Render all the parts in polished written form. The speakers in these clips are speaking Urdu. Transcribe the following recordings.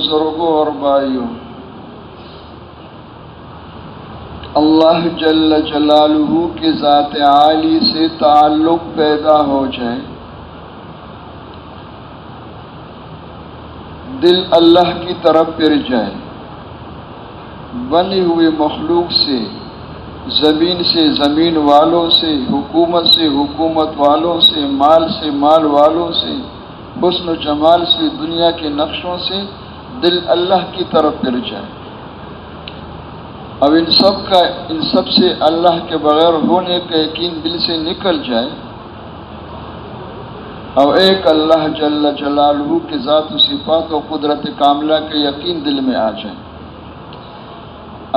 بزرگوں اور بھائیوں، اللہ جل جلالہ کی ذات عالی سے تعلق پیدا ہو جائے، دل اللہ کی طرف پھر جائے، بنی ہوئی مخلوق سے، زمین سے زمین والوں سے، حکومت سے حکومت والوں سے، مال والوں سے، حسن و جمال سے، دنیا کے نقشوں سے دل اللہ کی طرف پھر جائے۔ اب ان سب سے اللہ کے بغیر ہونے کا یقین دل سے نکل جائے، اور ایک اللہ جل جلالہ کی ذات و صفات و قدرت کاملہ کا یقین دل میں آ جائے۔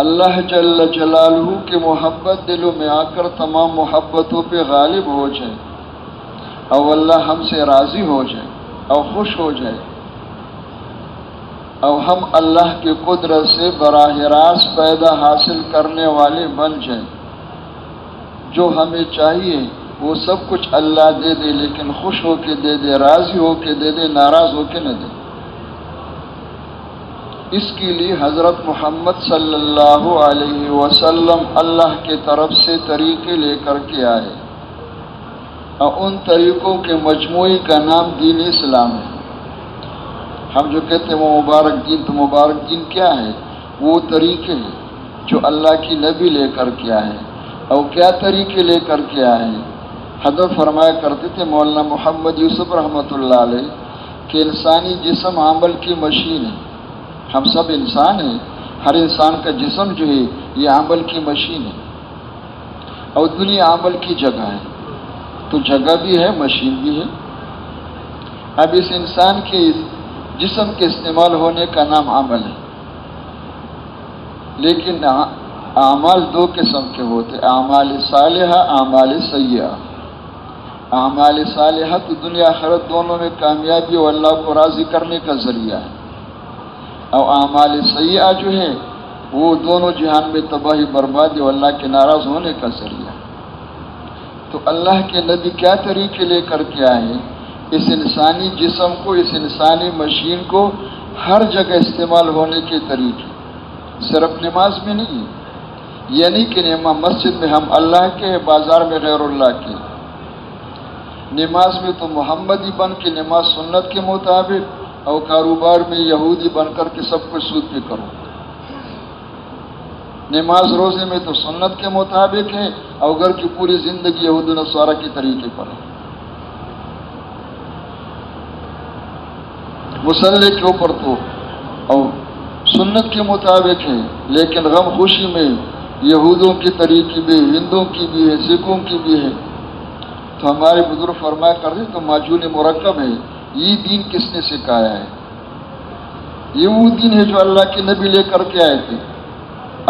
اللہ جل جلالہ کی محبت دلوں میں آ کر تمام محبتوں پہ غالب ہو جائے، اور اللہ ہم سے راضی ہو جائے اور خوش ہو جائے، اور ہم اللہ کی قدرت سے براہ راست پیدا حاصل کرنے والے بن جائیں۔ جو ہمیں چاہیے وہ سب کچھ اللہ دے دے، لیکن خوش ہو کے دے دے، راضی ہو کے دے دے، ناراض ہو کے نہ دے۔ اس کے لیے حضرت محمد صلی اللہ علیہ وسلم اللہ کی طرف سے طریقے لے کر کے آئے، اور ان طریقوں کے مجموعی کا نام دین اسلام ہے۔ ہم جو کہتے ہیں وہ مبارک دین، تو مبارک دین کیا ہے؟ وہ طریقے ہیں جو اللہ کی نبی لے کر کے آئے، اور کیا طریقے لے کر کے آئے ہیں؟ حضرت فرمایا کرتے تھے مولانا محمد یوسف رحمۃ اللہ علیہ کہ انسانی جسم عمل کی مشین ہے۔ ہم سب انسان ہیں، ہر انسان کا جسم جو ہے یہ عمل کی مشین ہے، اور دنیا عمل کی جگہ ہے، تو جگہ بھی ہے، مشین بھی ہے۔ اب اس انسان کے جسم کے استعمال ہونے کا نام عمل ہے، لیکن اعمال دو قسم کے ہوتے، اعمال صالحہ، اعمال سیئہ۔ اعمال صالحہ تو دنیا آخرت دونوں میں کامیابی اور اللہ کو راضی کرنے کا ذریعہ ہے، اور اعمال سیئہ جو ہے وہ دونوں جہان میں تباہی بربادی اور اللہ کے ناراض ہونے کا ذریعہ ہے۔ تو اللہ کے نبی کیا طریقے لے کر کے آئے؟ اس انسانی جسم کو، اس انسانی مشین کو ہر جگہ استعمال ہونے کے طریقے، صرف نماز میں نہیں، یعنی کہ مسجد میں ہم اللہ کے، بازار میں غیر اللہ کے۔ نماز میں تو محمدی بن کے نماز سنت کے مطابق، اور کاروبار میں یہودی بن کر کے سب کچھ سود پہ کرو۔ نماز روزے میں تو سنت کے مطابق ہے، اور گھر کی پوری زندگی یہود و نصارہ کے طریقے پر ہے۔ مصلی کے اوپر تو اور سنت کے مطابق ہے، لیکن غم خوشی میں یہودوں کی طریقے بھی، ہندوؤں کی بھی ہے، سکھوں کی بھی ہے۔ تو ہمارے بزرگ فرمایا کرتے تو معجون مرکب ہے، یہ دین کس نے سکھایا ہے؟ یہ وہ دین ہے جو اللہ کے نبی لے کر کے آئے تھے۔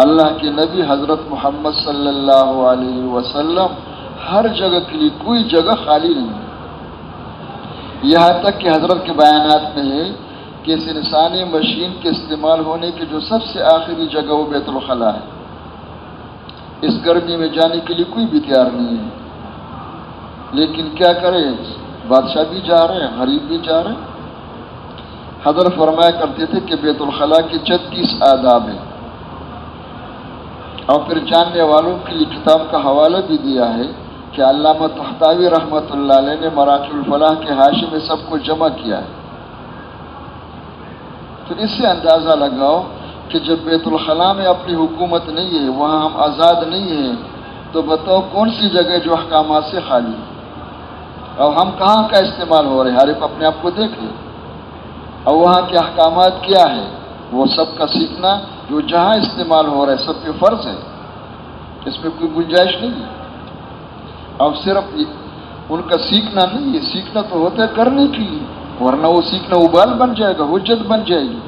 اللہ کے نبی حضرت محمد صلی اللہ علیہ وسلم ہر جگہ کے لیے، کوئی جگہ خالی نہیں ہے۔ یہاں تک کہ حضرت کے بیانات میں ہے کہ اس انسانی مشین کے استعمال ہونے کی جو سب سے آخری جگہ وہ بیت الخلا ہے۔ اس گرمی میں جانے کے لیے کوئی بھی تیار نہیں ہے، لیکن کیا کرے، بادشاہ بھی جا رہے ہیں، غریب بھی جا رہے ہیں۔ حضرت فرمایا کرتے تھے کہ بیت الخلا کے 36 آداب ہیں، اور پھر جاننے والوں کے لیے کتاب کا حوالہ بھی دیا ہے کہ علامہ طحطاوی رحمۃ اللہ علیہ نے مراکز الفلاح کے حاشیے میں سب کو جمع کیا ہے۔ تو اس سے اندازہ لگاؤ کہ جب بیت الخلا میں اپنی حکومت نہیں ہے، وہاں ہم آزاد نہیں ہیں، تو بتاؤ کون سی جگہ جو احکامات سے خالی ہے؟ اور ہم کہاں کا استعمال ہو رہے ہیں؟ ہر ایک اپنے آپ کو دیکھ لے، اور وہاں کے احکامات کیا ہے وہ سب کا سیکھنا جو جہاں استعمال ہو رہا ہے سب پہ فرض ہے، اس میں کوئی گنجائش نہیں ہے۔ اور صرف ان کا سیکھنا نہیں ہے، سیکھنا تو ہوتا ہے کرنے کے لیے، ورنہ وہ سیکھنا وبال بن جائے گا، حجت بن جائے گی۔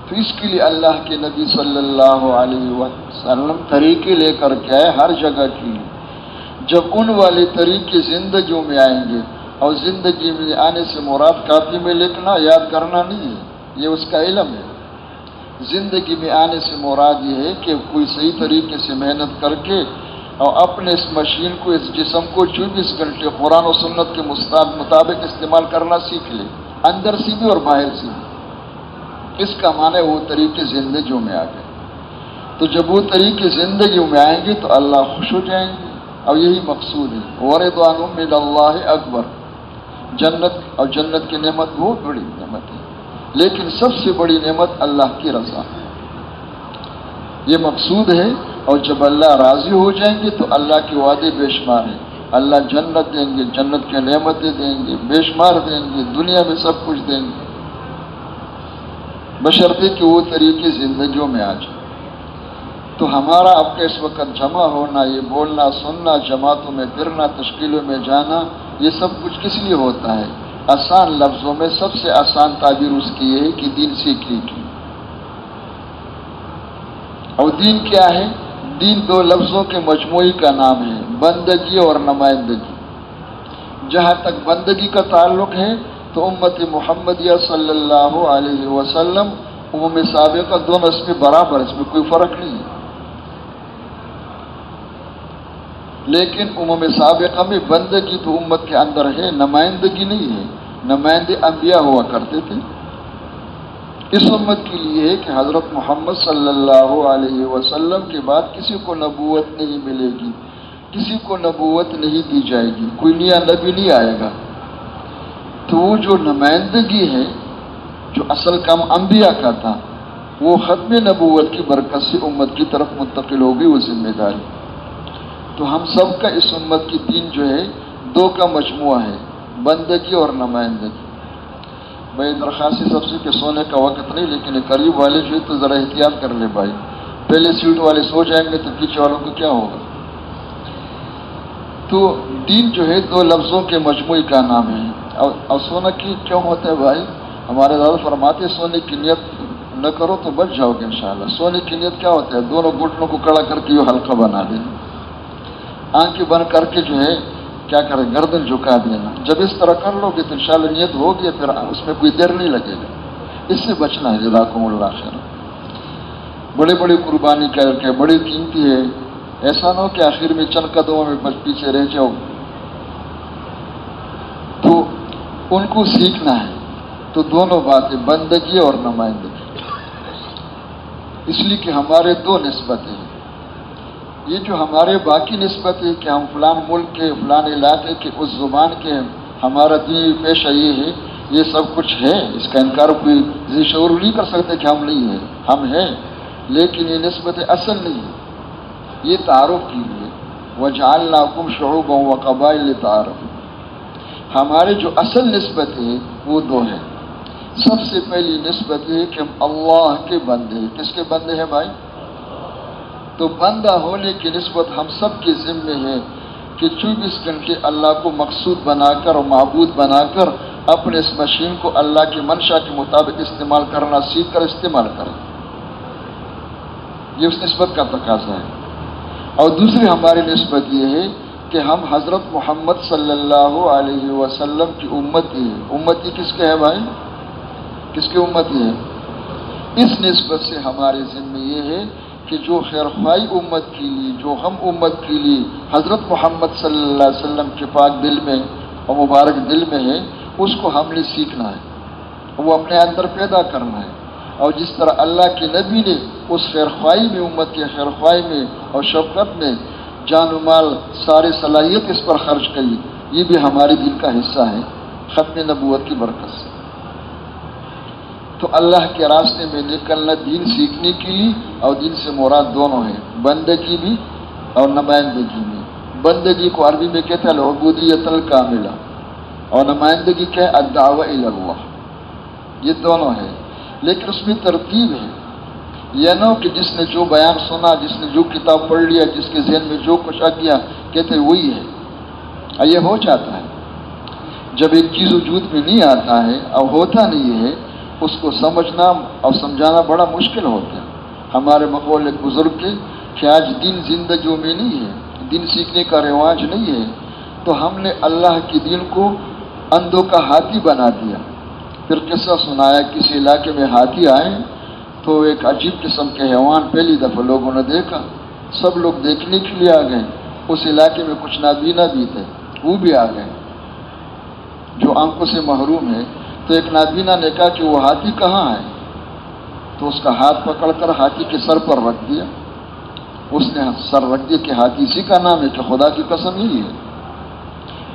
تو اس کے لیے اللہ کے نبی صلی اللہ علیہ وسلم طریقے لے کر کے آئے ہر جگہ کے لیے۔ جب ان والے طریقے زندگیوں میں آئیں گے، اور زندگی میں آنے سے مراد کاپی میں لکھنا یاد کرنا نہیں ہے، یہ اس کا علم ہے۔ زندگی میں آنے سے مراد یہ ہے کہ کوئی صحیح طریقے سے محنت کر کے اور اپنے اس مشین کو، اس جسم کو 24 گھنٹے قرآن و سنت کے مطابق استعمال کرنا سیکھ لے، اندر سے بھی اور باہر سے بھی۔ اس کا معنی وہ طریقے زندگیوں میں آ گئے. تو جب وہ طریقے زندگیوں میں آئیں گے تو اللہ خوش ہو جائیں گے، اور یہی مقصود ہے. وَرِضْوَانٌ مِّنَ اللَّهِ اکبر. جنت اور جنت کی نعمت بہت بڑی نعمت ہے، لیکن سب سے بڑی نعمت اللہ کی رضا ہے. یہ مقصود ہے. اور جب اللہ راضی ہو جائیں گے تو اللہ کے وعدے بے شمار ہیں. اللہ جنت دیں گے، جنت کے نعمتیں دیں گے، بے شمار دیں گے، دنیا میں سب کچھ دیں گے، بشرطے کہ وہ طریقے زندگیوں میں آ جائیں. تو ہمارا اب کا اس وقت جمع ہونا، یہ بولنا سننا، جماعتوں میں پھرنا، تشکیلوں میں جانا، یہ سب کچھ کس لیے ہوتا ہے؟ آسان لفظوں میں سب سے آسان تعبیر اس کی یہ ہے کہ دین سیکھنے کی. اور دین کیا ہے؟ دین دو لفظوں کے مجموعی کا نام ہے، بندگی اور نمائندگی. جہاں تک بندگی کا تعلق ہے تو امت محمدیہ صلی اللہ علیہ وسلم سابقہ دونوں اس میں برابر، اس میں کوئی فرق نہیں ہے. لیکن سابقہ میں بندگی تو امت کے اندر ہے، نمائندگی نہیں ہے. نمائندے انبیاء ہوا کرتے تھے. اس امت کے لیے ہے کہ حضرت محمد صلی اللہ علیہ وسلم کے بعد کسی کو نبوت نہیں ملے گی، کسی کو نبوت نہیں دی جائے گی، کوئی نیا نبی نہیں آئے گا. تو وہ جو نمائندگی ہے، جو اصل کام انبیاء کا تھا، وہ ختم نبوت کی برکت سے امت کی طرف منتقل ہوگی وہ ذمہ داری. تو ہم سب کا اس امت کی دین جو ہے دو کا مجموعہ ہے، بندگی اور نمائندگی. بھائی درخواست سب سے کہ سونے کا وقت نہیں، لیکن قریب والے جو ہے تو ذرا احتیاط کر لے بھائی. پہلے سیٹ والے سو جائیں گے تو پیچھے والوں کو کیا ہوگا. تو دین جو ہے دو لفظوں کے مجموعے کا نام ہے. اور سونا کی کیوں ہوتا ہے بھائی؟ ہمارے دادا فرماتے سونے کی نیت نہ کرو تو بچ جاؤ گے انشاءاللہ. سونے کی نیت کیا ہوتا ہے؟ دونوں گھٹنوں کو کڑا کر کے یہ حلقہ بنا دینا، آنکھیں بند کر کے جو ہے کیا کریں، گردن جھکا دینا. جب اس طرح کر لو گے تو انشاءاللہ نیت ہوگی، پھر اس میں کوئی دیر نہیں لگے گا. اس سے بچنا ہے. جزاکم اللہ خیر. بڑے بڑے قربانی کر کے بڑی قیمتی ہے. ایسا نہ ہو کہ آخر میں چند قدموں میں بس پیچھے رہ جاؤ. تو ان کو سیکھنا ہے. تو دونوں باتیں، بندگی اور نمائندگی. اس لیے کہ ہمارے دو نسبتیں ہیں. یہ جو ہمارے باقی نسبت ہے کہ ہم فلان ملک کے، فلان علاقے کے، اس زبان کے، ہمارا دینی پیشہ یہ ہے، یہ سب کچھ ہے. اس کا انکار کوئی ذی شعور نہیں کر سکتے کہ ہم نہیں ہیں. ہم ہیں، لیکن یہ نسبت اصل نہیں ہے. یہ تعارف کے لیے وَجَعَلْنَاكُمْ شُعُوبًا وَقَبَائِلَ لِتَعَارَفُوا. ہمارے جو اصل نسبت ہے وہ دو ہیں. سب سے پہلی نسبت ہے کہ ہم اللہ کے بندے ہیں. کس کے بندے ہیں بھائی؟ تو بندہ ہونے کی نسبت ہم سب کے ذمے ہے کہ 24 گھنٹے اللہ کو مقصود بنا کر اور معبود بنا کر اپنے اس مشین کو اللہ کی منشا کے مطابق استعمال کرنا سیکھ کر استعمال کریں. یہ اس نسبت کا تقاضا ہے. اور دوسری ہماری نسبت یہ ہے کہ ہم حضرت محمد صلی اللہ علیہ وسلم کی امتی ہے. امتی کس کے ہے بھائی؟ کس کی امتی ہے؟ اس نسبت سے ہمارے ذمے یہ ہے کہ جو خیرخواہی امت کے لیے، جو ہم امت کے لیے حضرت محمد صلی اللہ علیہ وسلم کے پاک دل میں اور مبارک دل میں ہے، اس کو ہم نے سیکھنا ہے، وہ اپنے اندر پیدا کرنا ہے. اور جس طرح اللہ کے نبی نے اس خیرخواہی میں، امت کے خیرخواہی میں اور شفقت میں جان و مال ساری صلاحیت اس پر خرچ کری، یہ بھی ہمارے دل کا حصہ ہے ختم نبوت کی برکت سے. تو اللہ کے راستے میں نکلنا دین سیکھنے کے لیے، اور دین سے مراد دونوں ہیں، بندگی بھی اور نمائندگی بھی. بندگی کو عربی میں کہتے ہیں العبودیت الکاملہ، اور نمائندگی کیا ہے؟ الدعوہ الی اللہ. یہ دونوں ہیں، لیکن اس میں ترتیب ہے. یہ نہ ہو کہ جس نے جو بیان سنا، جس نے جو کتاب پڑھ لیا، جس کے ذہن میں جو کچھ آ گیا کہتے وہی ہے. یہ ہو جاتا ہے جب ایک چیز وجود میں نہیں آتا ہے اور ہوتا نہیں ہے، اس کو سمجھنا اور سمجھانا بڑا مشکل ہوتا ہے. ہمارے مقبول ایک بزرگ کے کہ آج دین زندگیوں میں نہیں ہے، دین سیکھنے کا رواج نہیں ہے، تو ہم نے اللہ کے دین کو اندھوں کا ہاتھی بنا دیا. پھر قصہ سنایا کسی علاقے میں ہاتھی آئے تو ایک عجیب قسم کے حیوان پہلی دفعہ لوگوں نے دیکھا. سب لوگ دیکھنے کے لیے آ گئے. اس علاقے میں کچھ نابینا بھی تھے، وہ بھی آ گئے جو آنکھوں سے محروم ہے. تو ایک نابینا نے کہا کہ وہ ہاتھی کہاں ہے؟ تو اس کا ہاتھ پکڑ کر ہاتھی کے سر پر رکھ دیا. اس نے سر رکھ دیا کہ ہاتھی اسی کا نام ہے کہ خدا کی قسم یہی ہے.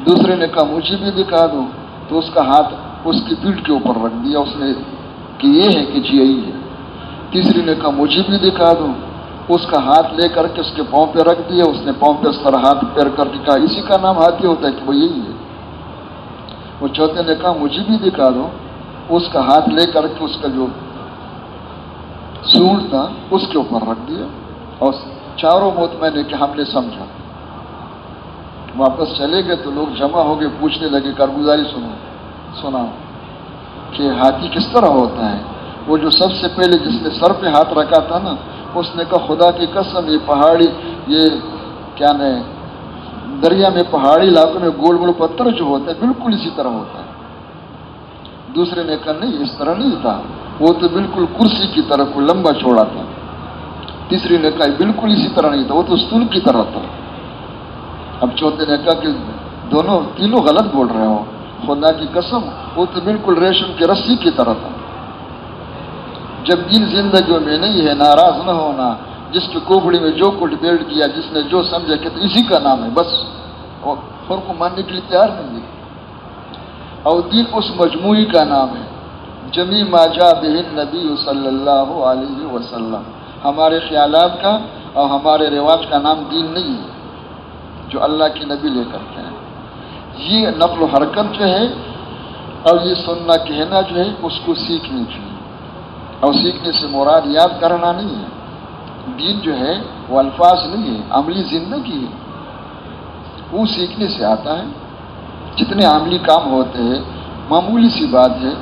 دوسرے نے کہا مجھے بھی دکھا دو، تو اس کا ہاتھ اس کی پیٹھ کے اوپر رکھ دیا اس نے کہ یہ ہے کہ جی یہی ہے. تیسری نے کہا مجھے بھی دکھا دو، اس کا ہاتھ لے کر کے اس کے پاؤں پہ رکھ دیا. اس نے پاؤں پہ اس طرح ہاتھ پیر کر کے کہا اسی کا نام ہاتھی ہوتا ہے کہ وہ یہی ہے. وہ چوتھے نے کہا مجھے بھی دکھا دو، اس کا ہاتھ لے کر کے اس کا جو سونڈ تھا اس کے اوپر رکھ دیا. اور چاروں مطمئن ہے کہ ہم نے سمجھا. واپس چلے گئے تو لوگ جمع ہو گئے، پوچھنے لگے کارگزاری سنا کہ ہاتھی کس طرح ہوتا ہے. وہ جو سب سے پہلے جس نے سر پہ ہاتھ رکھا تھا نا، اس نے کہا خدا کی قسم یہ پہاڑی، یہ کیا نہیں دریا میں پہاڑی علاقوں میں گول گول پتھر جو ہوتا ہے بالکل اسی طرح ہوتا ہے. دوسرے نے کہا نہیں اس طرح نہیں تھا، وہ تو بالکل کرسی کی طرح کوئی لمبا چوڑا تھا. تیسری نے کہا بالکل اسی طرح نہیں تھا، وہ تو ستون کی طرح تھا. اب چوتھے نے کہا کہ تینوں غلط بول رہے ہو، خدا کی قسم وہ تو بالکل ریشم کی رسی کی طرح تھا. جب دین زندگیوں میں نہیں ہے، ناراض نہ ہونا. جس کی کوپڑی میں جو کچھ بیٹھ گیا، جس نے جو سمجھا کہ تو اسی کا نام ہے بس، اور کو ماننے کے لیے تیار نہیں ہے. اور دین اس مجموعی کا نام ہے، جمیع ما جاء بہ النبی صلی اللہ علیہ وسلم. ہمارے خیالات کا اور ہمارے رواج کا نام دین نہیں ہے جو اللہ کے نبی لے کر کے ہیں. یہ نقل و حرکت جو ہے اور یہ سننا کہنا جو ہے اس کو سیکھنی چاہیے. اور سیکھنے سے مراد یاد کرنا نہیں ہے. دین جو ہے وہ الفاظ نہیں ہے، عملی زندگی ہے. وہ سیکھنے سے آتا ہے. جتنے عملی کام ہوتے ہیں معمولی سی بات ہے.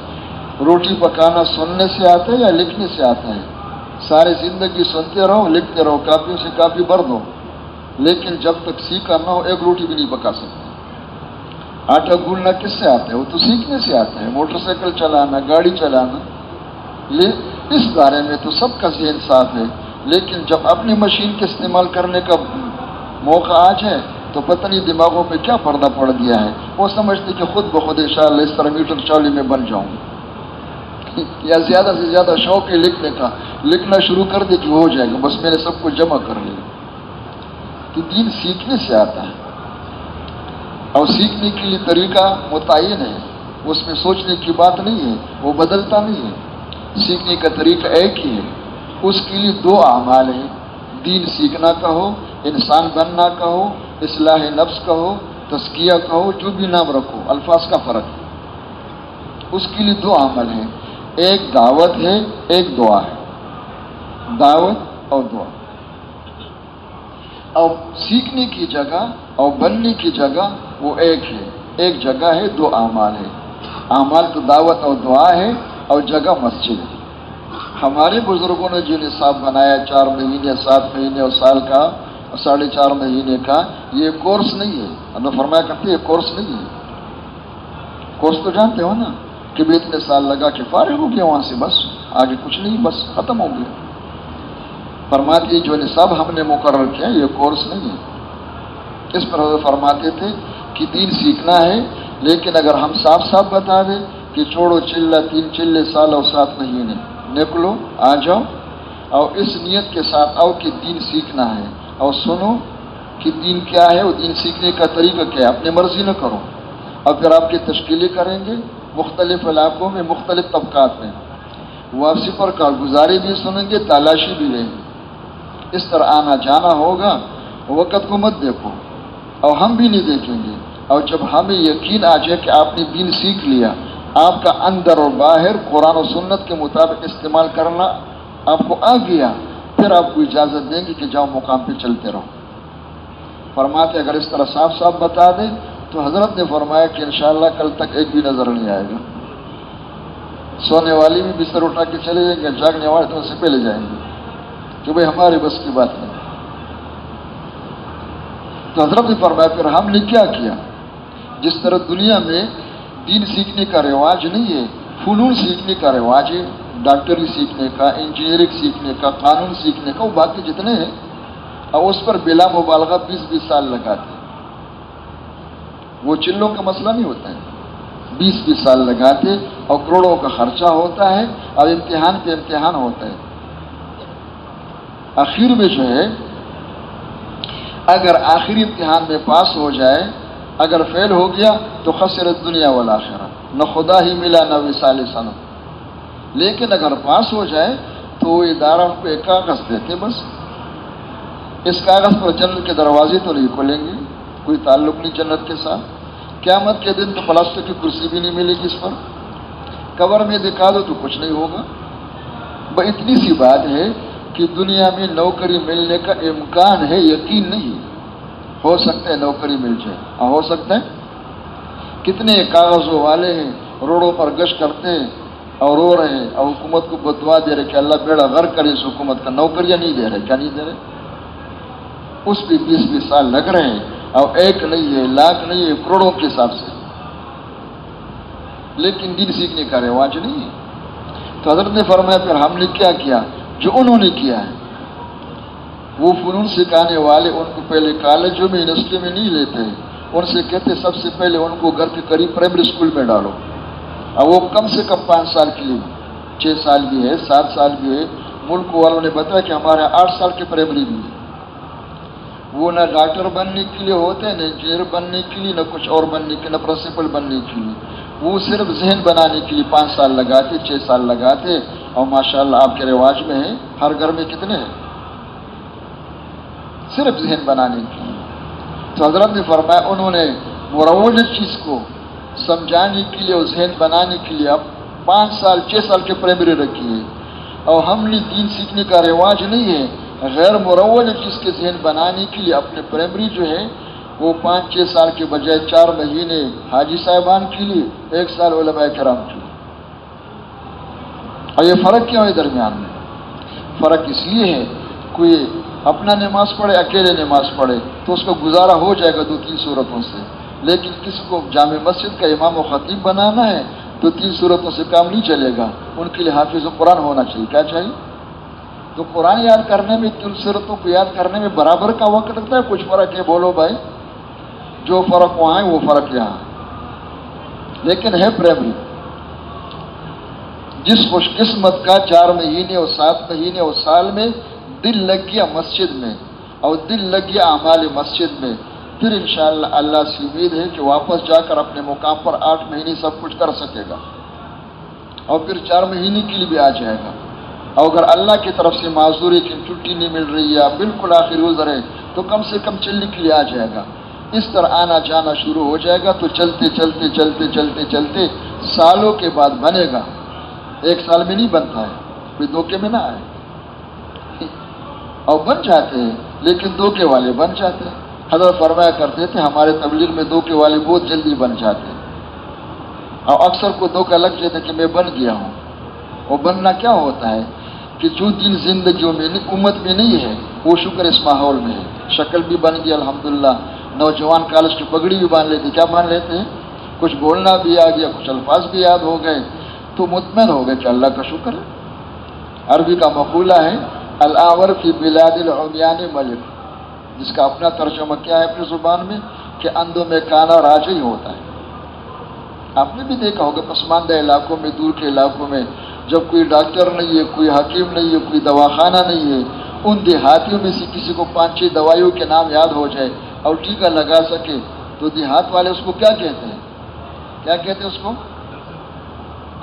روٹی پکانا سننے سے آتا ہے یا لکھنے سے آتا ہے؟ ساری زندگی سنتے رہو، لکھتے رہو، کاپیوں سے کاپی بھر دو، لیکن جب تک سیکھا نہ ہو ایک روٹی بھی نہیں پکا سکتے. آٹا گولنا کس سے آتا ہے؟ وہ تو سیکھنے سے آتا ہے. موٹر سائیکل چلانا، گاڑی چلانا، اس بارے میں تو سب کا ذہن صاف ہے. لیکن جب اپنی مشین کے استعمال کرنے کا موقع آ جائے تو پتہ نہیں دماغوں پہ کیا پردہ پڑ گیا ہے. وہ سمجھتے کہ خود بخود انشاءاللہ اس طرح میٹر چالی میں بن جاؤں، یا زیادہ سے زیادہ شوق ہے لکھنے کا، لکھنا شروع کر دے کہ ہو جائے گا، بس میں نے سب کچھ جمع کر لیا. تو دین سیکھنے سے آتا ہے. اور سیکھنے کے لیے طریقہ متعین ہے، اس میں سوچنے کی بات نہیں ہے، وہ بدلتا نہیں ہے. سیکھنے کا طریقہ ایک ہی ہے. اس کے لیے دو اعمال ہیں، دین سیکھنا کہو، انسان بننا کہو، اصلاح نفس کہو، تزکیہ کہو، جو بھی نام رکھو، الفاظ کا فرق ہے. اس کے لیے دو عمل ہیں، ایک دعوت ہے، ایک دعا ہے. دعوت اور دعا. اور سیکھنے کی جگہ اور بننے کی جگہ وہ ایک ہے، ایک جگہ ہے، دو اعمال ہے. اعمال تو دعوت اور دعا ہے، اور جگہ مسجد ہے. ہمارے بزرگوں نے جو نصاب بنایا 4 مہینے، 7 مہینے اور سال کا اور 4.5 مہینے کا، یہ کورس نہیں ہے. ہم نے فرمایا کرتے یہ کورس نہیں ہے. کورس تو جانتے ہو نا کہ بھی اتنے سال لگا کہ فارغ ہو گیا وہاں سے، بس آگے کچھ نہیں، بس ختم ہو گیا. فرماتے جو نصاب ہم نے مقرر کیا یہ کورس نہیں ہے. اس پر فرماتے تھے کہ دین سیکھنا ہے، لیکن اگر ہم صاف صاف بتا دیں کہ چھوڑو چلہ 3 چلے سال اور 7 مہینے، نکلو آ جاؤ اور اس نیت کے ساتھ آؤ کہ دین سیکھنا ہے، اور سنو کہ دین کیا ہے، وہ دین سیکھنے کا طریقہ کیا ہے، اپنی مرضی نہ کرو. اور پھر آپ کی تشکیلیں کریں گے مختلف علاقوں میں، مختلف طبقات میں. واپسی پر کارگزاری بھی سنیں گے، تلاشی بھی لیں گے. اس طرح آنا جانا ہوگا. وقت کو مت دیکھو اور ہم بھی نہیں دیکھیں گے. اور جب ہمیں یقین آ جائے کہ آپ نے دین سیکھ لیا، آپ کا اندر اور باہر قرآن و سنت کے مطابق استعمال کرنا آپ کو آ گیا، پھر آپ کو اجازت دیں گے کہ جاؤ مقام پہ چلتے رہو. فرماتے اگر اس طرح صاف صاف بتا دیں تو حضرت نے فرمایا کہ انشاءاللہ کل تک ایک بھی نظر نہیں آئے گا. سونے والی بھی بستر اٹھا کے چلے جائیں گے، جاگنے والے تو ان سے پہلے جائیں گے کہ بھائی ہمارے بس کی بات نہیں. تو حضرت نے فرمایا پھر ہم نے کیا کیا؟ جس طرح دنیا میں دین سیکھنے کا رواج نہیں ہے، فنون سیکھنے کا رواج ہے، ڈاکٹری سیکھنے کا، انجینئرنگ سیکھنے کا، قانون سیکھنے کا، وہ باقی جتنے ہیں، اور اس پر بلا مبالغہ 20 سال لگاتے ہیں. وہ چلوں کا مسئلہ نہیں ہوتا ہے، 20 سال لگاتے اور کروڑوں کا خرچہ ہوتا ہے اور امتحان پہ امتحان ہوتا ہے. آخر میں جو ہے اگر آخری امتحان میں پاس ہو جائے، اگر فیل ہو گیا تو خسرت دنیا والآخرہ، نہ خدا ہی ملا نہ وصال صنم. لیکن اگر پاس ہو جائے تو وہ ادارہ کو ایک کاغذ دیتے، بس اس کاغذ پر جنت کے دروازے تو نہیں کھولیں گے، کوئی تعلق نہیں جنت کے ساتھ. قیامت کے دن تو پلاسٹک کی کرسی بھی نہیں ملے گی اس پر. قبر میں دکھا دو تو کچھ نہیں ہوگا. بس اتنی سی بات ہے کہ دنیا میں نوکری ملنے کا امکان ہے، یقین نہیں. ہو سکتا ہے نوکری مل جائے، ہو سکتا ہے. کتنے کاغذوں والے ہیں روڈوں پر گشت کرتے ہیں اور رو رہے ہیں اور حکومت کو بدعا دے رہے کہ اللہ بیڑا غرق کرے اس حکومت کا. نوکریاں نہیں دے رہے، کیا نہیں دے رہے؟ اس پہ 20 سال لگ رہے ہیں اور ایک نہیں ہے، لاکھ نہیں ہے، کروڑوں کے حساب سے. لیکن دین سیکھنے کا رواج نہیں ہے. تو حضرت نے فرمایا پھر ہم نے کیا کیا جو انہوں نے کیا ہے. وہ فنون سکھانے والے ان کو پہلے کالجوں میں یونیورسٹی میں نہیں لیتے، ان سے کہتے سب سے پہلے ان کو گھر کے قریب پرائمری اسکول میں ڈالو. اور وہ کم سے کم 5 سال کے لیے، 6 سال بھی ہے، 7 سال بھی ہے. ملک والوں نے بتایا کہ ہمارے 8 سال کے پرائمری بھی ہے. وہ نہ ڈاکٹر بننے کے لیے ہوتے، نہ انجینئر بننے کے لیے، نہ کچھ اور بننے کے، نہ پرنسپل بننے کے لیے. وہ صرف ذہن بنانے کے لیے 5 سال لگاتے، 6 سال لگاتے. اور ماشاءاللہ آپ کے رواج میں ہے، ہر گھر میں کتنے ہیں صرف ذہن بنانے کے لیے. تو حضرت نے فرمایا انہوں نے مروج چیز کو سمجھانے کے لیے اور ذہن بنانے کے لیے اب 5 سال 6 سال کے پرائمری رکھی ہے. اور ہم نے دین سیکھنے کا رواج نہیں ہے. غیر مروج چیز کے ذہن بنانے کے لیے اپنے پرائمری جو ہے وہ 5-6 سال کے بجائے 4 مہینے حاجی صاحبان کے لیے، 1 سال علماء کرام کے لیے. اور یہ فرق کیوں ہے درمیان میں؟ فرق اس لیے ہے کوئی اپنا نماز پڑھے، اکیلے نماز پڑھے تو اس کو گزارا ہو جائے گا 2-3 صورتوں سے. لیکن کسی کو جامع مسجد کا امام و خطیب بنانا ہے تو 3 صورتوں سے کام نہیں چلے گا. ان کے لیے حافظ قرآن ہونا چاہیے. کیا چاہیے؟ تو قرآن یاد کرنے میں 3 صورتوں کو یاد کرنے میں برابر کا وقت لگتا ہے. کچھ فرق ہے، بولو بھائی. جو فرق وہاں ہے وہ فرق یہاں ہے، لیکن ہے پرائمری. جس خوش قسمت کا 4 مہینے اور 7 مہینے اور سال میں دل لگ گیا مسجد میں اور دل لگ گیا اعمال مسجد میں، پھر انشاءاللہ اللہ سے امید ہے کہ واپس جا کر اپنے مقام پر 8 مہینے سب کچھ کر سکے گا اور پھر 4 مہینے کے لیے بھی آ جائے گا. اور اگر اللہ کی طرف سے معذوری کی چھٹی نہیں مل رہی ہے، بالکل آخری عذر ہے، تو کم سے کم چلنے کے لیے آ جائے گا. اس طرح آنا جانا شروع ہو جائے گا. تو چلتے چلتے چلتے چلتے چلتے سالوں کے بعد بنے گا. 1 سال میں نہیں بنتا ہے، کوئی دھوکے میں نہ آئے. اور بن جاتے ہیں لیکن دھوکے والے بن جاتے ہیں. حضرت فرمایا کرتے تھے ہمارے تبلیغ میں دھوکے والے بہت جلدی بن جاتے ہیں. اور اکثر کو دھوکہ لگ جاتا ہے کہ میں بن گیا ہوں. اور بننا کیا ہوتا ہے کہ جو دن زندگیوں میں امت میں نہیں ہے وہ شکر اس ماحول میں ہے. شکل بھی بن گیا الحمدللہ. نوجوان کالج کی پگڑی بھی باندھ لیتے. کیا باندھ لیتے ہیں؟ کچھ بولنا بھی آ گیا، کچھ الفاظ بھی یاد ہو گئے تو مطمئن ہو گئے کہ اللہ کا شکر ہے. عربی کا مقولہ ہے الاور فی بلاد العمیان ملک، جس کا اپنا ترجمہ کیا ہے اپنی زبان میں کہ اندھوں میں کانا راج ہی ہوتا ہے. آپ نے بھی دیکھا ہوگا پسماندہ علاقوں میں، دور کے علاقوں میں جب کوئی ڈاکٹر نہیں ہے، کوئی حکیم نہیں ہے، کوئی دواخانہ نہیں ہے، ان دیہاتیوں میں سے کسی کو 5-6 دوائیوں کے نام یاد ہو جائے اور ٹیکہ لگا سکے تو دیہات والے اس کو کیا کہتے ہیں؟ کیا کہتے ہیں اس کو؟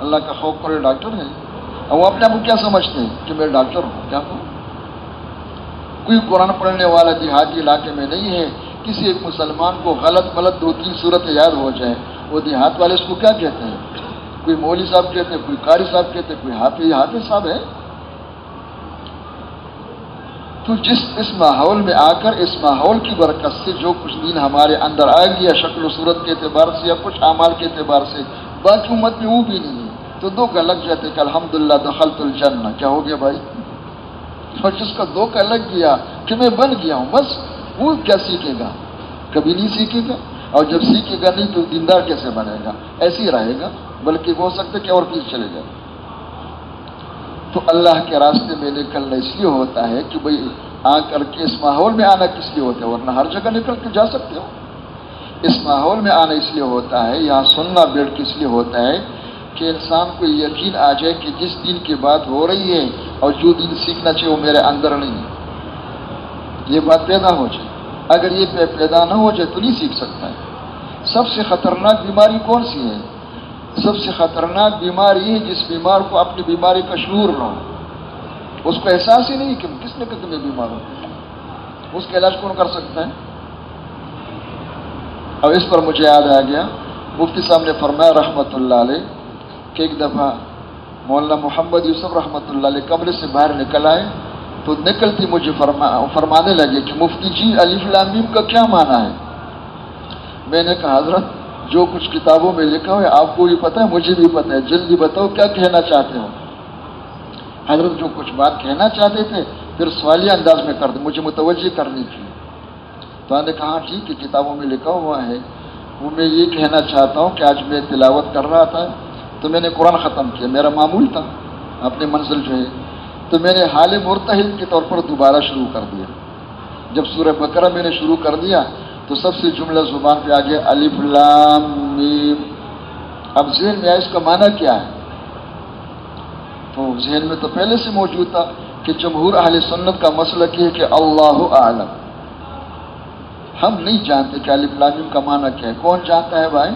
اللہ کا خوف کرے ڈاکٹر ہے. اور وہ اپنے آپ کو کیا سمجھتے ہیں کہ میں ڈاکٹر ہوں. کیا ہوں؟ کوئی قرآن پڑھنے والا دیہاتی علاقے میں نہیں ہے. کسی ایک مسلمان کو غلط 2-3 صورتیں یاد ہو جائے، وہ دیہات والے اس کو کیا کہتے ہیں؟ کوئی مولوی صاحب کہتے ہیں، کوئی قاری صاحب کہتے ہیں، کوئی حافظ صاحب ہے. تو اس ماحول میں آ کر اس ماحول کی برکت سے جو کچھ دین ہمارے اندر آ گیا شکل و صورت کے اعتبار سے یا کچھ اعمال کے اعتبار سے، باقی امت میں وہ بھی نہیں ہے. تو دھوکہ لگ جاتے کہ الحمدللہ دخلت الجنہ. کیا ہو گیا بھائی؟ اور جس کا دھوکہ لگ گیا کہ میں بن گیا ہوں، بس وہ کیا سیکھے گا؟ کبھی نہیں سیکھے گا. اور جب سیکھے گا نہیں تو دیندار کیسے بنے گا؟ ایسے ہی رہے گا، بلکہ ہو سکتا ہے کہ اور پیچھے چلے جائے. تو اللہ کے راستے میں نکلنا اس لیے ہوتا ہے کہ بھئی آ کر کے اس ماحول میں آنا کس لیے ہوتا ہے؟ ورنہ ہر جگہ نکل کے جا سکتے ہو. اس ماحول میں آنا اس لیے ہوتا ہے، یہاں سننا بیٹھ کے اس لیے ہوتا ہے کہ انسان کو یقین آ جائے کہ جس دین کی بات ہو رہی ہے اور جو دین سیکھنا چاہیے وہ میرے اندر نہیں ہے، یہ بات پیدا ہو جائے۔ اگر یہ پیدا نہ ہو جائے تو نہیں سیکھ سکتا ہے۔ سب سے خطرناک بیماری کون سی ہے؟ سب سے خطرناک بیماری ہے جس بیمار کو اپنی بیماری کا شعور نہ ہو، اس کو احساس ہی نہیں کہ کس نے کہا کہ میں بیمار ہوں، اس کا علاج کون کر سکتا ہے؟ اور اس پر مجھے یاد آ گیا، مفتی صاحب نے فرمایا رحمۃ اللہ علیہ کہ ایک دفعہ مولانا محمد یوسف رحمۃ اللہ علیہ کمرے سے باہر نکل آئے تو نکلتی مجھے فرمانے لگے کہ مفتی جی الف لام میم کا کیا معنی ہے؟ میں نے کہا حضرت جو کچھ کتابوں میں لکھا ہوا ہے آپ کو بھی پتہ ہے، مجھے بھی پتہ ہے، جلدی بتاؤ کیا کہنا چاہتے ہو؟ حضرت جو کچھ بات کہنا چاہتے تھے پھر سوالیہ انداز میں کر دیں، مجھے متوجہ کرنی تھی۔ تو میں نے کہا ٹھیک ہے کتابوں میں لکھا ہوا ہے، وہ میں یہ کہنا چاہتا ہوں کہ آج میں تلاوت کر رہا تھا تو میں نے قرآن ختم کیا، میرا معمول تھا اپنے منزل جو ہے، تو میں نے حال مرتحل کے طور پر دوبارہ شروع کر دیا۔ جب سورہ بقرہ میں نے شروع کر دیا تو سب سے جملہ زبان پہ آ گیا الف لام میم۔ اب ذہن میں آیا اس کا معنی کیا ہے؟ تو ذہن میں تو پہلے سے موجود تھا کہ جمہور اہل سنت کا مسلک یہ ہے کہ اللہ اعلم، ہم نہیں جانتے کہ الف لام میم کا معنی کیا ہے، کون جانتا ہے بھائی؟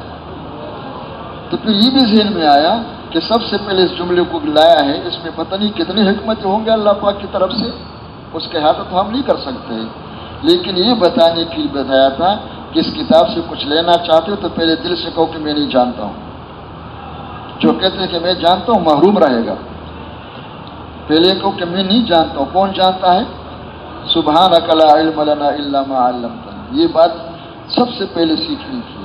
تو پھر یہ بھی ذہن میں آیا کہ سب سے پہلے اس جملے کو لایا ہے، اس میں پتہ نہیں کتنی حکمتیں ہوں گے اللہ پاک کی طرف سے، اس کے احاطہ تو ہم نہیں کر سکتے، لیکن یہ بتانے کے لیے بتایا تھا کہ اس کتاب سے کچھ لینا چاہتے ہو تو پہلے دل سے کہو کہ میں نہیں جانتا ہوں۔ جو کہتے ہیں کہ میں جانتا ہوں محروم رہے گا، پہلے کہو کہ میں نہیں جانتا ہوں۔ کون جانتا ہے؟ سبحانک لا علم لنا الا ما علمتنا، یہ بات سب سے پہلے سیکھنی تھی،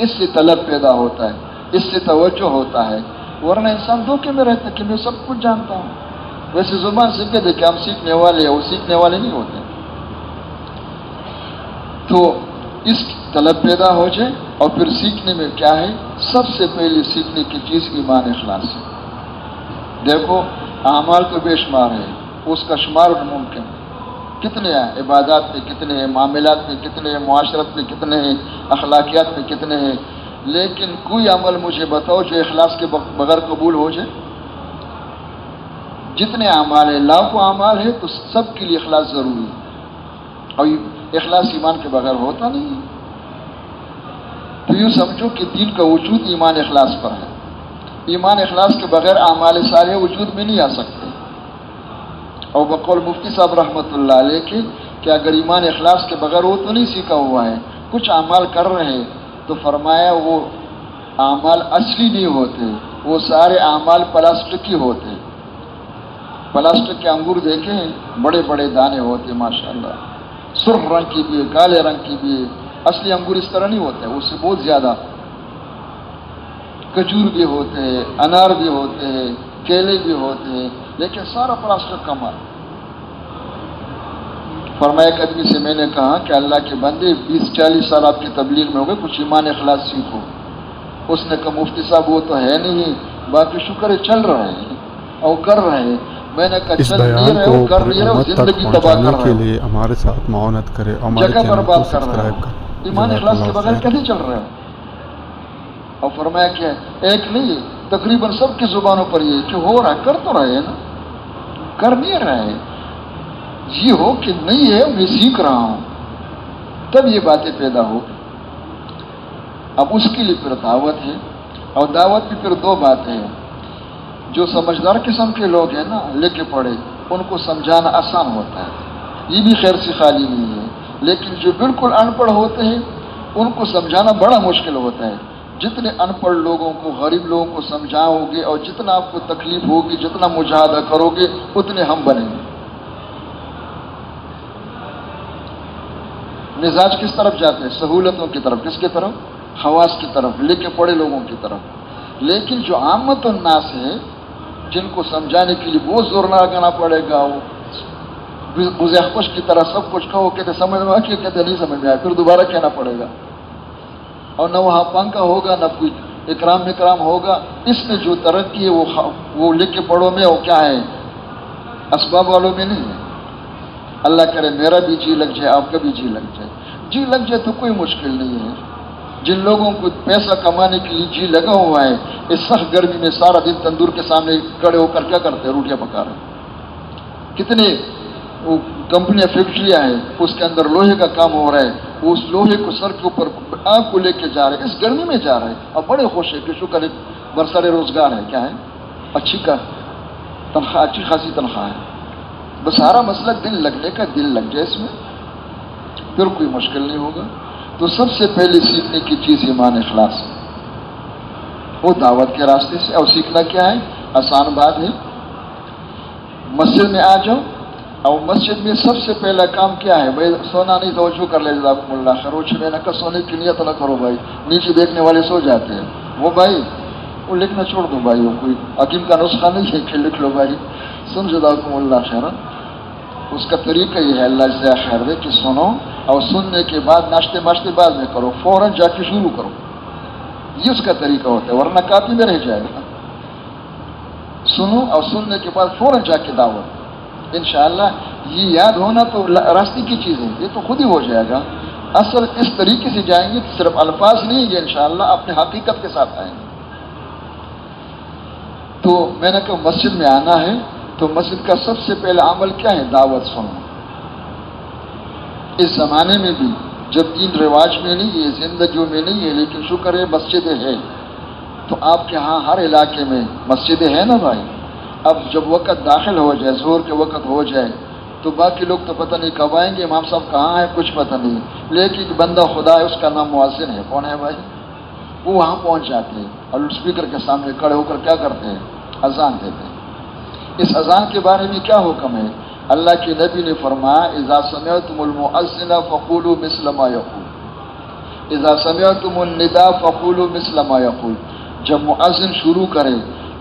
اس سے طلب پیدا ہوتا ہے، اس سے توجہ ہوتا ہے، ورنہ انسان دھوکے میں رہتا ہے کہ میں سب کچھ جانتا ہوں۔ ویسے زبان سے کہہ دے کہ ہم سیکھنے والے ہیں، وہ سیکھنے والے نہیں ہوتے۔ تو اس طلب پیدا ہو جائے، اور پھر سیکھنے میں کیا ہے؟ سب سے پہلے سیکھنے کی چیز ایمان اخلاص ہے۔ دیکھو اعمال تو بے شمار ہے، اس کا شمار ممکن ہے، کتنے ہیں عبادات میں، کتنے ہیں معاملات میں، کتنے ہیں معاشرت میں، کتنے ہیں اخلاقیات میں، کتنے ہیں، لیکن کوئی عمل مجھے بتاؤ جو اخلاص کے بغیر قبول ہو جائے۔ جتنے اعمال ہیں، لاکھوں اعمال ہے تو سب کے لیے اخلاص ضروری ہے، اور اخلاص ایمان کے بغیر ہوتا نہیں ہے۔ تو یوں سمجھو کہ دین کا وجود ایمان اخلاص پر ہے، ایمان اخلاص کے بغیر اعمال صالحہ وجود میں نہیں آ سکتے۔ اور بقول مفتی صاحب رحمۃ اللہ علیہ کے کہ اگر ایمان اخلاص کے بغیر وہ تو نہیں سیکھا ہوا ہے، کچھ اعمال کر رہے ہیں تو فرمایا وہ اعمال اصلی نہیں ہوتے، وہ سارے اعمال پلاسٹکی ہوتے۔ پلاسٹک کے انگور دیکھے ہیں، بڑے بڑے دانے ہوتے ماشاءاللہ، سرخ رنگ کی بھی ہے، کالے رنگ کی بھی ہے، اصلی انگور اس طرح نہیں ہوتے، اس سے بہت زیادہ۔ کھجور بھی ہوتے ہیں، انار بھی ہوتے ہیں، کیلے بھی ہوتے ہیں، لیکن سارا پلاسٹک کا مال۔ فرمایا ایک آدمی سے میں نے کہا کہ اللہ کے بندے 20-40 سال آپ کی تبلیغ میں ہو گئے، کچھ ایمان اخلاص سیکھو۔ اس نے کہا مفتی صاحب وہ تو ہے نہیں، باقی شکر ہے چل رہے ہیں اور کر رہے ہیں۔ میں نے کہا چل نہیں رہے ہو، کر نہیں رہے ہو، زندگی تباہ کر رہے ہو، لیے ہمارے ساتھ معاونت کرے، جگہ برباد کر رہے ہو، ایمان اخلاص کے بغیر کیسے چل رہے ہو؟ اور فرمایا کہ ایک نہیں تقریباً سب کی زبانوں پر یہ کہ ہو رہا ہے، کر تو رہے ہیں نا، کر نہیں رہے، یہ ہو کہ نہیں ہے میں سیکھ رہا ہوں، تب یہ باتیں پیدا ہو۔ اب اس کے لیے پھر دعوت ہے، اور دعوت بھی پھر دو باتیں ہیں۔ جو سمجھدار قسم کے لوگ ہیں نا لے کے پڑھے، ان کو سمجھانا آسان ہوتا ہے، یہ بھی خیر سے خالی نہیں ہے، لیکن جو بالکل ان پڑھ ہوتے ہیں ان کو سمجھانا بڑا مشکل ہوتا ہے۔ جتنے ان پڑھ لوگوں کو، غریب لوگوں کو سمجھاؤ گے اور جتنا آپ کو تکلیف ہوگی، جتنا مجاہدہ کرو گے، اتنے ہم بنیں گے۔ مزاج کس طرف جاتے ہیں؟ سہولتوں کی طرف، کس کی طرف؟ خواص کی طرف، لے کے پڑے لوگوں کی طرف۔ لیکن جو عامت الناس ہے جن کو سمجھانے کے لیے بہت زور نہ لگانا پڑے گا، وہ بزخش کی طرح سب کچھ کہو، کہتے سمجھ میں آ کے، کہتے نہیں سمجھ میں آیا، پھر دوبارہ کہنا پڑے گا، اور نہ وہاں پنکھا ہوگا، نہ کوئی اکرام ہوگا۔ اس میں جو ترقی ہے وہ لکھ کے پڑھو میں، وہ کیا ہے؟ اسباب والوں میں نہیں ہے۔ اللہ کرے میرا بھی جی لگ جائے، آپ کا بھی جی لگ جائے، جی لگ جائے تو کوئی مشکل نہیں ہے، جن لوگوں کو پیسہ کمانے کے لیے جی لگا ہوا ہے، اس سخت گرمی میں سارا دن تندور کے سامنے کھڑے ہو کر کیا کرتے ہیں؟ روٹیاں پکا رہے ہیں۔ کتنے وہ کمپنیاں، فیکٹریاں ہیں، اس کے اندر لوہے کا کام ہو رہا ہے، وہ اس لوہے کو سر کے اوپر آگ کو لے کے جا رہے ہیں، اس گرمی میں جا رہے ہیں، اور بڑے خوش ہیں کہ شکر ہے برسر روزگار ہے، کیا ہے، اچھی کا تنخواہ، اچھی خاصی تنخواہ ہے۔ بس سارا مسئلہ دل لگنے کا، دل لگ جائے اس میں، پھر کوئی مشکل نہیں ہوگا۔ تو سب سے پہلے سیکھنے کی چیز ایمان اخلاص ہے، وہ دعوت کے راستے سے۔ اور سیکھنا کیا ہے؟ آسان بات ہے، مسجد میں آ جاؤ، اور مسجد میں سب سے پہلا کام کیا ہے؟ بھائی سونا نہیں، توجہ کر لے، جزاکم اللہ خیر۔ میں نے کہا سونے کی نیت نہ کرو بھائی، نیچے دیکھنے والے سو جاتے ہیں، وہ بھائی وہ لکھنا چھوڑ دو بھائی، وہ کوئی حکیم کا نسخہ نہیں ہے کہ لکھ لو بھائی، سن جزاکم اللہ خیر۔ اس کا طریقہ یہ ہے، اللہ جزا خیر دے، کہ سنو، اور سننے کے بعد ناشتے ماشتے بعد میں کرو، فوراً جا کے شروع کرو، یہ اس کا طریقہ ہوتا ہے، ورنہ کاپی میں رہ جائے گا۔ سنو اور سننے کے بعد فوراً جا کے دعوت، انشاءاللہ یہ یاد ہونا تو راستے کی چیز ہے، یہ تو خود ہی ہو جائے گا۔ اصل اس طریقے سے جائیں گے، صرف الفاظ نہیں، یہ انشاءاللہ اپنے حقیقت کے ساتھ آئیں گے۔ تو میں نے کہا مسجد میں آنا ہے، تو مسجد کا سب سے پہلا عمل کیا ہے؟ دعوت سننا۔ اس زمانے میں بھی جب دین رواج میں نہیں ہے، زندگیوں میں نہیں ہے، لیکن شکر ہے مسجدیں ہیں، تو آپ کے ہاں ہر علاقے میں مسجدیں ہیں نا بھائی۔ اب جب وقت داخل ہو جائے، ظہر کے وقت ہو جائے، تو باقی لوگ تو پتہ نہیں کب آئیں گے، امام صاحب کہاں ہیں کچھ پتہ نہیں، لیکن ایک بندہ خدا ہے، اس کا نام مؤذن ہے، کون ہے بھائی؟ وہ وہاں پہنچ جاتے ہیں اور اسپیکر کے سامنے کھڑے ہو کر کیا کرتے ہیں؟ اذان دیتے ہیں۔ اس اذان کے بارے میں کیا حکم ہے؟ اللہ کے نبی نے فرمایا، اذا سمعتم المؤذن فقولوا مثل ما یقول، اذا سمعتم النداء فقولوا مثل ما یقول۔ جب مؤذن شروع کرے،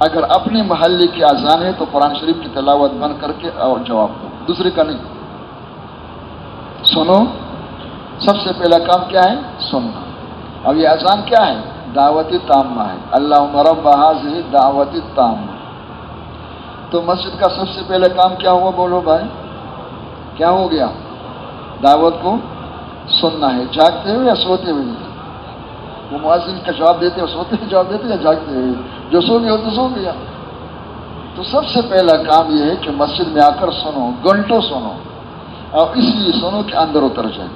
اگر اپنے محلے کی اذان ہے تو قرآن شریف کی تلاوت بند کر کے اور جواب دو، دوسرے کا نہیں۔ سنو، سب سے پہلا کام کیا ہے؟ سننا۔ اب یہ اذان کیا ہے؟ دعوت تامہ ہے، اللہم رب ھذہ دعوت تامہ۔ تو مسجد کا سب سے پہلے کام کیا ہوا؟ بولو بھائی، کیا ہو گیا؟ دعوت کو سننا ہے، جاگتے ہوئے یا سوتے ہوئے؟ وہ مؤذن کا جواب دیتے ہو، سوتے ہوئے جواب دیتے یا جاگتے ہوئے؟ جو سو گیا تو سو گیا۔ تو سب سے پہلا کام یہ ہے کہ مسجد میں آ کر سنو، گھنٹوں سنو، اور اس لیے سنو کہ اندر اتر جائے۔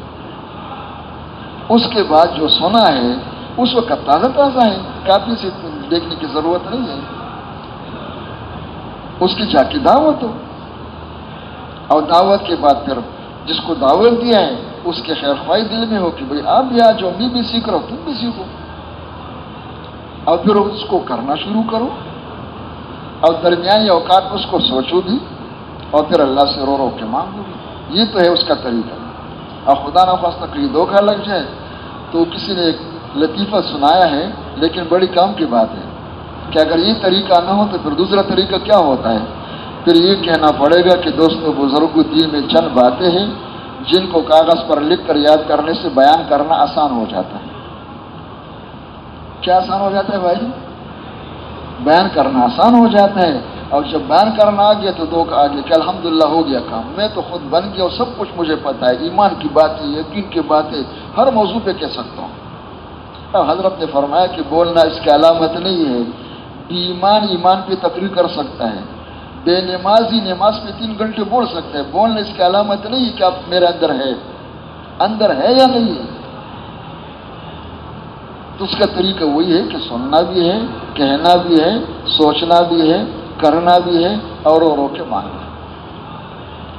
اس کے بعد جو سنا ہے اس وقت تازہ تازہ ہے، کافی سے دیکھنے کی ضرورت نہیں ہے، اس کی جا کے دعوت ہو، اور دعوت کے بعد پھر جس کو دعوت دیا ہے اس کے خیر خواہی دل میں ہو کہ بھئی آپ بھی آ جاؤ، میں بھی سیکھ رہا ہوں، تم بھی سیکھو، اور پھر اس کو کرنا شروع کرو، اور درمیانی اوقات میں اس کو سوچو بھی، اور پھر اللہ سے رو رو کے مانگو بھی۔ یہ تو ہے اس کا طریقہ۔ اور خدا نخواستہ کہیں دھوکہ لگ جائے تو کسی نے ایک لطیفہ سنایا ہے، لیکن بڑی کام کی بات ہے کہ اگر یہ طریقہ نہ ہو تو پھر دوسرا طریقہ کیا ہوتا ہے؟ پھر یہ کہنا پڑے گا کہ دوستوں، بزرگ دین میں چند باتیں ہیں جن کو کاغذ پر لکھ کر یاد کرنے سے بیان کرنا آسان ہو جاتا ہے۔ کیا آسان ہو جاتا ہے بھائی؟ بیان کرنا آسان ہو جاتا ہے، اور جب بیان کرنا آ گیا تو دو کا آگے کہ الحمدللہ ہو گیا کام، میں تو خود بن گیا اور سب کچھ مجھے پتہ ہے، ایمان کی باتیں، یقین کی باتیں ہر موضوع پہ کہہ سکتا ہوں۔ اب حضرت نے فرمایا کہ بولنا اس کی علامت نہیں ہے، ایمان پہ تقریر کر سکتا ہے، بے نمازی نماز پہ 3 گھنٹے بول سکتا ہے، بولنا اس کی علامت نہیں ہے کہ آپ میرے اندر ہے یا نہیں ہے۔ تو اس کا طریقہ وہی ہے کہ سننا بھی ہے، کہنا بھی ہے، سوچنا بھی ہے، کرنا بھی ہے، اور رو رو کے مانگنا۔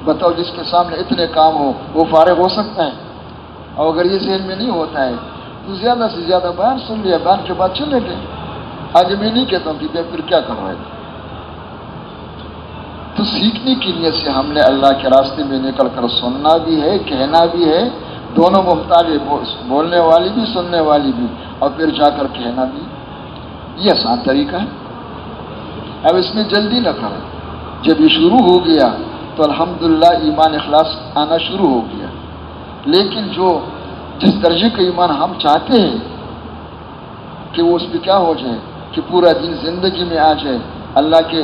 بتاؤ، جس کے سامنے اتنے کام ہو وہ فارغ ہو سکتا ہے؟ اور اگر یہ ذہن میں نہیں ہوتا ہے تو زیادہ سے زیادہ بیان سن لیا، بیان کے بعد چلے گئے۔ آج میں نہیں کہتا ہوں کہ پھر کیا کر رہے تھے۔ تو سیکھنے کی نیت سے ہم نے اللہ کے راستے میں نکل کر سننا بھی ہے، کہنا بھی ہے، دونوں محتاج ہے، بولنے والی بھی سننے والی بھی، اور پھر جا کر کہنا بھی۔ یہ آسان طریقہ ہے۔ اب اس میں جلدی نہ کریں، جب یہ شروع ہو گیا تو الحمدللہ ایمان اخلاص آنا شروع ہو گیا۔ لیکن جس درجے کا ایمان ہم چاہتے ہیں کہ وہ اس پہ کیا ہو جائے کہ پورا دن زندگی میں آ جائے، اللہ کے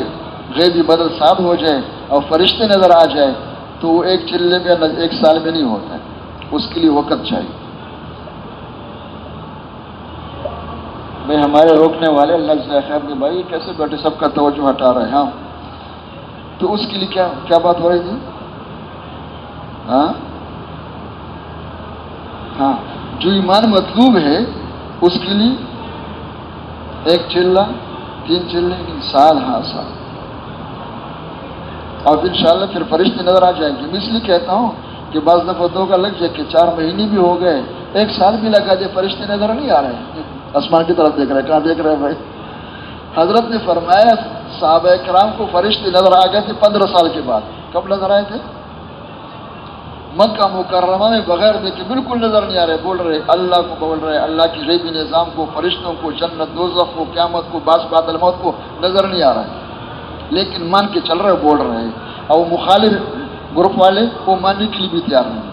غیبی بدل ثابت ہو جائے اور فرشتے نظر آ جائے، تو وہ ایک چلے میں 1 سال میں نہیں ہوتا ہے، اس کے لیے وقت چاہیے۔ بھائی ہمارے روکنے والے اللہ جزائے خیر کہ بھائی کیسے بیٹھے سب کا توجہ ہٹا رہے ہیں. ہاں تو اس کے لیے کیا بات ہو رہی تھی؟ ہاں جو ایمان مطلوب ہے اس کے لیے ایک چلہ 3 چلے نہیں، سال سال. اور انشاءاللہ پھر فرشتے نظر آ جائیں گے. میں اس لیے کہتا ہوں کہ بعض دفعہ کا لگ جائے کہ 4 مہینے بھی ہو گئے، 1 سال بھی لگا دے، فرشتے نظر نہیں آ رہے ہیں. آسمان کی طرف دیکھ رہے ہیں، کہاں دیکھ رہے ہیں بھائی؟ حضرت نے فرمایا صحابہ کرام کو فرشتے نظر آ گئے تھے 15 سال کے بعد. کب نظر آئے تھے؟ مکہ مکرمہ میں بغیر دیکھے بالکل نظر نہیں آ رہے. بول رہے اللہ کو، بول رہے اللہ کی غیبی نظام کو، فرشتوں کو، جنت دوزخ کو، قیامت کو، باس بعد الموت کو نظر نہیں آ رہا ہے، لیکن مان کے چل رہے، بول رہے ہیں. اور مخالف گروپ والے وہ ماننے کے لیے بھی تیار نہیں.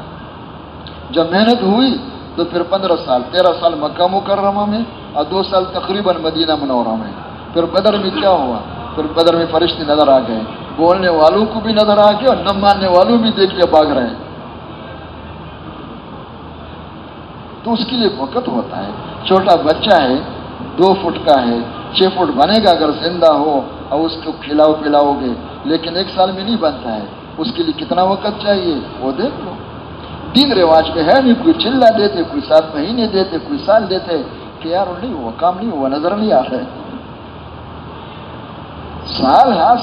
جب محنت ہوئی تو پھر 15 سال 13 سال مکہ مکرمہ میں اور 2 سال تقریباً مدینہ منورہ میں. پھر بدر میں کیا ہوا؟ پھر بدر میں فرشتے نظر آ گئے، بولنے والوں کو بھی نظر آ گئے اور نہ ماننے والوں بھی دیکھ کے بھاگ رہے ہیں. تو اس کے لیے وقت ہوتا ہے. چھوٹا بچہ ہے 2 فٹ کا ہے، 6 فٹ بنے گا اگر زندہ ہو اور اس کو کھلاؤ پلاؤ گے، لیکن 1 سال میں نہیں بنتا ہے. اس کے لیے کتنا وقت چاہیے وہ دیکھ لو. دین رواج میں ہے نہیں، کوئی چلہ دیتے، کوئی 7 مہینے دیتے، کوئی سال دیتے کہ یار نہیں ہوا، کام نہیں ہوا، نظر نہیں آ رہا ہے.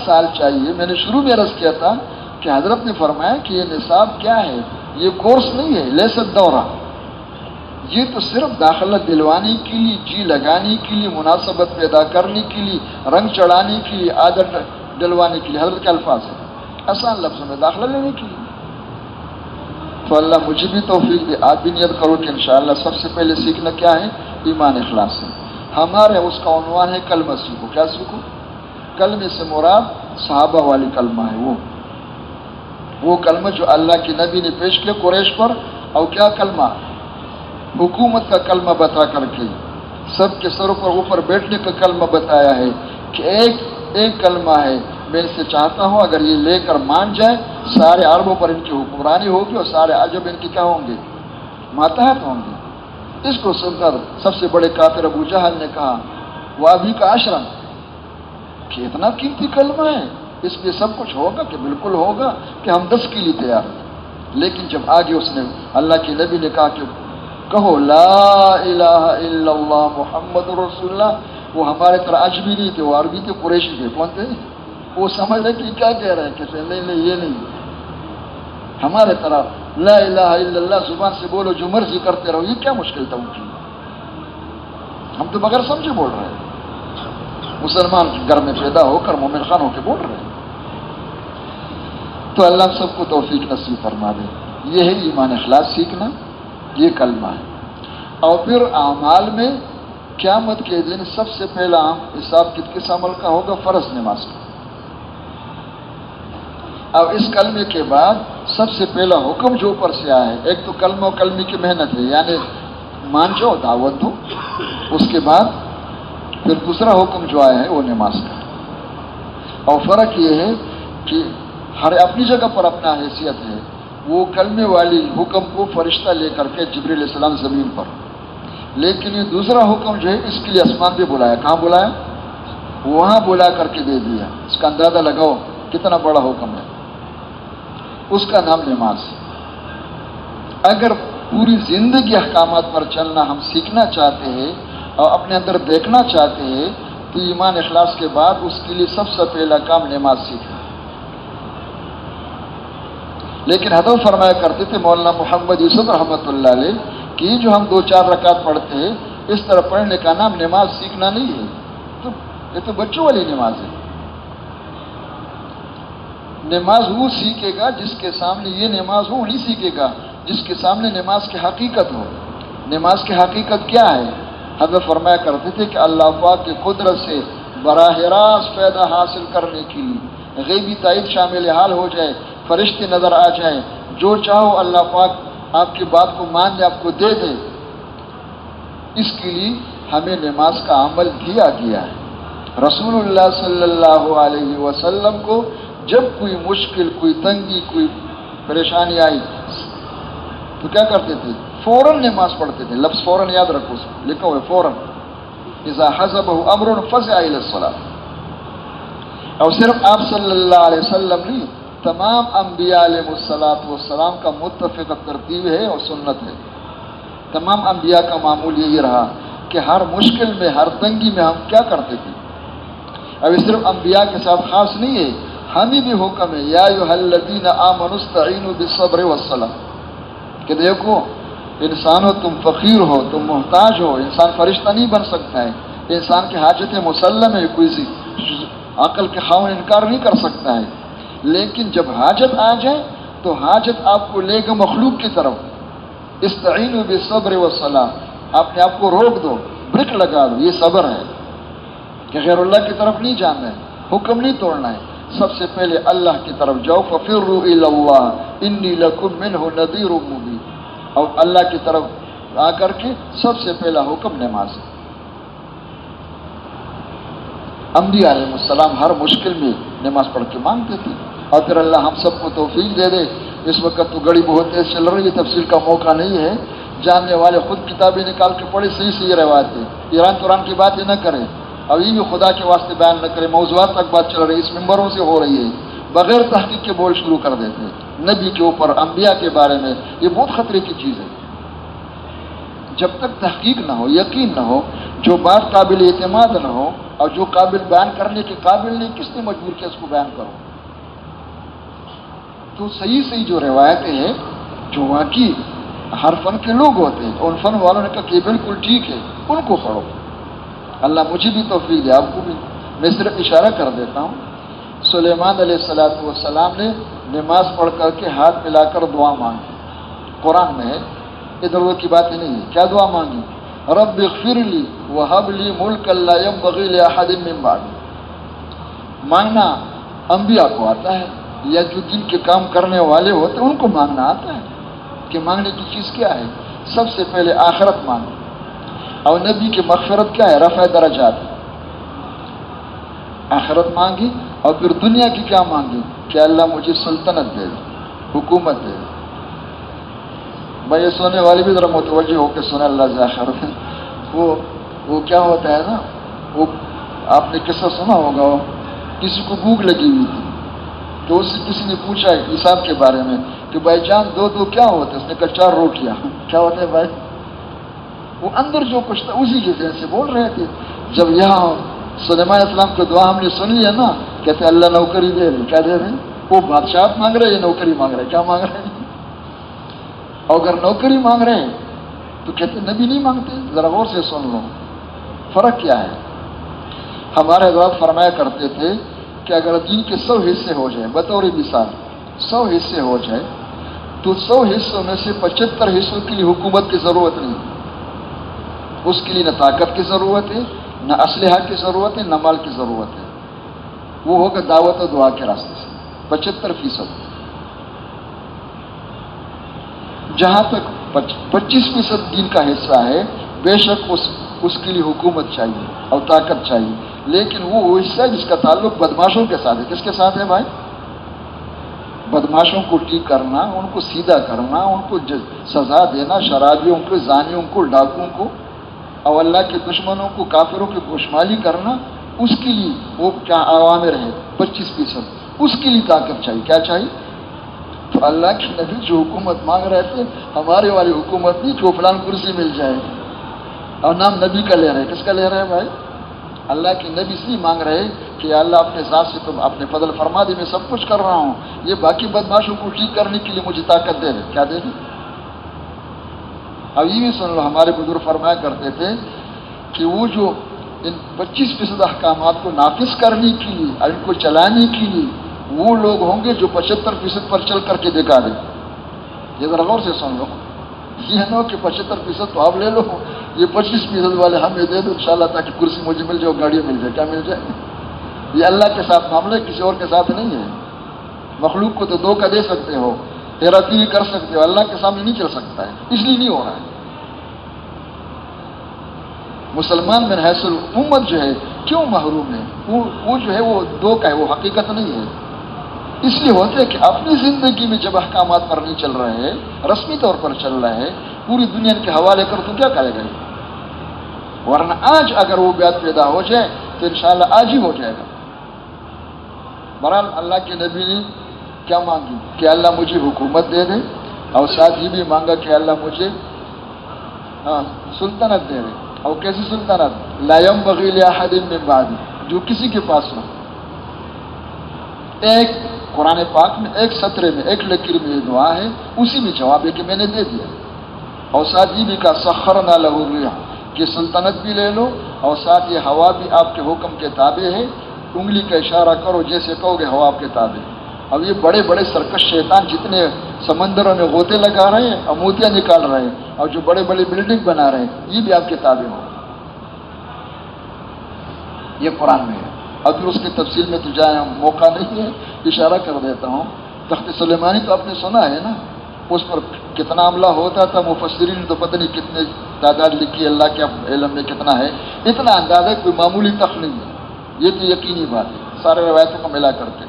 سال چاہیے. میں نے شروع میں عرض کیا تھا کہ حضرت نے فرمایا کہ یہ نصاب کیا ہے، یہ کورس نہیں ہے، لیست دورہ. یہ تو صرف داخلہ دلوانے کے لیے، جی لگانے کے لیے، مناسبت پیدا کرنے کے لیے، رنگ چڑھانے کے لیے، عادت ڈلوانے کے لیے. حضرت کے الفاظ ہیں آسان لفظوں میں، داخلہ لینے کے لیے. تو اللہ مجھے بھی توفیق دے. آپ بھی نیت کرو کہ انشاءاللہ سب سے پہلے سیکھنا کیا ہے؟ ایمان اخلاص ہے. ہمارے اس کا عنوان ہے کلمہ سیکھو. کیا سیکھو؟ کلمے سے مراد صحابہ والی کلمہ ہے. وہ کلمہ جو اللہ کے نبی نے پیش کیا قریش پر. اور کیا کلمہ؟ حکومت کا کلمہ بتا کر کے سب کے سروں پر اوپر بیٹھنے کا کلمہ بتایا ہے کہ ایک کلمہ ہے. میں ان سے چاہتا ہوں اگر یہ لے کر مان جائے، سارے عربوں پر ان کی حکمرانی ہوگی اور سارے عجب ان کی کیا ہوں گے؟ ماتحت ہوں گے. اس کو سن کر سب سے بڑے کافر ابو جہل نے کہا وہ ابھی کا عشرن، کہ اتنا قیمتی کلمہ ہے، اس میں سب کچھ ہوگا؟ کہ بالکل ہوگا، کہ ہم 10 کے لیے تیار ہیں. لیکن جب آگے اس نے اللہ کے نبی نے کہا کہ کہو لا الہ الا اللہ محمد رسول اللہ، وہ ہمارے طرح عجمی نہیں تھے، وہ عربی تھے، قریشی تھے. کون تھے؟ وہ سمجھ رہے کہ کیا کہہ رہے ہیں، کہتے ہیں نہیں یہ نہیں، ہمارے طرح لا الہ الا اللہ زبان سے بولو، جو مرضی کرتے رہو. یہ کیا مشکل تھا ان کی؟ ہم تو بغیر سمجھے بول رہے ہیں. مسلمان گھر میں پیدا ہو کر مومن خان ہو کے بول رہے ہیں. تو اللہ سب کو توفیق نصیب فرما دے. یہ ہے ایمان اخلاص سیکھنا، یہ کلمہ ہے. اور پھر اعمال میں قیامت کے دن سب سے پہلا حساب کس عمل کا ہوگا؟ فرض نماز کا. اب اس کلمے کے بعد سب سے پہلا حکم جو اوپر سے آیا ہے، ایک تو کلمہ و کلمی کی محنت ہے، یعنی مان جاؤ، دعوت دو. اس کے بعد پھر دوسرا حکم جو آیا ہے وہ نماز کا. اور فرق یہ ہے کہ ہر اپنی جگہ پر اپنا حیثیت ہے. وہ کلمے والی حکم کو فرشتہ لے کر کے جبریل علیہ السلام زمین پر، لیکن یہ دوسرا حکم جو ہے اس کے لیے آسمان پہ بلایا. کہاں بلایا؟ وہاں بلا کر کے دے دیا. اس کا اندازہ لگاؤ کتنا بڑا حکم ہے. اس کا نام نماز. اگر پوری زندگی احکامات پر چلنا ہم سیکھنا چاہتے ہیں اور اپنے اندر دیکھنا چاہتے ہیں تو ایمان اخلاص کے بعد اس کے لیے سب سے پہلا کام نماز سیکھنا. لیکن حضرت فرمایا کرتے تھے مولانا محمد یوسف رحمۃ اللہ علیہ کہ جو ہم 2-4 رکعت پڑھتے ہیں اس طرح پڑھنے کا نام نماز سیکھنا نہیں ہے. تو یہ تو بچوں والی نماز ہے. نماز وہ سیکھے گا جس کے سامنے یہ نماز ہو، نہیں سیکھے گا جس کے سامنے نماز کی حقیقت ہو. نماز کی حقیقت کیا ہے؟ حضرت فرمایا کرتے تھے کہ اللہ پاک کی قدرت سے براہ راست فائدہ حاصل کرنے کے لیے غیبی تائید شامل حال ہو جائے، فرشتے نظر آ جائیں، جو چاہو اللہ پاک آپ کی بات کو مان دے، آپ کو دے دے. اس کے لیے ہمیں نماز کا عمل دیا گیا ہے. رسول اللہ صلی اللہ علیہ وسلم کو جب کوئی مشکل، کوئی تنگی، کوئی پریشانی آئی تو کیا کرتے تھے؟ فوراً نماز پڑھتے تھے. لفظ فوراً یاد رکھو، لکھا ہوا ہے فوراً. اذا حزبہ امر فزع الی الصلاۃ. اور صرف آپ صلی اللہ علیہ وسلم نہیں، تمام انبیاء علیہ السلام کا متفق ترتیب ہے اور سنت ہے. تمام انبیاء کا معمول یہی رہا کہ ہر مشکل میں، ہر تنگی میں ہم کیا کرتے تھے. اب یہ صرف انبیاء کے ساتھ خاص نہیں ہے، ہمیں بھی حکم ہے یا ایھا الذین آمنوا استعینوا بالصبر والصلاۃ، کہ دیکھو انسان ہو، تم فقیر ہو، تم محتاج ہو، انسان فرشتہ نہیں بن سکتا ہے، انسان کی حاجتیں مسلم ہے، کوئی عقل کے خاون انکار نہیں کر سکتا ہے. لیکن جب حاجت آ جائے تو حاجت آپ کو لے گا مخلوق کی طرف. استعینوا بالصبر والصلاۃ، اپنے آپ کو روک دو، بریک لگا دو، یہ صبر ہے کہ غیر اللہ کی طرف نہیں جانا ہے، حکم نہیں توڑنا ہے. سب سے پہلے اللہ کی طرف جاؤ، ففروا الی اللہ انی لکم منہ نذیر مبین. اور اللہ کی طرف آ کر کے سب سے پہلا حکم نماز ہے. انبیاء علیہ السلام ہر مشکل میں نماز پڑھ کے مانگتے تھے. اور پھر اللہ ہم سب کو توفیق دے دے. اس وقت تو گڑی بہت تیز چل رہی ہے، تفصیل کا موقع نہیں ہے، جاننے والے خود کتابیں نکال کے پڑھے، صحیح روایتیں، ایران قرآن کی بات ہی نہ کریں. اب یہ بھی خدا کے واسطے بیان نہ کرے، موضوعات تک بات چل رہی ہے، اس ممبروں سے ہو رہی ہے، بغیر تحقیق کے بول شروع کر دیتے نبی کے اوپر، انبیاء کے بارے میں. یہ بہت خطرے کی چیز ہے. جب تک تحقیق نہ ہو، یقین نہ ہو، جو بات قابل اعتماد نہ ہو اور جو قابل بیان کرنے کے قابل نہیں، کس نے مجبور کیا اس کو بیان کرو؟ تو صحیح جو روایتیں ہیں، جو واقعی ہر فن کے لوگ ہوتے ہیں، ان فن والوں نے کہا کہ بالکل ٹھیک ہے، ان کو پڑھو. اللہ مجھے بھی توفیق دے، آپ کو بھی. میں صرف اشارہ کر دیتا ہوں. سلیمان علیہ السلام نے نماز پڑھ کر کے ہاتھ ملا کر دعا مانگی. قرآن میں ہے، ادھر ادھر کی بات ہی نہیں ہے. کیا دعا مانگی؟ رب اغفر لی وہب لی ملکا لا ينبغی لأحد من بعدی. مانگنا انبیاء کو آتا ہے، یا جو دین کے کام کرنے والے ہوتے ہیں ان کو مانگنا آتا ہے. کہ مانگنے کی چیز کیا ہے؟ سب سے پہلے آخرت مانگو. اور نبی کی مغفرت کیا ہے؟ رفع درجات. آخرت مانگی. اور پھر دنیا کی کیا مانگی؟ کہ اللہ مجھے سلطنت دے دے، حکومت دے دے. بھائی یہ سونے والے بھی ذرا متوجہ ہو کے سنے اللہ سے آخرت. وہ کیا ہوتا ہے نا، وہ آپ نے قصہ سنا ہوگا، کسی کو بھوک لگی ہوئی تھی تو اس سے کسی نے پوچھا حساب کے بارے میں کہ بھائی جان دو کیا ہوتا ہے؟ اس نے کہا 4 روٹیاں. کیا ہوتا ہے بھائی؟ وہ اندر جو کچھ تھا اسی کے ذہن سے بول رہے تھے. جب یہاں سلیمان علیہ السلام کی دعا ہم نے سن لی ہے نا، کہتے اللہ نوکری دے رہے. کیا دے رہے؟ وہ بادشاہت مانگ رہے یا نوکری مانگ رہے؟ کیا مانگ رہے ہیں؟ اور اگر نوکری مانگ رہے ہیں تو کہتے نبی نہیں مانگتے. ذرا غور سے سن لو فرق کیا ہے. ہمارے حضرات فرمایا کرتے تھے کہ اگر دین کے 100 حصے ہو جائیں، بطور مثال 100 حصے ہو جائے تو 100 حصوں میں سے 75 حصوں کے لیے حکومت کی ضرورت نہیں. اس کے لیے نہ طاقت کی ضرورت ہے، نہ اسلحہ کی ضرورت ہے، نہ مال کی ضرورت ہے. وہ ہوگا دعوت و دعا کے راستے سے 75%. جہاں تک 25% دین کا حصہ ہے، بے شک اس کے لیے حکومت چاہیے اور طاقت چاہیے. لیکن وہ حصہ ہے جس کا تعلق بدماشوں کے ساتھ ہے. کس کے ساتھ ہے بھائی؟ بدماشوں کو ٹھیک کرنا، ان کو سیدھا کرنا، ان کو سزا دینا، شرابیوں کو، زانیوں کو، ڈاکوؤں کو، اور اللہ کے دشمنوں کو، کافروں کی گوشمالی کرنا. اس کے لیے وہ کیا عوامر ہے 25%. اس کے لیے طاقت چاہیے. کیا چاہیے؟ تو اللہ کے نبی جو حکومت مانگ رہے تھے، ہمارے والی حکومت نہیں کہ وہ فلان کرسی مل جائے اور نام نبی کا لے رہے. کس کا لے رہے بھائی؟ اللہ کے نبی سے مانگ رہے کہ اللہ اپنے ذات سے تم اپنے فضل فرما دے، میں سب کچھ کر رہا ہوں، یہ باقی بدماشوں کو ٹھیک کرنے کے لیے مجھے طاقت دے دے. کیا دے دے؟ اب یہ بھی سن لو، ہمارے بزرگ فرمایا کرتے تھے کہ وہ جو ان 25% احکامات کو نافذ کرنے کے لیے اور ان کو چلانے کے لیے وہ لوگ ہوں گے جو 75% پر چل کر کے دکھا دیں. یہ ذرا غور سے سن لو. یہ نہ کہ 75% تو آپ لے لو، یہ 25% والے ہمیں دے دو انشاءاللہ، تاکہ کرسی مجھے مل جائے، گاڑی مل جائے. کیا مل جائے؟ یہ اللہ کے ساتھ معاملہ ہے، کسی اور کے ساتھ نہیں ہے. مخلوق کو تو دھوکہ دے سکتے ہو، ہیرا پھیری کر سکتے ہو، اللہ کے سامنے نہیں چل سکتا ہے، اس لیے نہیں ہو رہا ہے. مسلمان من حیث الامت جو ہے کیوں محروم ہے؟ وہ جو ہے وہ دھوکہ ہے، وہ حقیقت نہیں ہے. اس لیے ہوتے ہے کہ اپنی زندگی میں جب احکامات پر نہیں چل رہے، رسمی طور پر چل رہے ہیں، پوری دنیا کے حوالے کر تو کیا کرے گا؟ ورنہ آج اگر وہ بیعت پیدا ہو جائے تو انشاءاللہ آج ہی ہو جائے گا۔ بہرحال اللہ کے نبی نے کیا مانگی کہ اللہ مجھے حکومت دے دے، اور ساتھ یہ بھی مانگا کہ اللہ مجھے سلطنت دے دے۔ اور کیسی سلطنت؟ لا ينبغي لأحد من بعدی، جو کسی کے پاس نہ۔ ایک قرآن پاک میں ایک سطرے میں ایک لکیر میں یہ دعا ہے، اسی میں جواب ہے کہ میں نے دے دیا۔ اور ساتھ یہ بھی کہا سخرنا له الريح، کہ سلطنت بھی لے لو، اور ساتھ یہ ہوا بھی آپ کے حکم کے تابع ہے، انگلی کا اشارہ کرو جیسے کہو گے ہوا آپ کے تابع ہے۔ اب یہ بڑے بڑے سرکش شیطان جتنے سمندروں میں غوطے لگا رہے ہیں اور موتیاں نکال رہے ہیں، اور جو بڑے بڑے بلڈنگ بنا رہے ہیں، یہ بھی آپ کے تابع ہو۔ یہ قرآن میں ہے۔ اب پھر اس کی تفصیل میں تو جائے موقع نہیں ہے، اشارہ کر دیتا ہوں۔ تخت سلیمانی تو آپ نے سنا ہے نا، اس پر کتنا عملہ ہوتا تھا، مفسرین نے تو پتہ نہیں کتنے تعداد لکھی، اللہ کے علم میں کتنا ہے، اتنا اندازہ کوئی معمولی تخت نہیں ہے، یہ تو یقینی بات ہے، سارے روایتوں کو ملا کرتے۔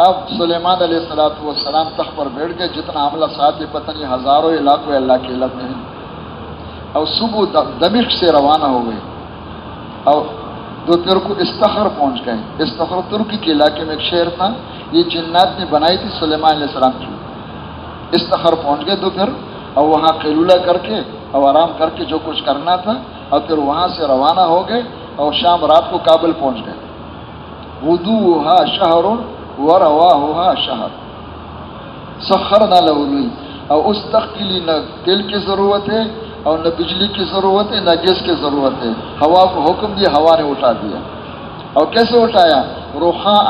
اب سلیمان علیہ السلام تخت پر بیٹھ گئے، جتنا عملہ ساتھ ہے پتہ نہیں ہزاروں لاکھوں اللہ کے علم میں ہے۔ اور صبح دمشق سے روانہ ہو گئے، اور دوپہر کو استخر پہنچ گئے۔ استخر ترکی کے علاقے میں ایک شہر تھا، یہ جنات نے بنائی تھی سلیمان علیہ السلام کی۔ استخر پہنچ گئے دوپہر، اور وہاں قیلولہ کر کے اور آرام کر کے جو کچھ کرنا تھا، اور پھر وہاں سے روانہ ہو گئے، اور شام رات کو کابل پہنچ گئے۔ غدوها شہر ورواها شہر، سخرنا له الريح، اور اس تخت کے لیے نہ تیل کی ضرورت ہے اور نہ بجلی کی ضرورت ہے، نہ گیس کی ضرورت ہے۔ ہوا کو حکم دیا، ہوا نے اٹھا دیا۔ اور کیسے اٹھایا؟ رخاء،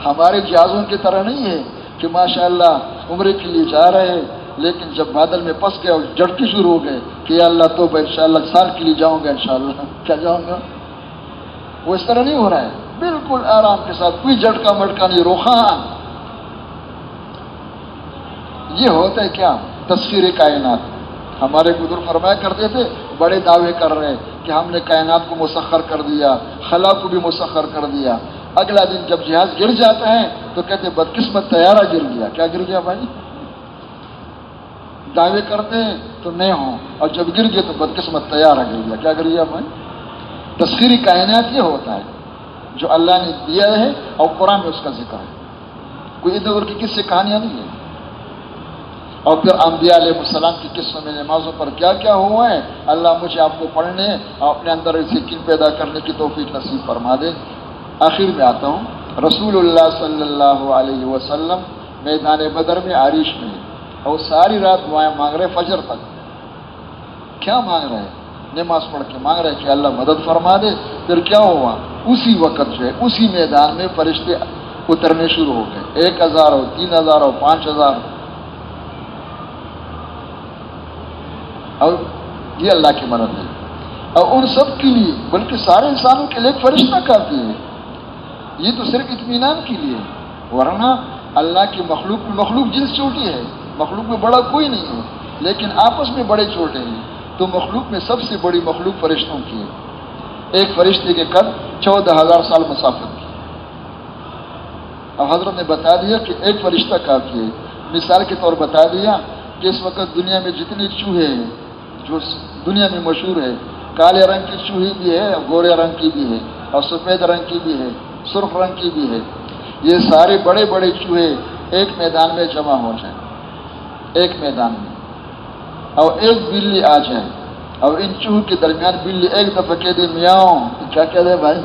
ہمارے جہازوں کی طرح نہیں ہے کہ ماشاءاللہ عمرے کے لیے جا رہے ہیں، لیکن جب بادل میں پھنس گئے اور جھٹکے شروع ہو گئے کہ یا اللہ توبہ، انشاءاللہ سال کے لیے جاؤں گا، انشاءاللہ کیا جاؤں گا، وہ اس طرح نہیں ہو رہا ہے، بالکل آرام کے ساتھ، کوئی جھٹکا مٹکا نہیں، رخاء۔ یہ ہوتا ہے کیا؟ تسخیر کائنات۔ ہمارے بزرگ فرمایا کرتے تھے، بڑے دعوے کر رہے کہ ہم نے کائنات کو مسخر کر دیا، خلا کو بھی مسخر کر دیا۔ اگلا دن جب جہاز گر جاتا ہے تو کہتے بدقسمت طیارہ گر گیا۔ کیا گر گیا بھائی؟ دعوے کرتے ہیں تو نہیں ہوں، اور جب گر گئے تو بدقسمت طیارہ گر گیا۔ کیا گر گیا بھائی؟ تسخیر کائنات یہ ہوتا ہے جو اللہ نے دیا ہے، اور قرآن میں اس کا ذکر ہے، کوئی ادھر ادھر کی کس سے کہانیاں نہیں ہیں۔ اور پھر انبیاء علیہ السلام کی قصوں میں نمازوں پر کیا کیا ہوا ہے، اللہ مجھے آپ کو پڑھنے اور اپنے اندر یقین پیدا کرنے کی توفیق نصیب فرما دے۔ آخر میں آتا ہوں، رسول اللہ صلی اللہ علیہ وسلم میدان بدر میں عریش میں، اور ساری رات دعائیں مانگ رہے فجر تک۔ کیا مانگ رہے؟ نماز پڑھ کے مانگ رہے کہ اللہ مدد فرما دے۔ پھر کیا ہوا؟ اسی وقت جو ہے اسی میدان میں فرشتے اترنے شروع ہو گئے، 1000 ہو، 3000 ہو، 5000۔ اور یہ اللہ کی مدد ہے، اور ان سب کے لیے، بلکہ سارے انسانوں کے لیے ایک فرشتہ کافی ہے۔ یہ تو صرف اطمینان کے لیے، ورنہ اللہ کی مخلوق جنس چھوٹی ہے، مخلوق میں بڑا کوئی نہیں ہے، لیکن آپس میں بڑے چھوٹے ہیں۔ تو مخلوق میں سب سے بڑی مخلوق فرشتوں کی ہے۔ ایک فرشتے کے قد 14000 سال مسافت کی۔ اب حضرت نے بتا دیا کہ ایک فرشتہ کافی ہے۔ مثال کے طور بتا دیا کہ اس وقت دنیا میں جتنی چوہے ہیں جو دنیا میں مشہور ہے، کالے رنگ کی چوہی بھی ہے، گورے رنگ کی بھی ہے، اور سفید رنگ کی بھی ہے، سرخ رنگ کی بھی ہے، یہ سارے بڑے بڑے چوہے ایک میدان میں جمع ہو جائیں، ایک میدان میں، اور ایک بلی آ جائے، اور ان چوہوں کے درمیان بلی ایک دفعہ کہہ دے میاؤں، کیا کہہ دے بھائی؟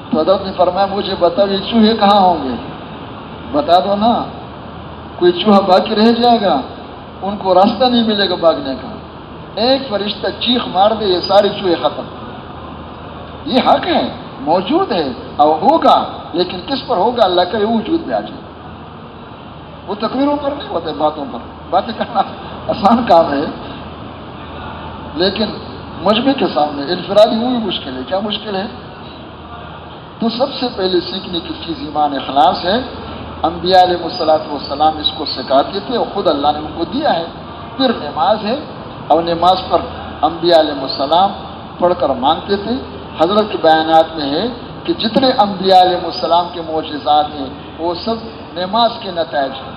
تو حضرت نے فرمایا مجھے بتاؤ یہ چوہے کہاں ہوں گے؟ بتا دو نا، کوئی چوہا باقی رہ جائے گا، ان کو راستہ نہیں ملے گا بھاگنے کا۔ ایک فرشتہ چیخ مار دے، یہ سارے چوہے ختم۔ یہ حق ہے، موجود ہے اور ہوگا، لیکن کس پر ہوگا؟ اللہ کرے وہ وجود میں آ جائے۔ وہ تقریروں پر نہیں ہوتے، باتوں پر، باتیں کرنا آسان کام ہے، لیکن مجمع کے سامنے انفرادی وہ بھی مشکل ہے۔ کیا مشکل ہے؟ تو سب سے پہلے سیکھنے کی چیز ایمان اخلاص ہے۔ انبیاء علیہ السلام اس کو سکھاتے تھے، اور خود اللہ نے ان کو دیا ہے۔ پھر نماز ہے، اور نماز پر انبیاء علیہ السلام پڑھ کر مانگتے تھے۔ حضرت کے بیانات میں ہے کہ جتنے انبیاء علیہ السلام کے معجزات ہیں وہ سب نماز کے نتائج ہیں۔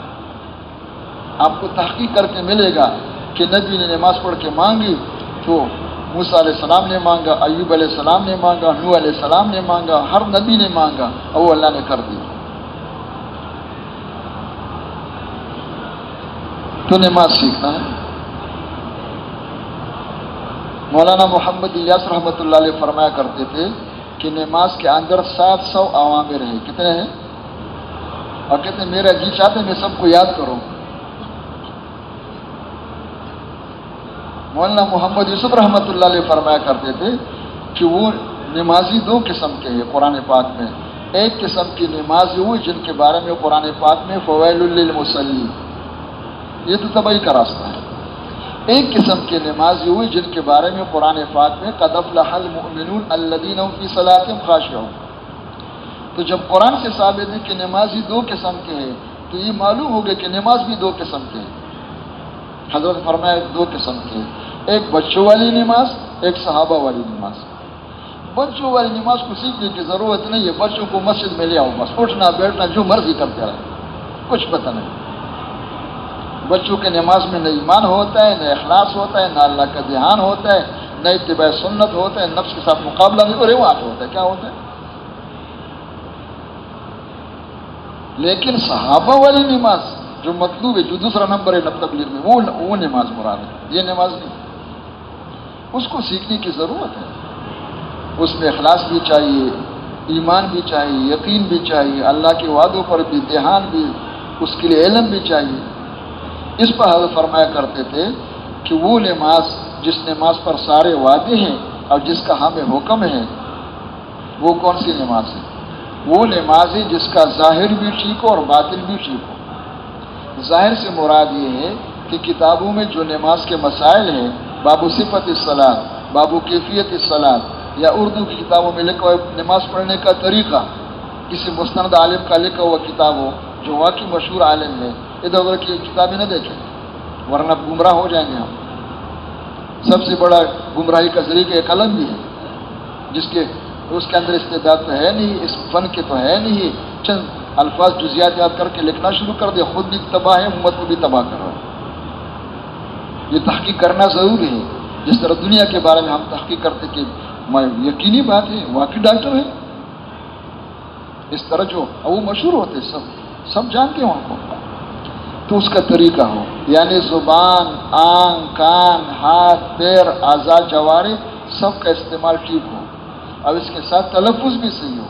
آپ کو تحقیق کر کے ملے گا کہ نبی نے نماز پڑھ کے مانگی تو موسیٰ علیہ السلام نے مانگا، ایوب علیہ السلام نے مانگا، نوح علیہ السلام نے مانگا، ہر نبی نے مانگا اور وہ اللہ نے کر دیا. تو نماز سیکھنا ہے. مولانا محمد الیاس رحمۃ اللہ علیہ فرمایا کرتے تھے کہ نماز کے اندر 700 اوامر ہیں. کتنے ہیں؟ اور کہتے ہیں میرا جی چاہتے میں سب کو یاد کروں. مولانا محمد یوسف رحمۃ اللہ علیہ فرمایا کرتے تھے کہ وہ نمازی دو قسم کے ہیں قرآن پاک میں. ایک قسم کی نمازی ہوئی جن کے بارے میں قرآن پاک میں فویل للمصلی، یہ تو تباہی کا راستہ ہے. ایک قسم کی نمازی ہوئی جن کے بارے میں قرآن پاک میں قد افلح المؤمنون الذین هم فی صلاتهم خاشعون. تو جب قرآن سے ثابت ہے کہ نمازی دو قسم کے ہیں تو یہ معلوم ہو گیا کہ نماز بھی دو قسم کے ہیں. حضرت فرمایا دو قسم کے ہیں، ایک بچوں والی نماز، ایک صحابہ والی نماز. بچوں والی نماز کو سیکھنے کی ضرورت نہیں ہے، بچوں کو مسجد میں لے آؤ، بس اٹھنا بیٹھنا جو مرضی کرتے رہے، کچھ پتہ نہیں. بچوں کے نماز میں نہ ایمان ہوتا ہے، نہ اخلاص ہوتا ہے، نہ اللہ کا دھیان ہوتا ہے، نہ اتباع سنت ہوتا ہے، نفس کے ساتھ مقابلہ نہیں، اور رواج ہوتا ہے. کیا ہوتا ہے؟ لیکن صحابہ والی نماز جو مطلوب ہے، جو دوسرا نمبر ہے تبلیغ میں، وہ نماز مراد ہے، یہ نماز نہیں. اس کو سیکھنے کی ضرورت ہے. اس میں اخلاص بھی چاہیے، ایمان بھی چاہیے، یقین بھی چاہیے، اللہ کے وعدوں پر بھی دھیان بھی، اس کے لیے علم بھی چاہیے. اس پر حضرت فرمایا کرتے تھے کہ وہ نماز جس نماز پر سارے وعدے ہیں اور جس کا ہمیں حکم ہے، وہ کون سی نماز ہے؟ وہ نماز ہے جس کا ظاہر بھی ٹھیک ہو اور باطن بھی ٹھیک ہو. ظاہر سے مراد یہ ہے کہ کتابوں میں جو نماز کے مسائل ہیں، باب صفت الصلاۃ، باب کیفیت الصلاۃ، یا اردو کی کتابوں میں لکھا ہوا نماز پڑھنے کا طریقہ، کسی مستند عالم کا لکھا ہوا کتاب ہو جو واقعی مشہور عالم ہے، ادھر ادھر کی کتابیں نہ دیکھیں ورنہ گمراہ ہو جائیں گے ہم. سب سے بڑا گمراہی کا ذریعہ ایک قلم بھی ہے جس کے اس کے اندر استعداد تو ہے نہیں، اس فن کے تو ہے نہیں، چند الفاظ جزیات یاد کر کے لکھنا شروع کر دے، خود بھی تباہ ہے، امت کو بھی تباہ کر رہا ہے. یہ تحقیق کرنا ضروری ہے. جس طرح دنیا کے بارے میں ہم تحقیق کرتے کہ یقینی بات ہے واقعی ڈاکٹر ہے، اس طرح جو وہ مشہور ہوتے سب جانتے ہیں وہاں کو. تو اس کا طریقہ ہو، یعنی زبان، آنکھ، کان، ہاتھ، پیر، اعضاء، جوارح سب کا استعمال ٹھیک ہو، اب اس کے ساتھ تلفظ بھی صحیح ہو.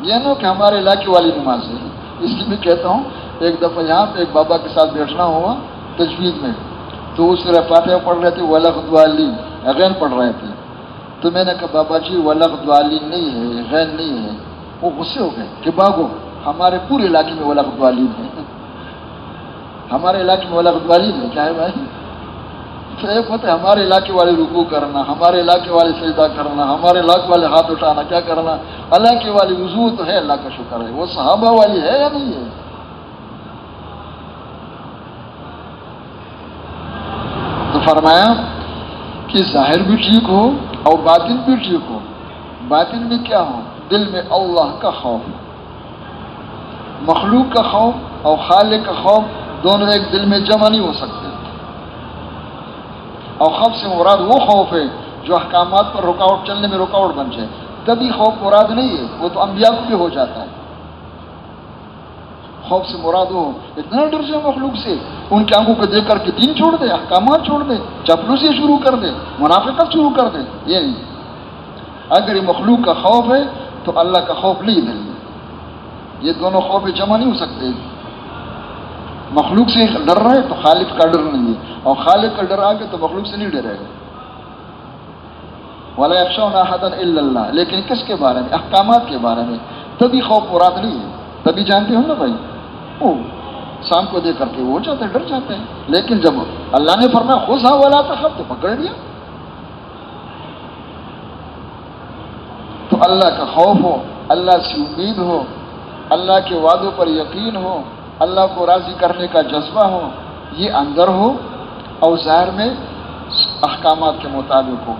یہ نہ کہ ہمارے علاقے والی نماز ہے. اس لیے میں کہتا ہوں، ایک دفعہ یہاں پہ ایک بابا کے ساتھ بیٹھنا ہوا تجوید میں، تو اس سورہ فاتحہ پڑھ رہے تھے، ولغ الضالین غین پڑھ رہے تھے. تو میں نے کہا بابا جی ولغ الضالین نہیں ہے، غین نہیں ہے. وہ غصے ہو گئے کہ باغو ہمارے پورے علاقے میں ولغ الضالین ہے، ہمارے علاقے میں ولغ الضالین ہے. کیا ہے بھائی؟ ایک ہوتا ہے ہمارے علاقے والے رکوع کرنا، ہمارے علاقے والے سجدہ کرنا، ہمارے علاقے والے ہاتھ اٹھانا، کیا کرنا. علاقے والی وضو تو ہے، اللہ کا شکر ہے. وہ صحابہ والی ہے یا نہیں ہے؟ تو فرمایا کہ ظاہر بھی ٹھیک ہو اور باطن بھی ٹھیک ہو. باطن میں کیا ہو؟ دل میں اللہ کا خوف. مخلوق کا خوف اور خالق کا خوف دونوں ایک دل میں جمع نہیں ہو سکتے. اور خوف سے مراد وہ خوف ہے جو احکامات پر رکاوٹ، چلنے میں رکاوٹ بن جائے. کبھی خوف مراد نہیں ہے، وہ تو انبیاء کو بھی ہو جاتا ہے. خوف سے مراد ہو اتنا ڈر جائے مخلوق سے، ان کی آنکھوں کو دیکھ کر کے دین چھوڑ دے، احکامات چھوڑ دے، چاپلوسی شروع کر دے، منافقت شروع کر دے. یہ نہیں. اگر یہ مخلوق کا خوف ہے تو اللہ کا خوف نہیں دل میں. یہ دونوں خوف جمع نہیں ہو سکتے. مخلوق سے ڈر رہا ہے تو خالق کا ڈر نہیں ہے، اور خالق کا ڈر آگے تو مخلوق سے نہیں ڈرے گا. وَلَا يَخْشَوْنَ أَحَدًا إِلَّا اللَّهَ. لیکن کس کے بارے میں؟ احکامات کے بارے میں. تبھی خوف مراد نہیں ہے. تبھی جانتے ہو نا بھائی، وہ شام کو دیکھ کر کے وہ جاتے ہیں، ڈر جاتے ہیں. لیکن جب اللہ نے فرمایا خُذْهَا وَلَا تَخَفْ تو پکڑ لیا. تو اللہ کا خوف ہو، اللہ سے امید ہو، اللہ کے وعدوں پر یقین ہو، اللہ کو راضی کرنے کا جذبہ ہو، یہ اندر ہو اور ظاہر میں احکامات کے مطابق ہو.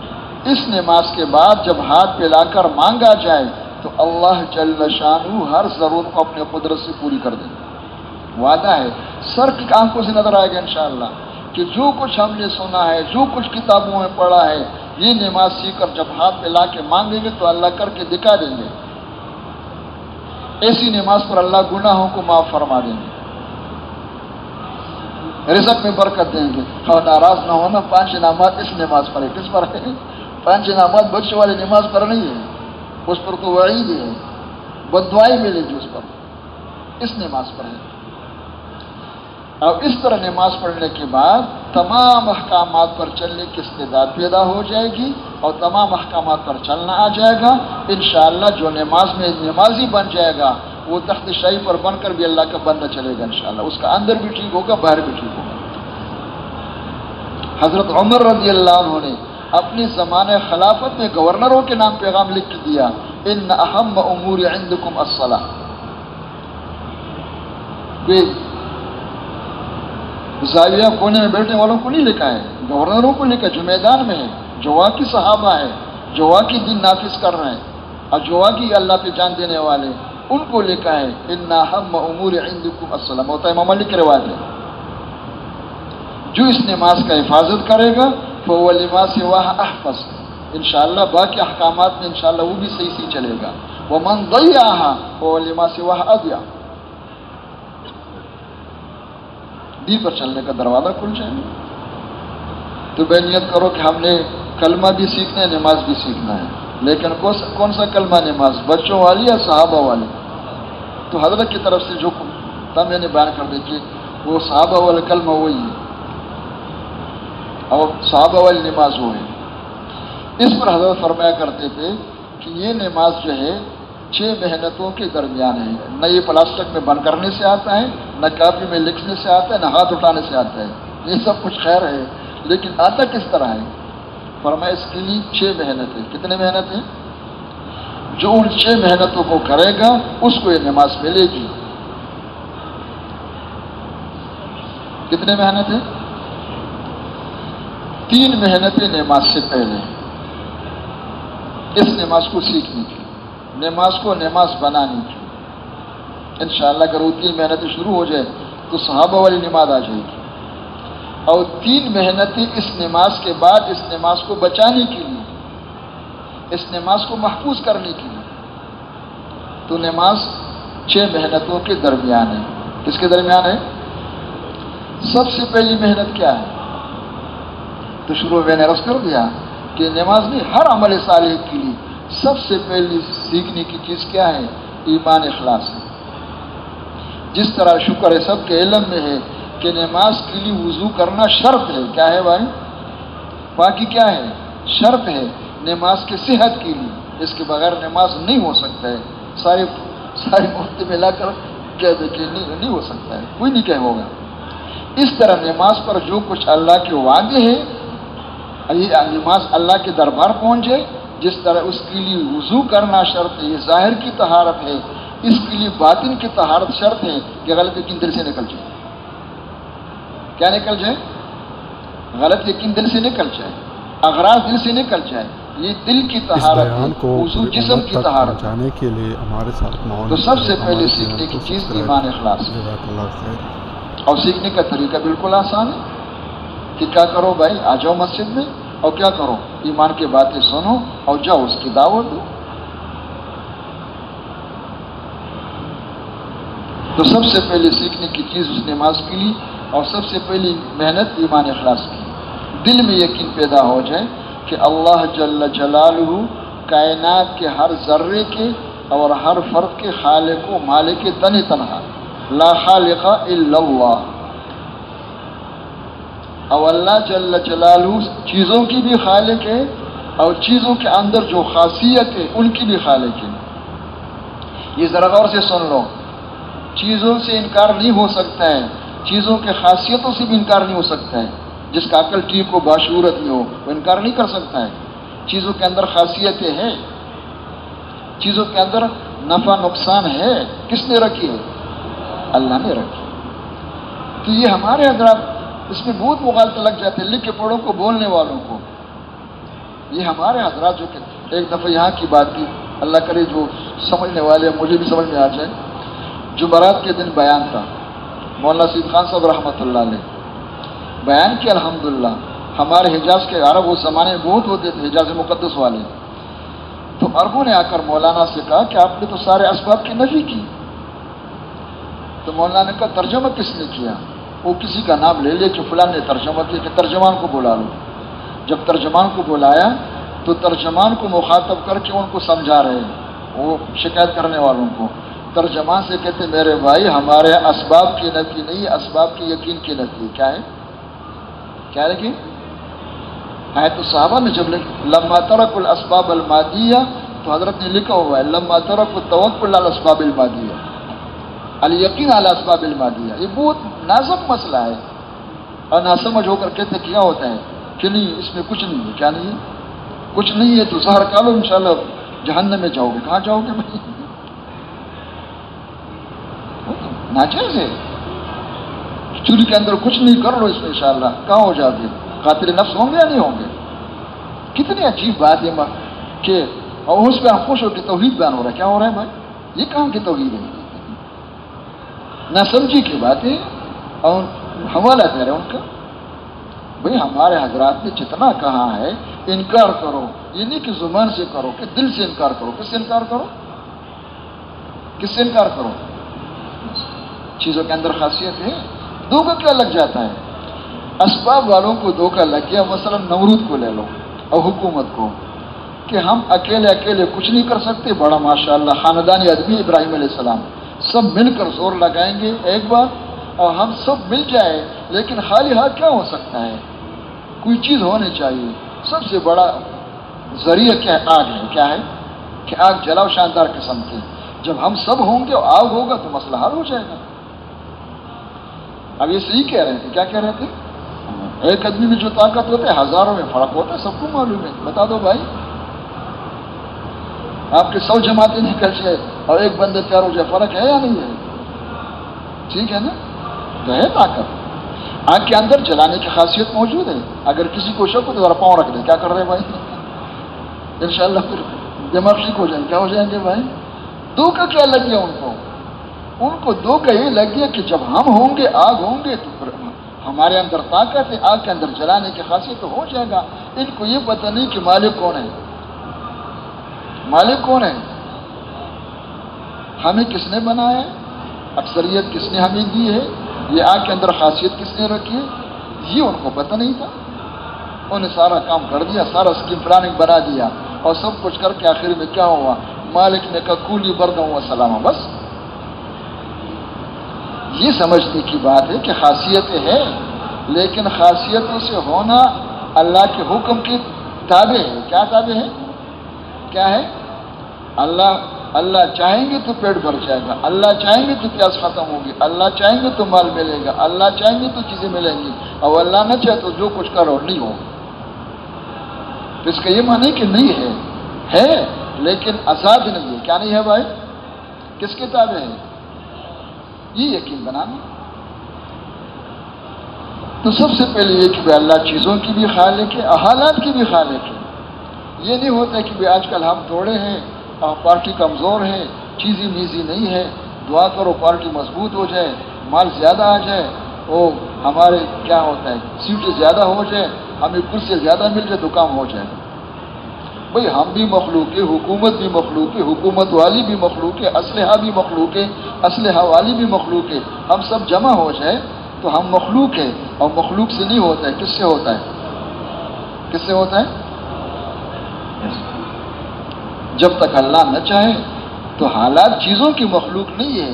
اس نماز کے بعد جب ہاتھ پہ لا کر مانگا جائے تو اللہ جل شانہ ہر ضرورت کو اپنے قدرت سے پوری کر دے. وعدہ ہے، سر کی آنکھوں سے نظر آئے گا انشاءاللہ. کہ جو کچھ ہم نے سنا ہے، جو کچھ کتابوں میں پڑھا ہے، یہ نماز سیکھ کر جب ہاتھ پہ لا کے مانگیں گے تو اللہ کر کے دکھا دیں گے۔ ایسی نماز پر اللہ گناہوں کو معاف فرما دیں گے، رزق میں برکت دیں گے۔ اور ناراض نہ ہونا، 5 انعامات اس نماز پر ہے۔ کس پر ہے؟ 5 انعامات بچوں والی نماز پر نہیں ہے، اس پر تو وعید ہے، بددعائی ملے گی اس پر، اس نماز پر ہے۔ اور اس طرح نماز پڑھنے کے بعد تمام احکامات پر چلنے کی استعداد پیدا ہو جائے گی اور تمام احکامات پر چلنا آ جائے گا۔ انشاءاللہ جو نماز میں نمازی بن جائے گا وہ تخت شاہی پر بن کر بھی اللہ کا بندہ چلے گا انشاءاللہ، اس کا اندر بھی ٹھیک ہوگا، باہر بھی ٹھیک ہوگا۔ حضرت عمر رضی اللہ عنہ نے اپنی زمانہ خلافت میں گورنروں کے نام پیغام لکھ کے دیا، ان اہم امور عندکم الصلاۃ۔ کوئی زاویہ کونے میں بیٹھنے والوں کو نہیں لکھا ہے، گورنروں کو لکھا، جو میدان میں ہے، جو واقعی صحابہ ہے، جو واقعی دین نافذ کر رہے ہیں اور جو واقعی اللہ پہ جان دینے والے، ان کو لکھا ہے ان اہم امور عندکم الصلاۃ۔ موطا امام مالک کی روایت ہے، جو اس نماز کا حفاظت کرے گا فهو لما سواها احفظ، انشاءاللہ باقی احکامات میں انشاءاللہ وہ بھی صحیح چلے گا۔ ومن ضيعها فهو لما سواها اضيع، پر چلنے کا دروازہ کھل جائے گا۔ تو بے نیت کرو کہ ہم نے کلمہ بھی سیکھنا ہے، نماز بھی سیکھنا ہے، لیکن کون سا کلمہ نماز، بچوں والی یا صحابہ والی؟ تو حضرت کی طرف سے جو تھا میں نے بیان کر دی کہ وہ صحابہ والا کلمہ وہی ہے اور صحابہ والی نماز وہ ہے۔ اس پر حضرت فرمایا کرتے تھے کہ یہ نماز جو ہے 6 محنتوں کے درمیان ہے، نہ یہ پلاسٹک میں بند کرنے سے آتا ہے، نہ کاپی میں لکھنے سے آتا ہے، نہ ہاتھ اٹھانے سے آتا ہے۔ یہ سب کچھ خیر ہے، لیکن آتا کس طرح ہے؟ فرمایا اس کے لیے 6 محنت ہے۔ کتنے محنت ہیں؟ جو ان 6 محنتوں کو کرے گا اس کو یہ نماز ملے گی۔ کتنے محنت ہے؟ 3 محنتیں نماز سے پہلے، اس نماز کو سیکھنے کی، نماز کو نماز بنانے کی۔ انشاءاللہ اگر وہ 3 محنتیں شروع ہو جائے تو صحابہ والی نماز آ جائے گی۔ اور 3 محنتیں اس نماز کے بعد اس نماز کو بچانے کے لیے، اس نماز کو محفوظ کرنے کے لیے۔ تو نماز 6 محنتوں کے درمیان ہے۔ کس کے درمیان ہے؟ سب سے پہلی محنت کیا ہے؟ تو شروع میں نے عرض کر دیا کہ نماز نہیں، ہر عمل صالح کے لیے سب سے پہلی سیکھنے کی چیز کیا ہے؟ ایمان اخلاص ہے۔ جس طرح شکر ہے سب کے علم میں ہے کہ نماز کے لیے وضو کرنا شرط ہے۔ کیا ہے بھائی؟ باقی کیا ہے؟ شرط ہے نماز کی صحت کے لیے، اس کے بغیر نماز نہیں ہو سکتا ہے۔ ساری وقت میں لا کر کہہ دے کہ نہیں ہو سکتا ہے، کوئی نہیں کہ ہوگا۔ اس طرح نماز پر جو کچھ اللہ کے وعدے ہیں، یہ نماز اللہ کے دربار پہنچے، جس طرح اس کے لیے وضو کرنا شرط ہے، یہ ظاہر کی طہارت ہے، اس کے لیے باطن کی طہارت شرط ہے کہ غلط یقین دل سے نکل جائے۔ کیا نکل جائے؟ غلط یقین دل سے نکل جائے، اغراض دل سے نکل جائے، یہ دل کی طہارت ہے، وضو جسم کی طہارت جانے کے لیے ہمارے ساتھ تو سب سے پہلے سیکھنے کی چیز ایمان اخلاص ہے۔ اور سیکھنے کا طریقہ بالکل آسان ہے کہ کیا کرو بھائی، آ جاؤ مسجد میں اور کیا کرو، ایمان کی باتیں سنو اور جاؤ اس کی دعوت دو۔ تو سب سے پہلے سیکھنے کی چیز اس نماز کے لیے اور سب سے پہلی محنت ایمان اخلاص کی، دل میں یقین پیدا ہو جائے کہ اللہ جل جلالہ کائنات کے ہر ذرے کے اور ہر فرد کے خالق و مالک تنہا، لا خالق الا اللہ۔ اور اللہ جل جلالہ چیزوں کی بھی خالق ہے اور چیزوں کے اندر جو خاصیت ہے ان کی بھی خالق ہے۔ یہ ذرا غور سے سن لو، چیزوں سے انکار نہیں ہو سکتا ہے، چیزوں کے خاصیتوں سے بھی انکار نہیں ہو سکتا ہے۔ جس کا عقل ٹھیک ہو، باشعورت میں ہو، وہ انکار نہیں کر سکتا ہے۔ چیزوں کے اندر خاصیتیں ہیں، چیزوں کے اندر نفع نقصان ہے، کس نے رکھی ہے؟ اللہ نے رکھی۔ تو یہ ہمارے حضرات اس میں بہت مغالطہ لگ جاتے ہیں، لکھ کے پڑھوں کو، بولنے والوں کو۔ یہ ہمارے حضرات جو کہ ایک دفعہ یہاں کی بات کی، اللہ کرے جو سمجھنے والے مجھے بھی سمجھ میں آ جائے، جمعرات کے دن بیان تھا، مولانا سید خان صاحب رحمۃ اللہ علیہ بیان کیا الحمدللہ. ہمارے حجاز کے عرب اس زمانے میں بہت ہوتے تھے، حجاز مقدس والے. تو عربوں نے آ کر مولانا سے کہا کہ آپ نے تو سارے اسباب کی نفی کی. تو مولانا نے کہا ترجمہ کس نے کیا؟ وہ کسی کا نام لے لے کہ فلاں نے ترجمہ کیا، کہ ترجمان کو بلا لو. جب ترجمان کو بلایا تو ترجمان کو مخاطب کر کے ان کو سمجھا رہے ہیں، وہ شکایت کرنے والوں کو. ترجمان سے کہتے میرے بھائی ہمارے اسباب کی نفی نہیں، اسباب کی یقین کی نفی. کیا ہے؟ کیا لکھی ہے؟ تو صحابہ نے جب لما ترک الاسباب المادیہ، تو حضرت نے لکھا ہوا ہے لما ترک التوکل علی الاسباب المادیہ، الیقین علی الاسباب المادیہ. یہ بہت نازک مسئلہ ہے، اور ناسمجھ ہو کر کہتے کیا ہوتا ہے کہ نہیں اس میں کچھ نہیں ہے. کیا نہیں ہے؟ کچھ نہیں ہے تو زہر کھا لو انشاءاللہ جہنم میں جاؤ گے. کہاں جاؤ گے بھائی؟ ناجائز ہے. چوری کے اندر کچھ نہیں کر لو اس میں انشاءاللہ کہاں ہو جاؤ گے؟ قاتل نفس ہوں گے یا نہیں ہوں گے؟ کتنی عجیب بات ہے کہ اور اس پہ ہم خوش ہو کے توحید بیان ہو رہا ہے. کیا ہو رہا ہے بھائی؟ یہ کہاں کی توحید ہے؟ نہ سمجھی کی بات ہے، اور حوالہ دے رہے ان کا. بھئی ہمارے حضرات نے جتنا کہا ہے انکار کرو، یہ نہیں کہ زبان سے کرو، کہ دل سے انکار کرو. کس سے انکار کرو؟ کس سے انکار کرو؟ چیزوں کے اندر خاصیت ہے. دھوکہ کیا لگ جاتا ہے؟ اسباب والوں کو دھوکہ لگ گیا. مثلا نمرود کو لے لو اور حکومت کو، کہ ہم اکیلے کچھ نہیں کر سکتے. بڑا ماشاءاللہ خاندانی آدمی ابراہیم علیہ السلام، سب مل کر زور لگائیں گے ایک بار اور ہم سب مل جائے. لیکن خالی ہاتھ کیا ہو سکتا ہے؟ کوئی چیز ہونی چاہیے. سب سے بڑا ذریعہ کیا ہے؟ آگ ہے. کیا ہے؟ کہ آگ جلاؤ شاندار قسم کی. جب ہم سب ہوں گے اور آگ ہوگا تو مسئلہ حل ہو جائے گا. اب یہ صحیح کہہ رہے تھے. کیا کہہ رہے تھے؟ ایک آدمی میں جو طاقت ہوتا ہے ہزاروں میں فرق ہوتا ہے. سب کو معلوم ہے. بتا دو بھائی، آپ کے 100 جماعتیں نکل جائے اور ایک بندے تیار ہو جائے، فرق ہے یا نہیں ہے؟ ٹھیک ہے نا؟ تو ہے طاقت. آگ کے اندر جلانے کی خاصیت موجود ہے. اگر کسی کو شک ہو تو ذرا پاؤں رکھ دیں. کیا کر رہے بھائی؟ انشاءاللہ پھر دماغ ٹھیک ہو جائیں. کیا ہو جائیں گے بھائی؟ دھوکہ کیا لگ گیا ان کو؟ ان کو دھوکہ یہ لگ گیا کہ جب ہم ہوں گے، آگ ہوں گے، تو پھر ہمارے اندر طاقت ہے، آگ کے اندر جلانے کی خاصیت تو ہو جائے گا. ان کو یہ پتہ نہیں کہ مالک کون ہے. مالک کون ہے؟ ہمیں کس نے بنایا ہے؟ اکثریت کس نے ہمیں دی ہے؟ یہ آگ کے اندر خاصیت کس نے رکھی ہے؟ یہ ان کو پتہ نہیں تھا. انہوں نے سارا کام کر دیا، سارا اسکیم پلاننگ بنا دیا، اور سب کچھ کر کے آخر میں کیا ہوا؟ مالک نے کہا کولی بردوں و سلام. بس یہ سمجھنے کی بات ہے کہ خاصیتیں ہیں، لیکن خاصیتوں سے ہونا اللہ کے حکم کی تابع ہے. کیا تابع ہے؟ کیا ہے؟ اللہ چاہیں گے تو پیٹ بھر جائے گا، اللہ چاہیں گے تو پیاس ختم ہوگی، اللہ چاہیں گے تو مال ملے گا، اللہ چاہیں گے تو چیزیں ملیں گی، اور اللہ نہ چاہے تو جو کچھ کرو نہیں ہو. تو اس کا یہ معنی کہ نہیں ہے لیکن آزاد نہیں ہے. کیا نہیں ہے بھائی؟ کس کے تابع ہے؟ یہ یقین بنانا. تو سب سے پہلے یہ کہ اللہ چیزوں کی بھی خالق ہے، حالات کی بھی خالق ہے. یہ نہیں ہوتا کہ آج کل ہم توڑے ہیں اور پارٹی کمزور ہے، چیزی میزی نہیں ہے، دعا کرو پارٹی مضبوط ہو جائے، مال زیادہ آ جائے، وہ ہمارے کیا ہوتا ہے سیٹیں زیادہ ہو جائے، ہمیں کرسی زیادہ مل جائے تو کام ہو جائے. بھئی ہم بھی مخلوق ہے، حکومت بھی مخلوق ہے، حکومت والی بھی مخلوق ہے، اسلحہ بھی مخلوق ہے، اسلحہ والی بھی مخلوق ہے. ہم سب جمع ہو جائے تو ہم مخلوق ہے، اور مخلوق سے نہیں ہوتا ہے. کس سے ہوتا ہے؟ کس سے ہوتا ہے؟ جب تک اللہ نہ چاہے تو حالات چیزوں کی مخلوق نہیں ہے.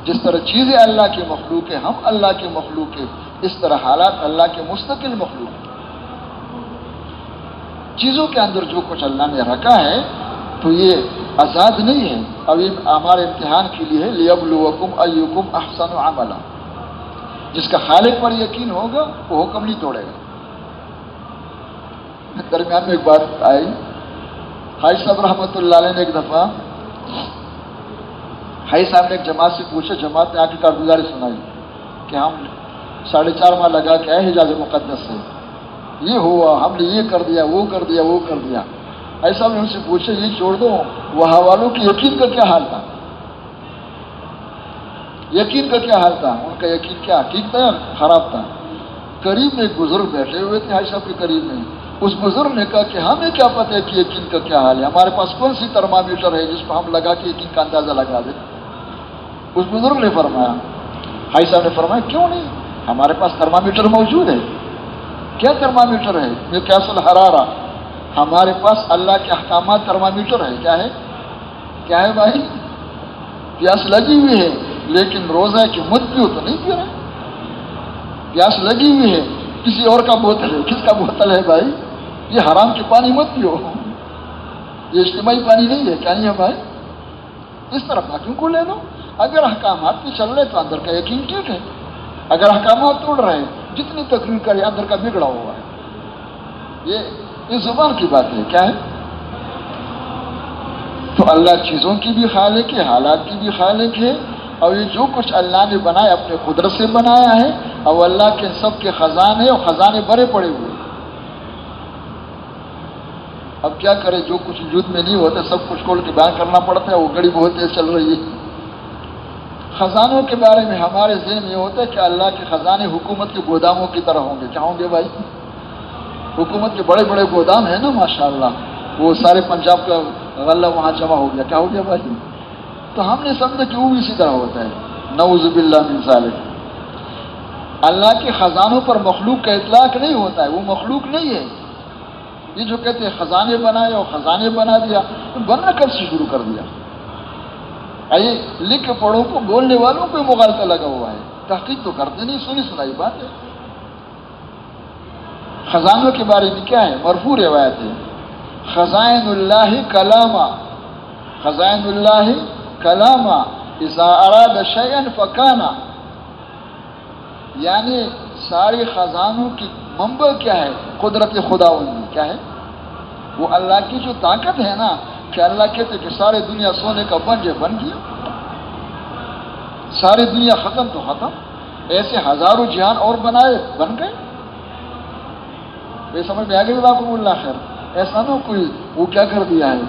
جس طرح چیزیں اللہ کی مخلوق ہے، ہم اللہ کے مخلوق ہے، اس طرح حالات اللہ کے مستقل مخلوق ہے. چیزوں کے اندر جو کچھ اللہ نے رکھا ہے تو یہ آزاد نہیں ہے. اب یہ ہمارے امتحان کے لیے ہے لیبلوکم ایکم احسن عملا. جس کا خالق پر یقین ہوگا وہ حکم نہیں توڑے گا. درمیان میں ایک بات آئی، حاج صاحب رحمۃ اللہ علیہ نے ایک دفعہ حاج صاحب نے ایک جماعت سے پوچھا، جماعت نے آ کے کارگزاری سنائی کہ ہم 4.5 ماہ لگا کے آئے حجاز مقدس سے، یہ ہوا، ہم نے یہ کر دیا، وہ کر دیا، وہ کر دیا. ایسا میں ان سے پوچھا یہ چھوڑ دو، وہاں والوں کی یقین کا کیا حال تھا؟ یقین کا کیا حال تھا؟ ان کا یقین کیا ٹھیک تھا یا خراب تھا؟ قریب میں ایک بزرگ بیٹھے ہوئے تھے حاجی صاحب کے قریب میں. اس بزرگ نے کہا کہ ہمیں کیا پتہ ہے کہ یقین کا کیا حال ہے، ہمارے پاس کون سی ترمامیٹر ہے جس کو ہم لگا کے یقین کا اندازہ لگا دیں. اس بزرگ نے فرمایا، حاجی صاحب نے فرمایا کیوں نہیں، ہمارے پاس ترمامیٹر موجود ہے. کیا ترمامیٹر ہے؟ یہ قیاس الحرارہ. ہمارے پاس اللہ کے احکامات ترمامیٹر ہے. کیا ہے؟ کیا ہے بھائی؟ پیاس لگی ہوئی ہے لیکن روزہ کی مد پیو تو نہیں پی رہے. پیاس لگی ہوئی ہے، کسی اور کا بوتل ہے. کس کا بوتل ہے بھائی؟ یہ حرام کے پانی مت پیو، یہ اجتماعی پانی نہیں ہے. کیا نہیں ہے بھائی؟ اس طرح باقیوں کو لے لو. اگر احکامات پہ چل رہے تو اندر کا یقین ٹھیک ہے، اگر احکامات توڑ رہے ہیں جتنی تقریر کرے اندر کا بگڑا ہوا ہے. یہ زبان کی بات ہے. کیا ہے؟ تو اللہ چیزوں کی بھی خالق ہے، حالات کی بھی خالق ہے، اور یہ جو کچھ اللہ نے بنایا اپنے قدرت سے بنایا ہے، اور اللہ کے سب کے خزانے اور خزانے بھرے پڑے ہوئے. اب کیا کرے، جو کچھ وجود میں نہیں ہوتا سب کچھ کھول کے بیان کرنا پڑتا ہے. وہ گڑی بہت تیز چل رہی ہے. خزانوں کے بارے میں ہمارے ذہن میں یہ ہوتا ہے کہ اللہ کے خزانے حکومت کے گوداموں کی طرح ہوں گے. کیا ہوں گے بھائی؟ حکومت کے بڑے بڑے گودام ہیں نا ماشاءاللہ، وہ سارے پنجاب کا غلہ وہاں جمع ہو گیا. کیا ہو گیا بھائی؟ تو ہم نے سمجھا کہ وہ بھی اسی طرح ہوتا ہے. نعوذ باللہ من ذالک. اللہ کے خزانوں پر مخلوق کا اطلاق نہیں ہوتا ہے، وہ مخلوق نہیں ہے. یہ جو کہتے ہیں خزانے بنائے اور خزانے بنا دیا، تو بننا کب سے شروع کر دیا؟ آئیے لکھ کے پڑھو کو بولنے والوں کو مغالطہ لگا ہوا ہے، تحقیق تو کرتے نہیں، سنی سنائی بات ہے. خزانوں کے بارے میں کیا ہے؟ مرفوع روایت ہے، خزائن اللہ کلاما، خزائن اللہ کلاما اذا اراد شیئا فکانا. یعنی سارے خزانوں کی منبع کیا ہے؟ قدرت خداوندی. کیا ہے؟ وہ اللہ کی جو طاقت ہے نا، کہ اللہ کہتے کہ ساری دنیا سونے کا بن جائے، بن گیا. ساری دنیا ختم تو ختم. ایسے ہزاروں جہان اور بنائے، بن گئے. یہ سمجھ میں آ گئی بات کو؟ اللہ خیر. ایسا نہ کوئی وہ کیا کر دیا ہے.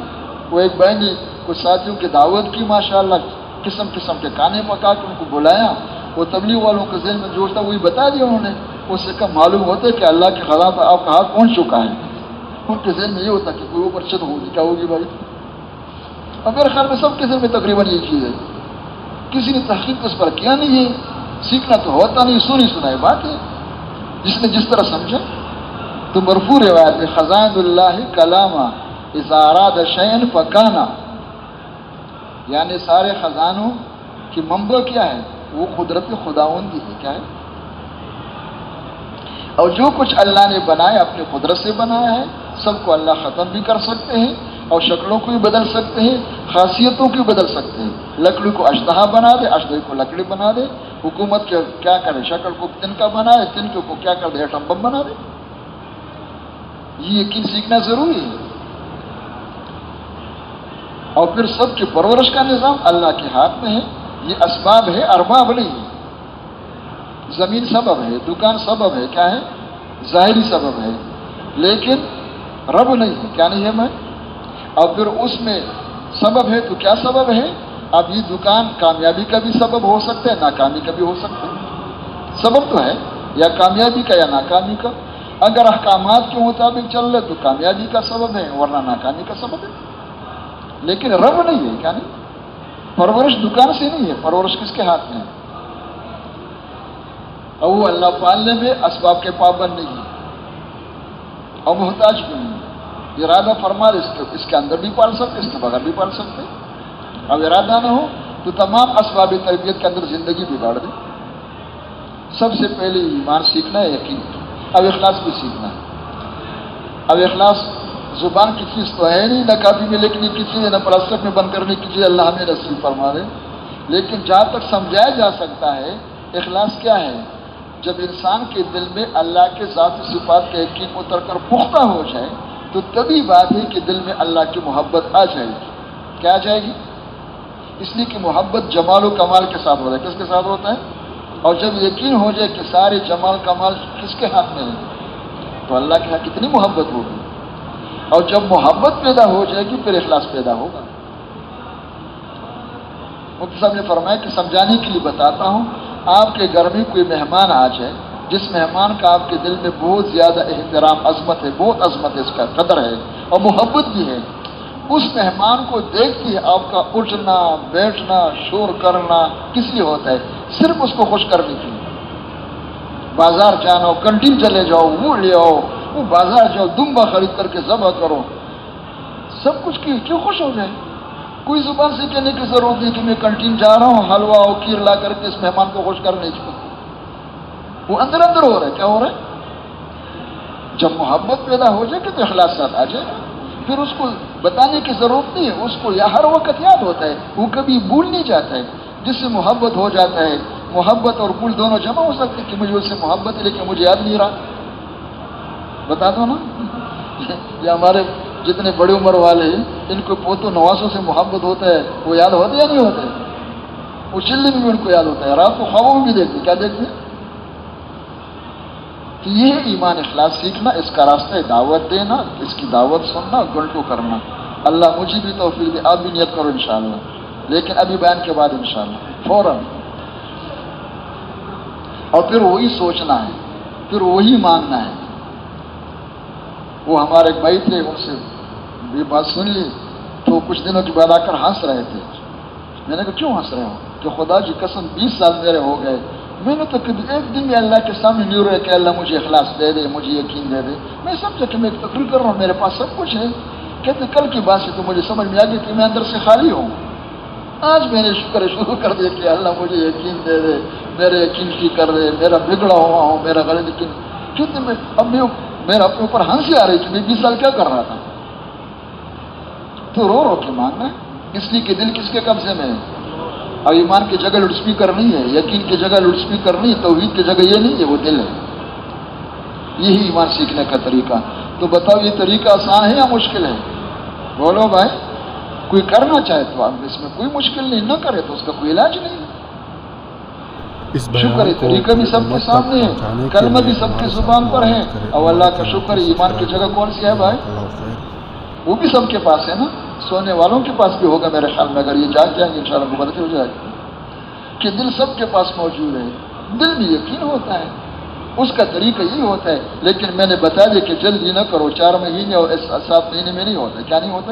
وہ ایک بہن نے کچھ ساتھیوں کی دعوت کی، ماشاءاللہ قسم قسم کے کھانے پکا کے ان کو بلایا. وہ تبلیغ والوں کے ذہن میں جو تھا وہی بتا دیا انہوں نے. اس سے کم معلوم ہوتا ہے کہ اللہ کے خزانہ آپ کا ہاتھ پہنچ چکا ہے. ان کے ذہن میں یہ ہوتا کہ کوئی اوپر چھت ہوگی. کیا ہوگی بھائی؟ اور میرے خیال میں سب کے ذہن میں تقریباً یہ چیز ہے. کسی نے تحقیق اس پر کیا نہیں ہے. سیکھنا تو ہوتا نہیں، سنی سنائی بات ہے، جس نے جس طرح سمجھا. تو مرفوع روایت ہے، خزائن اللہ کلاما اذا اراد شیئا فکانا. یعنی سارے خزانوں کی منبع کیا ہے؟ وہ قدرت خداوندی ہے. کیا ہے؟ اور جو کچھ اللہ نے بنایا اپنے قدرت سے بنایا ہے، سب کو اللہ ختم بھی کر سکتے ہیں، اور شکلوں کو بھی بدل سکتے ہیں، خاصیتوں کو بھی بدل سکتے ہیں. لکڑی کو اژدہا بنا دے، اژدہے کو لکڑی بنا دے. حکومت کے کیا کرے، شکل کو تنکا بنائے، تنکے کو کیا کر دے، ایٹم بم بنا دے. یہ یقین سیکھنا ضروری ہے. اور پھر سب کی پرورش کا نظام اللہ کے ہاتھ میں ہے. یہ اسباب ہے، ارباب نہیں ہے. زمین سبب ہے، دکان سبب ہے. کیا ہے؟ ظاہری سبب ہے، لیکن رب نہیں ہے. کیا نہیں ہے میں؟ اور پھر اس میں سبب ہے تو کیا سبب ہے؟ اب یہ دکان کامیابی کا بھی سبب ہو سکتا ہے، ناکامی کا بھی ہو سکتا ہے. سبب تو ہے یا کامیابی کا یا ناکامی کا. اگر احکامات کے مطابق چل رہے تو کامیابی کا سبب ہے، ورنہ ناکامی کا سبب ہے. لیکن رب نہیں ہے. کیا نہیں؟ پرورش دکان سے نہیں ہے، پرورش کس کے ہاتھ میں ہے؟ اور وہ اللہ پالنے میں اسباب کے پابند نہیں ہے اور محتاج بھی نہیں. ارادہ فرما اس کے اندر بھی پال سکتے، اس کے بغیر بھی پال سکتے. اب ارادہ نہ ہو تو تمام اسباب تربیت کے اندر زندگی بگاڑ دے. سب سے پہلے ایمان سیکھنا ہے، یقین. اب اخلاص بھی سیکھنا ہے. اب اخلاص زبان کی چیز تو ہے نہیں، نہ کاپی میں لکھنے کی چیز ہے، نہ پلاسٹک میں بند کرنے کی چیز. اللہ ہمیں نصیب فرما دے. لیکن جہاں تک سمجھایا جا سکتا ہے اخلاص کیا ہے، جب انسان کے دل میں اللہ کے ذاتی صفات کا یقین اتر کر پختہ ہو جائے تو تبھی بات ہے کہ دل میں اللہ کی محبت آ جائے گی. کیا آ جائے گی؟ اس لیے کہ محبت جمال و کمال کے ساتھ ہوتا ہے. کس کے ساتھ ہوتا ہے؟ اور جب یقین ہو جائے کہ سارے جمال کمال کس کے ہاتھ میں ہے تو اللہ کے ہاں کتنی محبت ہوگی. اور جب محبت پیدا ہو جائے گی پھر اخلاص پیدا ہوگا. مفتی صاحب نے فرمایا کہ سمجھانے کے لیے بتاتا ہوں، آپ کے گھر میں کوئی مہمان آ جائے جس مہمان کا آپ کے دل میں بہت زیادہ احترام، عظمت ہے، بہت عظمت ہے، اس کا قدر ہے اور محبت بھی ہے، اس مہمان کو دیکھتی ہے آپ کا اٹھنا بیٹھنا شور کرنا کس لیے ہوتا ہے؟ صرف اس کو خوش کرنے کے لیے۔ بازار جانا ہو، کنٹین چلے جاؤ، وہ لے آؤ، وہ بازار جاؤ، دمبا خرید کر کے ذبح کرو، سب کچھ کیوں خوش ہو جائے؟ کوئی زبان سے کہنے کی ضرورت نہیں کہ میں کنٹین جا رہا ہوں، حلوہ اور کھیر لا کر کے اس مہمان کو خوش کرنے کی، وہ اندر اندر ہو رہا ہے۔ کیا ہو رہا ہے؟ جب محبت پیدا ہو جائے کہ تو اخلاصات آ جائے گا، پھر اس کو بتانے کی ضرورت نہیں ہے، اس کو ہر وقت یاد ہوتا ہے، وہ کبھی بھول نہیں جاتا ہے۔ جس سے محبت ہو جاتا ہے، محبت اور بھول دونوں جمع ہو سکتے کہ مجھے اس سے محبت ہے لیکن مجھے یاد نہیں رہا، بتا دو نا۔ یہ ہمارے جتنے بڑی عمر والے ہیں ان کو پوتوں نواسوں سے محبت ہوتا ہے، وہ یاد ہوتے یا نہیں ہوتے؟ وہ چلنے میں بھی ان کو یاد ہوتا ہے، رات کو خوابوں میں بھی دیکھتے، کیا دیکھتے؟ تو یہ ہے ایمان اخلاص سیکھنا، اس کا راستہ ہے دعوت دینا، اس کی دعوت سننا، گھنٹوں کرنا۔ اللہ مجھے بھی توفیق دے، آپ بھی نیت کرو انشاءاللہ، لیکن ابھی بیان کے بعد انشاءاللہ فوراً۔ اور پھر وہی سوچنا ہے، پھر وہی مانگنا ہے۔ وہ ہمارے ایک بھائی تھے، ان سے یہ بات سن لی تو کچھ دنوں کے بعد آ کر ہنس رہے تھے۔ میں نے کہا کیوں ہنس رہے ہو؟ کہ خدا کی قسم 20 سال میرے ہو گئے، میں نے تو کبھی ایک دن بھی اللہ کے سامنے نہیں رویا کہ اللہ مجھے اخلاص دے دے، مجھے یقین دے دے۔ میں سمجھا کہ میں تقریر کر رہا ہوں، میرے پاس سب کچھ ہے۔ کہتے کل کی بات سے تو مجھے سمجھ میں آ گیا کہ میں اندر سے خالی ہوں۔ آج میں نے شکر شروع کر دیا کہ اللہ مجھے یقین دے دے، میرے یقین کی کر دے، میرا بگڑا ہوا ہوں، میرا غلط یقین۔ کہتے اب میرا اپنے اوپر ہنسی آ رہی کہ میں 20 سال کیا کر رہا تھا۔ تو رو رو کے مانگنا ہے، اس لیے کہ دل کس کے قبضے میں ہے؟ اور ایمان کی جگہ لاؤڈ اسپیکر نہیں ہے، یقین کی جگہ لاؤڈ اسپیکر نہیں، توحید کی جگہ یہ نہیں ہے، وہ دل ہے۔ یہی ایمان سیکھنے کا طریقہ۔ تو بتاؤ یہ طریقہ آسان ہے یا مشکل ہے؟ بولو بھائی، کوئی کرنا چاہے تو آپ اس میں کوئی مشکل نہیں، نہ کرے تو اس کا کوئی علاج نہیں۔ اس شکر ہے طریقہ بھی سب کے سامنے ہے، کلمہ بھی سب کی زبان پر ہے، اور اللہ کا شکر ہے ایمان کی جگہ کون سی ہے بھائی؟ وہ بھی سب کے پاس ہے نا، سونے والوں کے پاس بھی ہوگا میرے خیال میں، اگر یہ جاگ جائیں گے انشاءاللہ کو پتہ چل جائے گا کہ دل سب کے پاس موجود ہے۔ دل میں یقین ہوتا ہے، اس کا طریقہ یہی ہوتا ہے، لیکن میں نے بتا دیا کہ جلدی نہ کرو، 4 مہینے اور 7 مہینے میں نہیں ہوتا۔ کیا نہیں ہوتا؟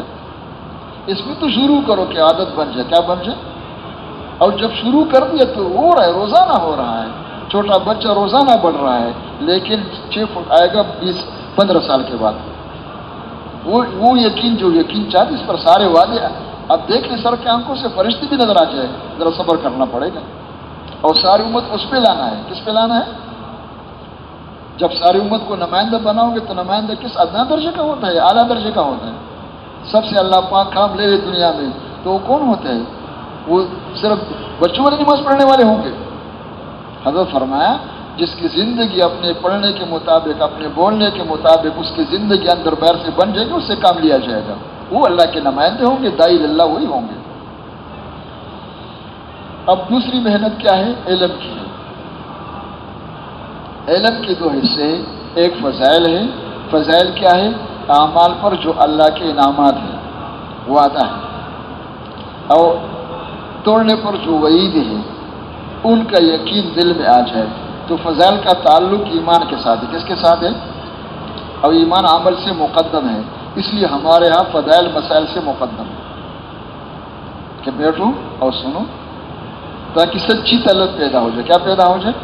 اس میں تو شروع کرو کہ عادت بن جائے، کیا بن جائے؟ اور جب شروع کر دیا تو ہو رہا ہے، روزانہ ہو رہا ہے، چھوٹا بچہ روزانہ بڑھ رہا ہے، لیکن 6 فٹ آئے گا 15 سال کے بعد۔ وہ یقین جو یقین چاہتے اس پر سارے وعدے اب دیکھ لیں، سر کے آنکھوں سے فرشتے بھی نظر آ جائے، ذرا صبر کرنا پڑے گا، اور ساری امت اس پہ لانا ہے۔ کس پہ لانا ہے؟ جب ساری امت کو نمائندہ بناؤ گے تو نمائندہ کس ادنا درجے کا ہوتا ہے، اعلیٰ درجے کا ہوتا ہے؟ سب سے اللہ پاک کام لے لے دنیا میں تو وہ کون ہوتا ہے؟ وہ صرف بچوں والی نماز پڑھنے والے ہوں گے؟ حضرت فرمایا جس کی زندگی اپنے پڑھنے کے مطابق، اپنے بولنے کے مطابق اس کی زندگی اندر باہر سے بن جائے گی، اس سے کام لیا جائے گا، وہ اللہ کے نمائندے ہوں گے، داعی اللہ وہی ہوں گے۔ اب دوسری محنت کیا ہے؟ علم کی ہے۔ علم کے 2 حصے، ایک فضائل ہے۔ فضائل کیا ہے؟ اعمال پر جو اللہ کے انعامات ہیں، وعدہ ہے، اور توڑنے پر جو وعید ہے ان کا یقین دل میں آ جائے۔ تو فضائل کا تعلق ایمان کے ساتھ ہے۔ کس کے ساتھ ہے؟ اور ایمان عمل سے مقدم ہے، اس لیے ہمارے ہاں فضائل مسائل سے مقدم ہے کہ بیٹھو اور سنو تاکہ سچی طلب پیدا ہو جائے۔ کیا پیدا ہو جائے؟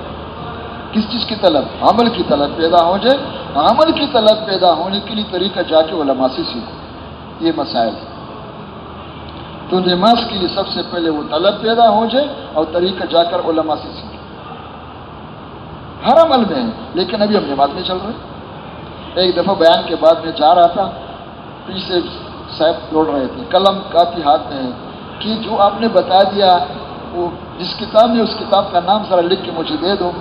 کس چیز کی طلب؟ عمل کی طلب پیدا ہو جائے۔ عمل کی طلب پیدا ہونے کے لیے طریقہ جا کے علماء سے سیکھو، یہ مسائل۔ تو نماز کے لیے سب سے پہلے وہ طلب پیدا ہو جائے اور طریقہ جا کر علماء سے سیکھو۔ ہر عمل میں ہے، لیکن ابھی ہم نماز میں چل رہے۔ ایک دفعہ بیان کے بعد میں جا رہا تھا، پیچھے صاحب دوڑ رہے تھے، قلم کافی ہاتھ میں ہے کہ جو آپ نے بتا دیا وہ جس کتاب میں، اس کتاب کا نام ذرا لکھ کے مجھے دے دو۔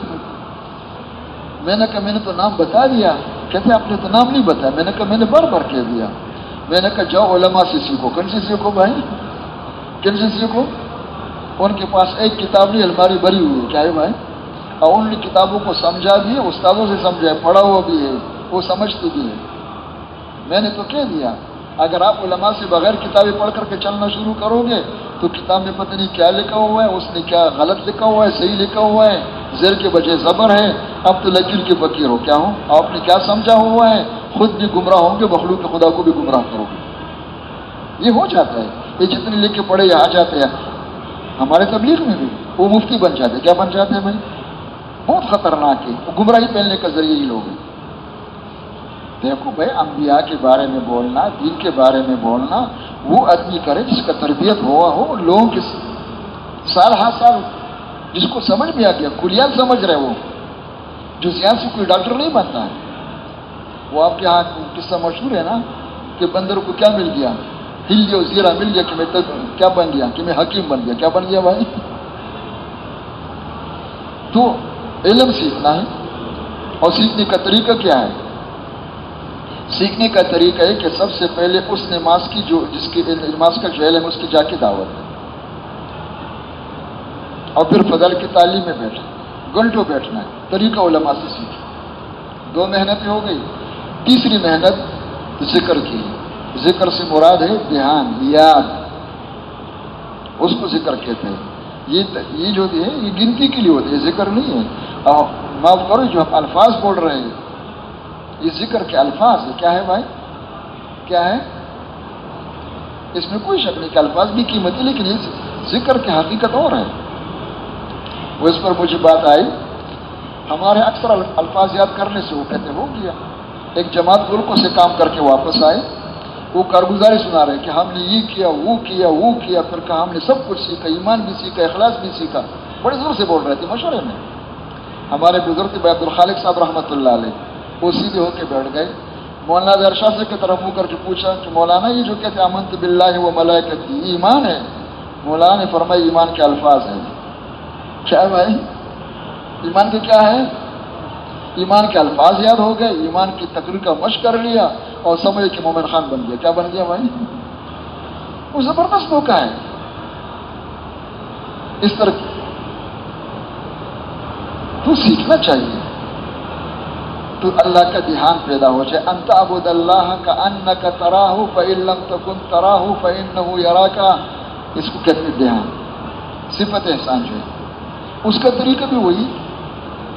میں نے کہا میں نے تو نام بتا دیا۔ کہتے آپ نے تو نام نہیں بتایا۔ میں نے کہا میں نے بار بار کہہ دیا۔ میں نے کہا جاؤ علماء سے سیکھو۔ کن سے سیکھو بھائی؟ کن سے سیکھو؟ ان کے پاس ایک کتاب نہیں، الماری بھری ہوئی ہے۔ کیا ہے بھائی؟ اور ان کتابوں کو سمجھا بھی ہے، استادوں سے سمجھا ہے، پڑھا ہوا بھی ہے، وہ سمجھتے بھی ہے۔ میں نے تو کہہ دیا اگر آپ علماء سے بغیر کتابیں پڑھ کر کے چلنا شروع کرو گے تو کتاب میں پتہ نہیں کیا لکھا ہوا ہے، اس نے کیا غلط لکھا ہوا ہے، صحیح لکھا ہوا ہے، زیر کے بجے زبر ہے، اب تو لکیر کے فقیر ہو. کیا ہو؟ آپ نے کیا سمجھا ہوا ہے؟ خود بھی گمراہ ہوں گے، مخلوق خدا کو بھی گمراہ کرو گے. یہ ہو جاتا ہے. یہ جتنے لکھ کے پڑھے یہ آ جاتے ہیں. ہمارے تبلیغ میں بھی وہ مفتی بن جاتے. کیا بن جاتے ہیں بھائی؟ بہت خطرناک ہے. وہ گمراہی پھیلنے کا ذریعہ ہی لوگ ہیں. دیکھو بھائی، انبیاء کے بارے میں بولنا، دین کے بارے میں بولنا وہ آدمی کرے جس کا تربیت ہوا ہو. لوگوں کے سال ہر سال جس کو سمجھ میں آ گیا، کلیات سمجھ رہے وہ، جو زیادہ سے کوئی ڈاکٹر نہیں بنتا ہے. وہ آپ کے یہاں قصہ مشہور ہے نا کہ بندر کو کیا مل گیا؟ ہل گیا، زیرہ مل گیا کہ میں کیا بن گیا؟ کہ میں حکیم بن گیا. کیا بن گیا بھائی؟ تو علم سیکھنا ہے. اور سیکھنے کا طریقہ کیا ہے؟ سیکھنے کا طریقہ ہے کہ سب سے پہلے اس نماز کی جس کی نماز کا جو علم ہے اس کی جا کے دعوت ہے. اور پھر فضل کی تعلیم میں بیٹھے، گھنٹوں بیٹھنا ہے. طریقہ علماء سے سیکھے. 2 محنتیں ہو گئی. تیسری محنت ذکر کی. ذکر سے مراد ہے دھیان، یاد. اس کو ذکر کہتے ہیں. یہ جو ہے یہ گنتی کے لیے ہوتی ہے، ذکر نہیں ہے. اور معاف کرو، جو ہم الفاظ بول رہے ہیں یہ ذکر کے الفاظ ہے. کیا ہے بھائی؟ کیا ہے؟ اس میں کوئی شک نہیں کہ الفاظ بھی قیمتی، لیکن یہ ذکر کی حقیقت اور ہے. وہ اس پر مجھے بات آئی، ہمارے اکثر الفاظ یاد کرنے سے وہ کہتے ہو گیا. ایک جماعت ملکوں سے کام کر کے واپس آئے، وہ کارگزاری سنا رہے کہ ہم نے یہ کیا، وہ کیا، وہ کیا. پھر کہا ہم نے سب کچھ سیکھا، ایمان بھی سیکھا، اخلاص بھی سیکھا. بڑے زور سے بول رہے تھے مشورے میں. ہمارے بزرگ تھے عبد الخالق صاحب رحمۃ اللہ علیہ، وہ سیدھے ہو کے بیٹھ گئے. مولانا ظاہر شاہ سے کی طرف منہ کر کے پوچھا کہ مولانا یہ جو کہتے آمنت باللہ و ملائکتہ یہ ایمان ہے؟ مولانا نے فرمایا ایمان کے الفاظ ہیں. کیا بھائی؟ ایمان کے کیا ہے؟ ایمان کے الفاظ یاد ہو گئے، ایمان کی تقریر کا مشق کر لیا اور سمجھے کہ مومن خان بن گیا. کیا بن گیا بھائی؟ وہ زبردست موقع ہے. اس طرح تو سیکھنا چاہیے تو اللہ کا دھیان پیدا ہو جائے. انت عبد اللہ کا انک تراہ فإن لم تکن تراہ فإنہ یراک. اس کو کہتے ہیں دھیان، صفت احسان جو ہے. اس کا طریقہ بھی وہی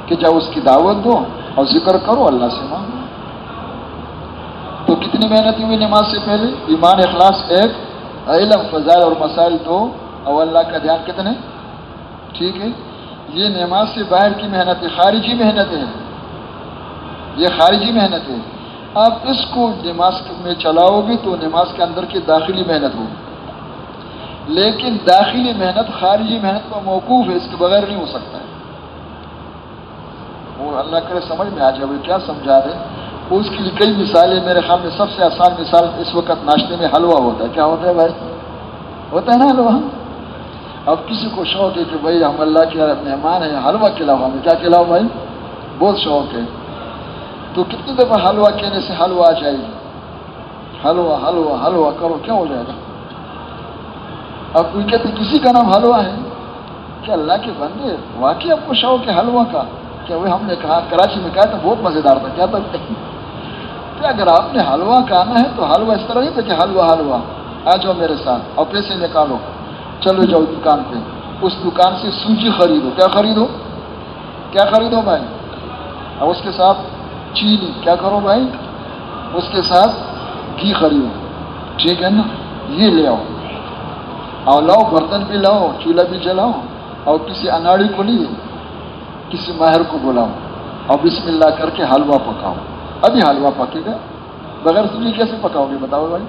کہ جب اس کی دعوت دو اور ذکر کرو، اللہ سے مانگو. تو کتنی محنت ہوئی نماز سے پہلے؟ ایمان، اخلاص 1، علم، فضائل اور مسائل 2، اور اللہ کا دھیان کتنے؟ ٹھیک ہے. یہ نماز سے باہر کی محنت ہے، خارجی محنت ہے. یہ خارجی محنت ہے. آپ اس کو نماز میں چلاؤ گے تو نماز کے اندر کی داخلی محنت ہوگی. لیکن داخلی محنت خارجی محنت پر موقوف ہے، اس کے بغیر نہیں ہو سکتا ہے. وہ اللہ کرے سمجھ میں آ جائے. وہ کیا سمجھا رہے؟ اس کے لیے کئی مثالیں. میرے خیال میں سب سے آسان مثال اس وقت ناشتے میں حلوہ ہوتا ہے. کیا ہوتا ہے بھائی؟ ہوتا ہے نا حلوہ. اب کسی کو شوق ہے کہ بھائی ہم اللہ کے مہمان ہیں، حلوہ کھلاؤ. ہمیں کیا کھلاؤ بھائی؟ بہت شوق ہے. تو کتنی دفعہ حلوہ کہنے سے حلوہ آ جائے گی. حلوہ حلوہ حلوہ کرو، کیا ہو جائے گا؟ اب کوئی کہتے کسی کا نام حلوہ ہے؟ کہ اللہ کے بندے واقعی آپ کو شوق ہے حلوہ کا؟ کہ وہ ہم نے کہا کراچی میں کہا تھا بہت مزیدار تھا. کیا تھا کہ اگر آپ نے حلوہ کھانا ہے تو حلوہ اس طرح نہیں تھا کہ حلوہ حلوہ. آ جاؤ میرے ساتھ اور پیسے نکالو، چلو جاؤ دکان پہ. اس دکان سے سوجی خریدو. کیا خریدو؟ کیا خریدو بھائی؟ اور اس کے ساتھ چینی. کیا کرو بھائی؟ اس کے ساتھ گھی خریدو. ٹھیک ہے نا؟ یہ لے آؤ اور لاؤ، برتن بھی لاؤ، چولہا بھی جلاؤ، اور کسی اناڑی کو نہیں، کسی ماہر کو بلاؤ اور بسم اللہ کر کے حلوہ پکاؤ. ابھی حلوہ پکے گا. بغیر سوجی کیسے پکاؤ گے بتاؤ بھائی؟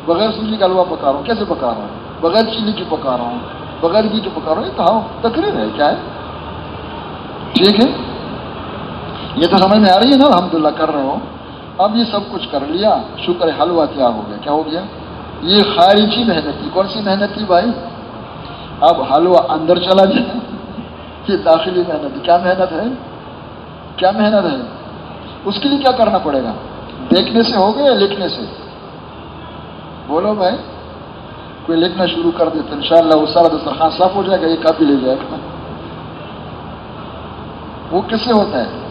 بغیر سوجی کا حلوہ پکا رہا ہوں. کیسے پکا رہا ہوں؟ بغیر چینی کی پکا رہا ہوں، بغیر گھی کی پکا رہا ہوں. یہ کہاؤ تقریر ہے کیا ہے؟ ٹھیک ہے. یہ تو سمجھ میں آ رہی ہے نا؟ الحمدللہ کر رہے ہو. اب یہ سب کچھ کر لیا، شکر ہے. حلوہ کیا ہو گیا؟ کیا ہو گیا؟ یہ خارجی محنت تھی. کون سی محنت تھی بھائی؟ اب حلوہ اندر چلا جائے، یہ داخلی محنت. کیا محنت ہے؟ کیا محنت ہے؟ اس کے لیے کیا کرنا پڑے گا؟ دیکھنے سے ہو گیا یا لکھنے سے؟ بولو بھائی. کوئی لکھنا شروع کر دے تو انشاءاللہ وہ سارا دسترخوان صاف ہو جائے گا، یہ کاپی لے جائے گا. وہ کس سے ہوتا ہے؟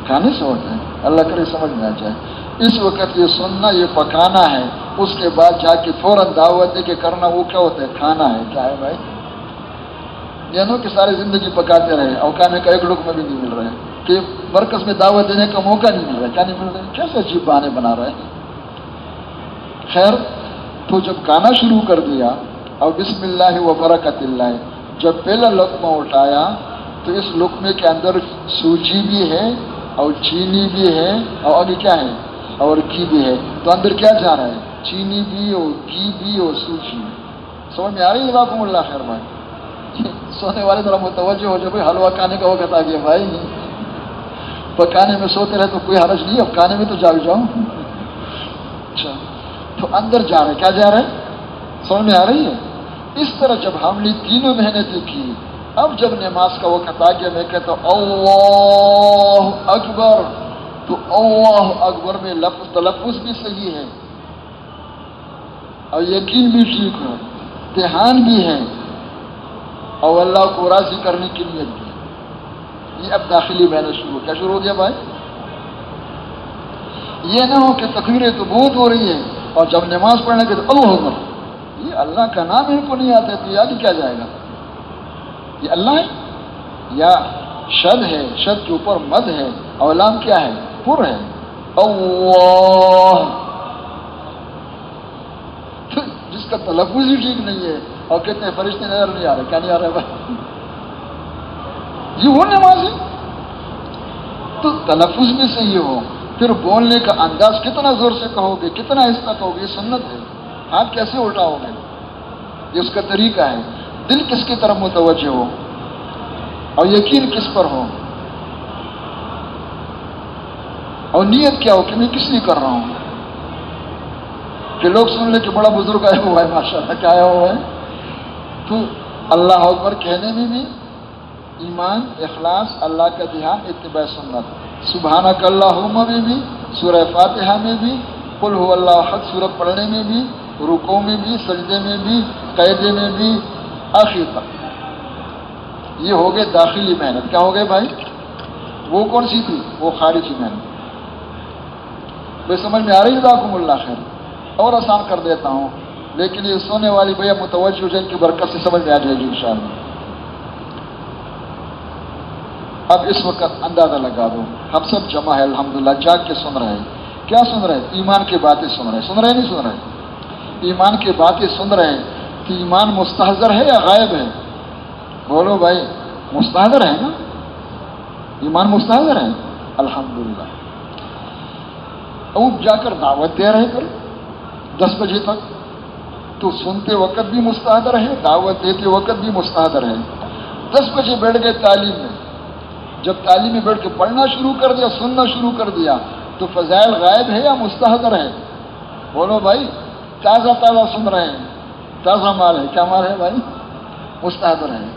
کھانے سے ہوتا ہے. اللہ کرے سمجھ میں آ جائے. اس وقت یہ سننا، یہ پکانا ہے. اس کے بعد جا کے فوراً دعوت دے کے کرنا، وہ کیا ہوتا ہے؟ کھانا ہے. کیا ہے بھائی؟ یعنی کہ ساری زندگی پکاتے رہے اور کھانے کا ایک لقمہ بھی نہیں مل رہا ہے، کہ مرکز میں دعوت دینے کا موقع نہیں مل رہا ہے، کیا نہیں مل رہا ہے؟ کیسے عجیب بہانے بنا رہے ہیں۔ خیر، تو جب کھانا شروع کر دیا اور بسم اللہ و برکت اللہ، جب پہلا لقمہ اٹھایا تو اس لقمے کے اندر سوجی بھی ہے اور چینی بھی ہے اور آگے کیا ہے اور گھی بھی ہے، تو اندر کیا جا رہا ہے؟ چینی بھی اور گھی بھی اور سوجی بھی۔ سمجھ میں آ رہی ہے؟ جزاکم اللہ خیر بھائی۔ سونے والے ذرا متوجہ ہو جائے، کوئی حلوہ کھانے کا وقت آ گیا بھائی، پکانے میں سوتے رہے تو کوئی حرج نہیں، اب کھانے میں تو جاگ جاؤ۔ اچھا، تو اندر جا رہے، کیا جا رہے؟ سمجھ میں آ رہی ہے؟ اس طرح جب ہم نے تینوں محنتیں کی، اب جب نماز کا وقت آ گیا، میں کہتا ہوں اللہ اکبر، تو اللہ اکبر میں تلفظ بھی صحیح ہے اور یقین بھی ٹھیک ہے، دھیان بھی ہے اور اللہ کو راضی کرنے کی نیت بھی ہے۔ یہ اب داخلی محنت شروع، کیا شروع ہو گیا بھائی؟ یہ نہ ہو کہ تکبیریں تو بہت ہو رہی ہے اور جب نماز پڑھنے کے تو اللہ اکبر، یہ اللہ کا نام ان کو نہیں آتا تو یاد کیا جائے گا؟ یہ اللہ ہے یا شد ہے؟ شد کے اوپر مد ہے اور لام کیا ہے؟ پر ہے۔ اللہ، جس کا تلفظ ہی ٹھیک نہیں ہے اور کہتے ہیں فرشتے نظر نہیں آ رہے، کیا نہیں آ رہے بھائی؟ یہ وہ نماز ہے؟ تو تلفظ بھی صحیح ہو، پھر بولنے کا انداز کتنا زور سے کہو گے، کتنا آہستہ کہو گے، یہ سنت ہے۔ ہاتھ کیسے اٹھاؤ گے، یہ اس کا طریقہ ہے۔ دل کس کی طرف متوجہ ہو اور یقین کس پر ہو اور نیت کیا ہو کہ میں کس لیے کر رہا ہوں، کہ لوگ سن لیں کہ بڑا بزرگ آیا ہوا ہے، ماشاء اللہ کیا آیا ہوا ہے۔ تو اللہ اکبر کہنے میں بھی ایمان، اخلاص، اللہ کا دھیان، اتباع سنت، سبحانک اللہم میں بھی، سورہ فاتحہ میں بھی، قل هو اللہ احد سورت پڑھنے میں بھی، رکوع میں بھی، سجدے میں بھی، قیدے میں بھی، آخر تک۔ یہ ہو گئے داخلی محنت۔ کیا ہو گئے بھائی؟ وہ کون سی تھی؟ وہ خارجی محنت۔ بھائی سمجھ میں آ رہی ہے؟ جزاکم اللہ خیر۔ اور آسان کر دیتا ہوں، لیکن یہ سونے والی بھیا متوجہ ہو جائے کی برکت سے سمجھ میں آ جائے گی انشاءاللہ۔ اب اس وقت اندازہ لگا دو، ہم سب جمع ہے الحمدللہ، جاگ کے سن رہے ہیں۔ کیا سن رہے ہیں؟ ایمان کی باتیں سن رہے ہیں، سن رہے نہیں سن رہے؟ ایمان کی باتیں سن رہے ہیں کہ ایمان مستحضر ہے یا غائب ہے؟ بولو بھائی، مستحضر ہے نا؟ ایمان مستحضر ہے الحمدللہ۔ اب جا کر دعوت دے رہے کر 10 بجے تک، تو سنتے وقت بھی مستحضر ہے، دعوت دیتے وقت بھی مستحضر ہے۔ 10 بجے بیٹھ گئے تعلیم میں، جب تعلیم میں بیٹھ کے پڑھنا شروع کر دیا، سننا شروع کر دیا، تو فضائل غائب ہے یا مستحضر ہے؟ بولو بھائی، تازہ تازہ سن رہے ہیں، تازہ مال ہے، کیا مال ہے بھائی؟ مستحضر ہے۔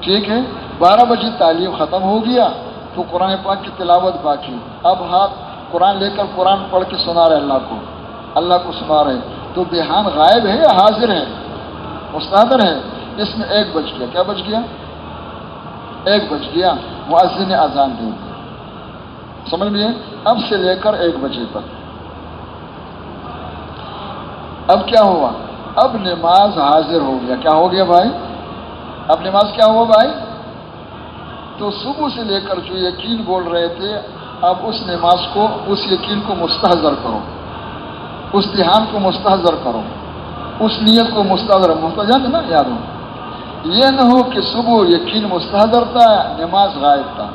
ٹھیک ہے، 12 بجے تعلیم ختم ہو گیا تو قرآن پاک کی تلاوت باقی، اب ہاتھ قرآن لے کر قرآن پڑھ کے سنا رہے اللہ کو سنا رہے، تو دھیان غائب ہے یا حاضر ہے؟ مستحضر ہے۔ اس میں 1 بج گیا، کیا بج گیا؟ 1 بج گیا، مؤذن نے اذان دے دی، سمجھ میں؟ اب سے لے کر 1 بجے تک اب کیا ہوا؟ اب نماز حاضر ہو گیا۔ کیا ہو گیا بھائی؟ اب نماز کیا ہوا بھائی؟ تو صبح سے لے کر جو یقین بول رہے تھے، اب اس نماز کو، اس یقین کو مستحضر کرو، اس دھیان کو مستحضر کرو، اس نیت کو مستحضر نا یاد ہو۔ یہ نہ ہو کہ صبح یقین مستحضر تھا، نماز غائب تھا،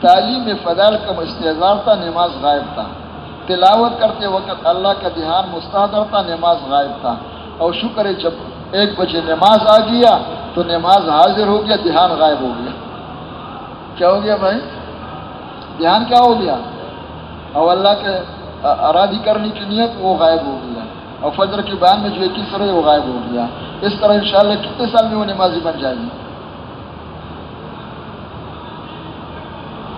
تعلیم میں فضائل کا استحضار تھا، نماز غائب تھا، تلاوت کرتے وقت اللہ کا دھیان مستحضر تھا، نماز غائب تھا، اور شکر ہے جب 1 بجے نماز آ گیا تو نماز حاضر ہو گیا، دھیان غائب ہو گیا۔ کیا ہو گیا بھائی؟ دھیان کیا ہو گیا؟ اور اللہ کے ارادی کرنے کی نیت وہ غائب ہو گیا، اور فجر کے بیان میں جو ایک سر ہے وہ غائب ہو گیا۔ اس طرح انشاءاللہ کتنے سال میں وہ نمازی بن جائے گی؟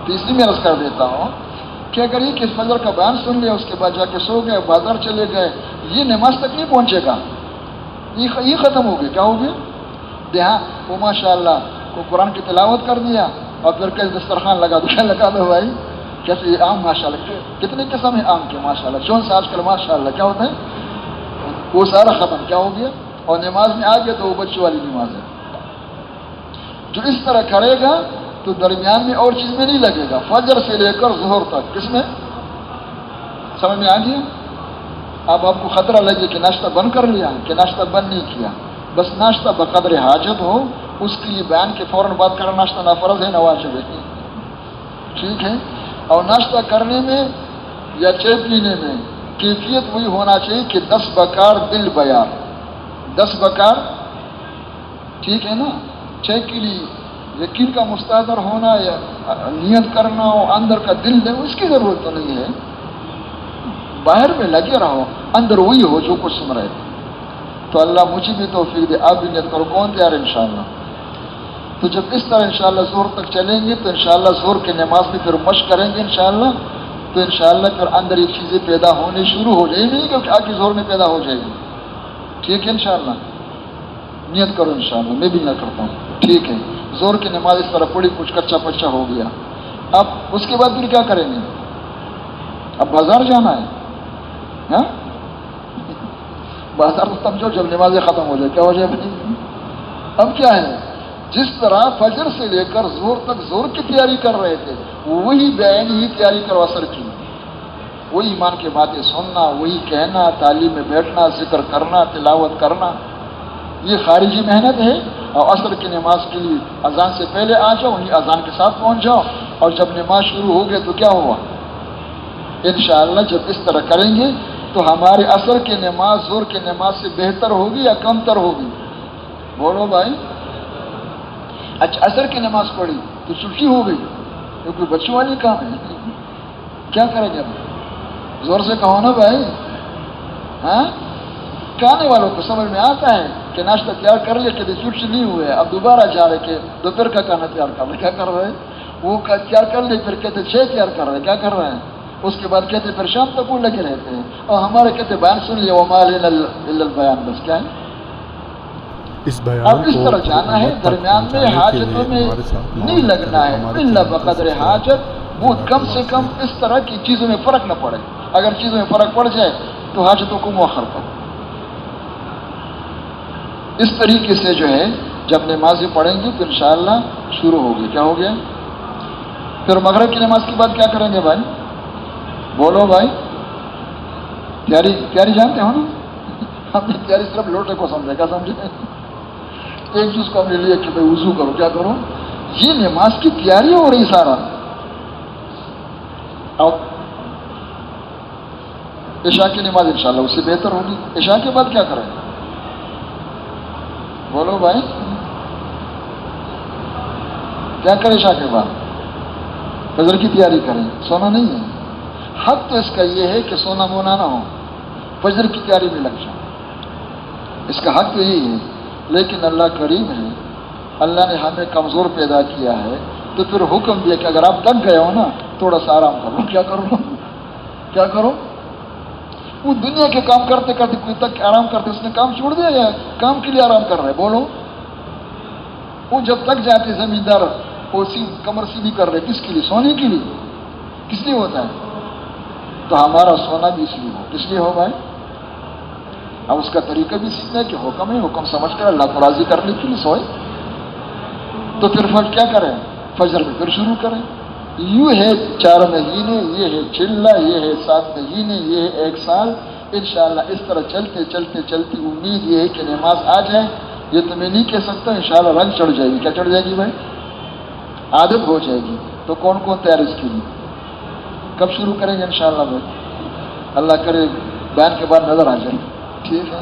تیسری میں عرض کر دیتا ہوں کہ اگر یہ کہ فجر کا بیان سن لیا، اس کے بعد جا کے سو گئے، بازار چلے گئے، یہ نماز تک نہیں پہنچے گا، یہ ختم ہو گیا۔ کیا ہو گیا؟ دھیان وہ ماشاءاللہ کو قرآن کی تلاوت کر دیا اور پھر کل دسترخوان لگا دو، کیا لگا دو بھائی؟ کیسے یہ آم ماشاءاللہ، کتنے قسم ہے آم کے ماشاءاللہ، جون سے آج کل ماشاءاللہ کیا ہوتا ہے، وہ سارا ختم۔ کیا ہو گیا؟ اور نماز میں آ گیا تو وہ بچوں والی نماز ہے، جو اس طرح کرے گا تو درمیان میں اور چیز میں نہیں لگے گا، فجر سے لے کر ظہر تک کس میں؟ سمجھ میں آ گیا؟ اب آپ کو خطرہ لگے کہ ناشتہ بند کر لیا کہ ناشتہ بند نہیں کیا، بس ناشتہ بقدر حاجت ہو، اس کے لیے بیان کے فوراً بعد کرنا ناشتہ نہ فرض ہے نہ واجب ہے، ٹھیک ہے؟ اور ناشتہ کرنے میں یا چائے پینے میں کیفیت وہی ہونا چاہیے کہ 10 بکار دل بیار، 10 بکار، ٹھیک ہے نا؟ چائے کے لیے یقین کا مستحضر ہونا یا نیت کرنا ہو، اندر کا دل دے، اس کی ضرورت تو نہیں ہے، باہر میں لگے رہو، اندر وہی ہو جو کچھ سن رہے تھے۔ تو اللہ مجھے بھی توفیق دے، آپ بھی نیت کرو، کون تیار ہے انشاءاللہ؟ تو جب اس طرح انشاءاللہ ظہر تک چلیں گے تو انشاءاللہ ظہر کی نماز میں پھر مشق کریں گے انشاءاللہ، تو انشاءاللہ پھر اندر یہ چیزیں پیدا ہونی شروع ہو جائیں گی کہ آگے ظہر میں پیدا ہو جائے گی، ٹھیک ہے انشاءاللہ؟ نیت کرو انشاءاللہ، میں بھی نیت کرتا ہوں، ٹھیک ہے؟ ظہر کی نماز اس طرح پڑی، کچھ کچا پچا ہو گیا، اب اس کے بعد پھر کیا کریں گے؟ اب بازار جانا ہے، ہاں؟ بازار تو تب جب نمازیں ختم ہو جائے، کیا ہو جائے بھائی؟ اب کیا ہے؟ جس طرح فجر سے لے کر ظہر تک ظہر کی تیاری کر رہے تھے، وہی بیان ہی تیاری کرو اثر کی، وہی ایمان کی باتیں سننا، وہی کہنا، تعلیم میں بیٹھنا، ذکر کرنا، تلاوت کرنا، یہ خارجی محنت ہے۔ اور عصر کی نماز کے لیے اذان سے پہلے آ جاؤ، وہیں اذان کے ساتھ پہنچ جاؤ، اور جب نماز شروع ہو گئے تو کیا ہوا؟ انشاءاللہ جب اس طرح کریں گے تو ہمارے عصر کی نماز ظہر کی نماز سے بہتر ہوگی یا کم تر ہوگی؟ بولو بھائی۔ اچھا عصر کی نماز پڑھی تو چھٹی ہو گئی، یہ کوئی بچوں والی کام ہے؟ کیا کریں گے اب؟ زور سے کہو نا بھائی، ہاں؟ کھانے والوں کو سمجھ میں آتا ہے کہ ناشتہ تیار کر لیا کہ چھٹی نہیں ہوئے، اب دوبارہ جا رہے کہ دوپہر کا کھانا تیار کر رہے، کیا کر رہے ہیں؟ وہ تیار کر لے، پھر کہتے 6 تیار کر رہے، کیا کر رہے ہیں؟ اس کے بعد کہتے پھر شام تک وہ لگے رہتے ہیں، اور ہمارے کہتے بیان سن لیا وما علینا الا البیان، بس کیا ہے؟ اس بیان اب اس کو طرح جانا ہے، حکومت تک درمیان میں پہنچانے کے حاجتوں لیے میں ہمارے ساتھ نہیں معاونت لگنا کریں۔ ہے، ہمارے الا چینل کو بقدر سبسکرائب حاجت، بہت جزاک کم اللہ سے کم خیر۔ اس طرح کی چیزوں میں فرق نہ پڑے، اگر چیزوں میں فرق پڑ جائے تو حاجتوں کو مؤخر کرو۔ اس طریقے سے جو ہے جب نمازیں پڑھیں گی تو انشاءاللہ شروع ہوگی، کیا ہو گیا؟ پھر مغرب کی نماز کے بعد کیا کریں گے بھائی؟ بولو بھائی، تیاری جانتے ہو نا؟ ہم نے تیاری صرف لوٹے کو سمجھے، کیا سمجھے؟ ایک چیز کو ہم نے لیا کہ بھائی وضو کرو، کیا کرو؟ یہ نماز کی تیاری ہو رہی سارا۔ اب عشاء کی نماز انشاءاللہ اس سے بہتر ہوگی، عشاء کے بعد کیا کریں؟ بولو بھائی، کیا کریں عشاء کے بعد؟ فجر کی تیاری کریں، سونا نہیں ہے۔ حق تو اس کا یہ ہے کہ سونا مونا نہ ہو، فجر کی تیاری میں لگ جائیں، اس کا حق تو یہی ہے۔ لیکن اللہ کریم ہے، اللہ نے ہمیں کمزور پیدا کیا ہے، تو پھر حکم دیا کہ اگر آپ تک گئے ہو نا تھوڑا سا آرام کر لو، کیا کرو؟ کیا کرو؟ وہ دنیا کے کام کرتے کرتے کوئی تک آرام کرتے، اس نے کام چھوڑ دیا یا کام کے لیے آرام کر رہے؟ بولو۔ وہ جب تک جاتے زمیندار وہ کمر سیدھی کر رہے، کس کے لیے؟ سونے کے لیے۔ کس لیے ہوتا ہے؟ تو ہمارا سونا بھی اس لیے ہو، کس لیے ہو بھائی؟ اب اس کا طریقہ بھی سیکھنا ہے کہ حکم ہے، حکم سمجھ کر اللہ کو راضی کرنے کے لیے سوئے، تو پھر کیا کریں؟ فجر میں پھر شروع کریں۔ یوں ہے 4 مہینے، یہ ہے چلہ، یہ ہے 7 مہینے، یہ ہے 1 سال، انشاءاللہ اس طرح چلتے چلتے چلتے امید یہ ہے کہ نماز آ جائے۔ یہ تو میں نہیں کہہ سکتا، انشاءاللہ رنگ چڑھ جائے گی۔ کیا چڑھ جائے گی بھائی؟ عادت ہو جائے گی۔ تو کون کون تیار اس کے لیے؟ کب شروع کریں گے انشاءاللہ بھائی؟ اللہ کرے بیان کے بعد نظر آ جائے، ٹھیک ہے؟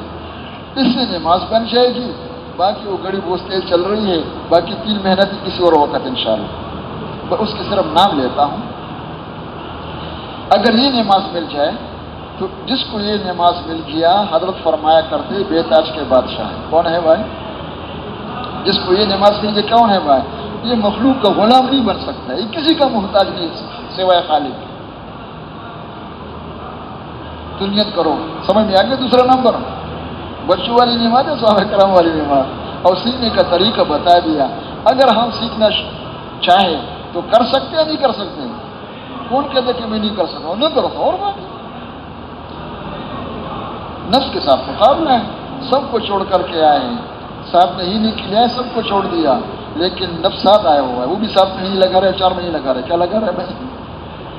اس سے نماز بن جائے گی، باقی وہ گڑی بوجھ تیز چل رہی ہے، باقی 3 مہینہ کی کسی اور وقت انشاءاللہ، پر اس کے صرف نام لیتا ہوں۔ اگر یہ نماز مل جائے تو جس کو یہ نماز مل گیا، حضرت فرمایا کرتے بے تاج کے بادشاہ ہے۔ کون ہے بھائی؟ جس کو یہ نماز مل گئی کون ہے بھائی؟ یہ مخلوق کا غلام نہیں بن سکتا، یہ کسی کا محتاج نہیں سوائے خالق۔ تو نیت کرو، سمجھ میں آ گیا؟ دوسرا نمبر بچوں والی نماز ہے، صحابہ کرام والی نماز، اور سیکھنے کا طریقہ بتا دیا۔ اگر ہم سیکھنا چاہیں تو کر سکتے ہیں، نہیں کر سکتے؟ کون کہتے کہ میں نہیں کر سکتا ہوں؟ نہیں کرو تو اور بات۔ نفس کے ساتھ مقابلہ ہے، سب کو چھوڑ کر کے آئے ہیں، 7 مہینے کے لیے سب کو چھوڑ دیا، لیکن نفسات آیا ہوا ہے، وہ بھی 7 مہینے لگا رہے 4 مہینے لگا رہے، کیا لگا رہے بھائی؟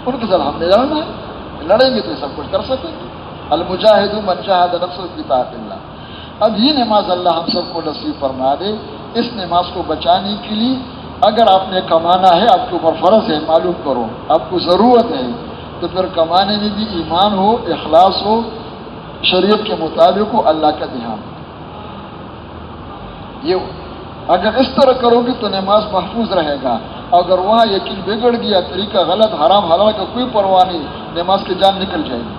ان کے ساتھ ہم نے لڑنا ہے، لڑیں گے تو یہ سب کچھ کر سکیں گے۔ المجاہد من جاہد نفسہ فی طاعت اللہ۔ اب یہ نماز اللہ ہم سب کو نصیب فرما دے۔ اس نماز کو بچانے کے لیے اگر آپ نے کمانا ہے، آپ کے اوپر فرض ہے، معلوم کرو، آپ کو ضرورت ہے، تو پھر کمانے میں بھی ایمان ہو، اخلاص ہو، شریعت کے مطابق ہو، اللہ کا دھیان۔ یہ اگر اس طرح کرو گے تو نماز محفوظ رہے گا۔ اگر وہاں یقین بگڑ گیا، طریقہ غلط، حرام حلال کا کوئی پرواہ نہیں، نماز کی جان نکل جائے گی۔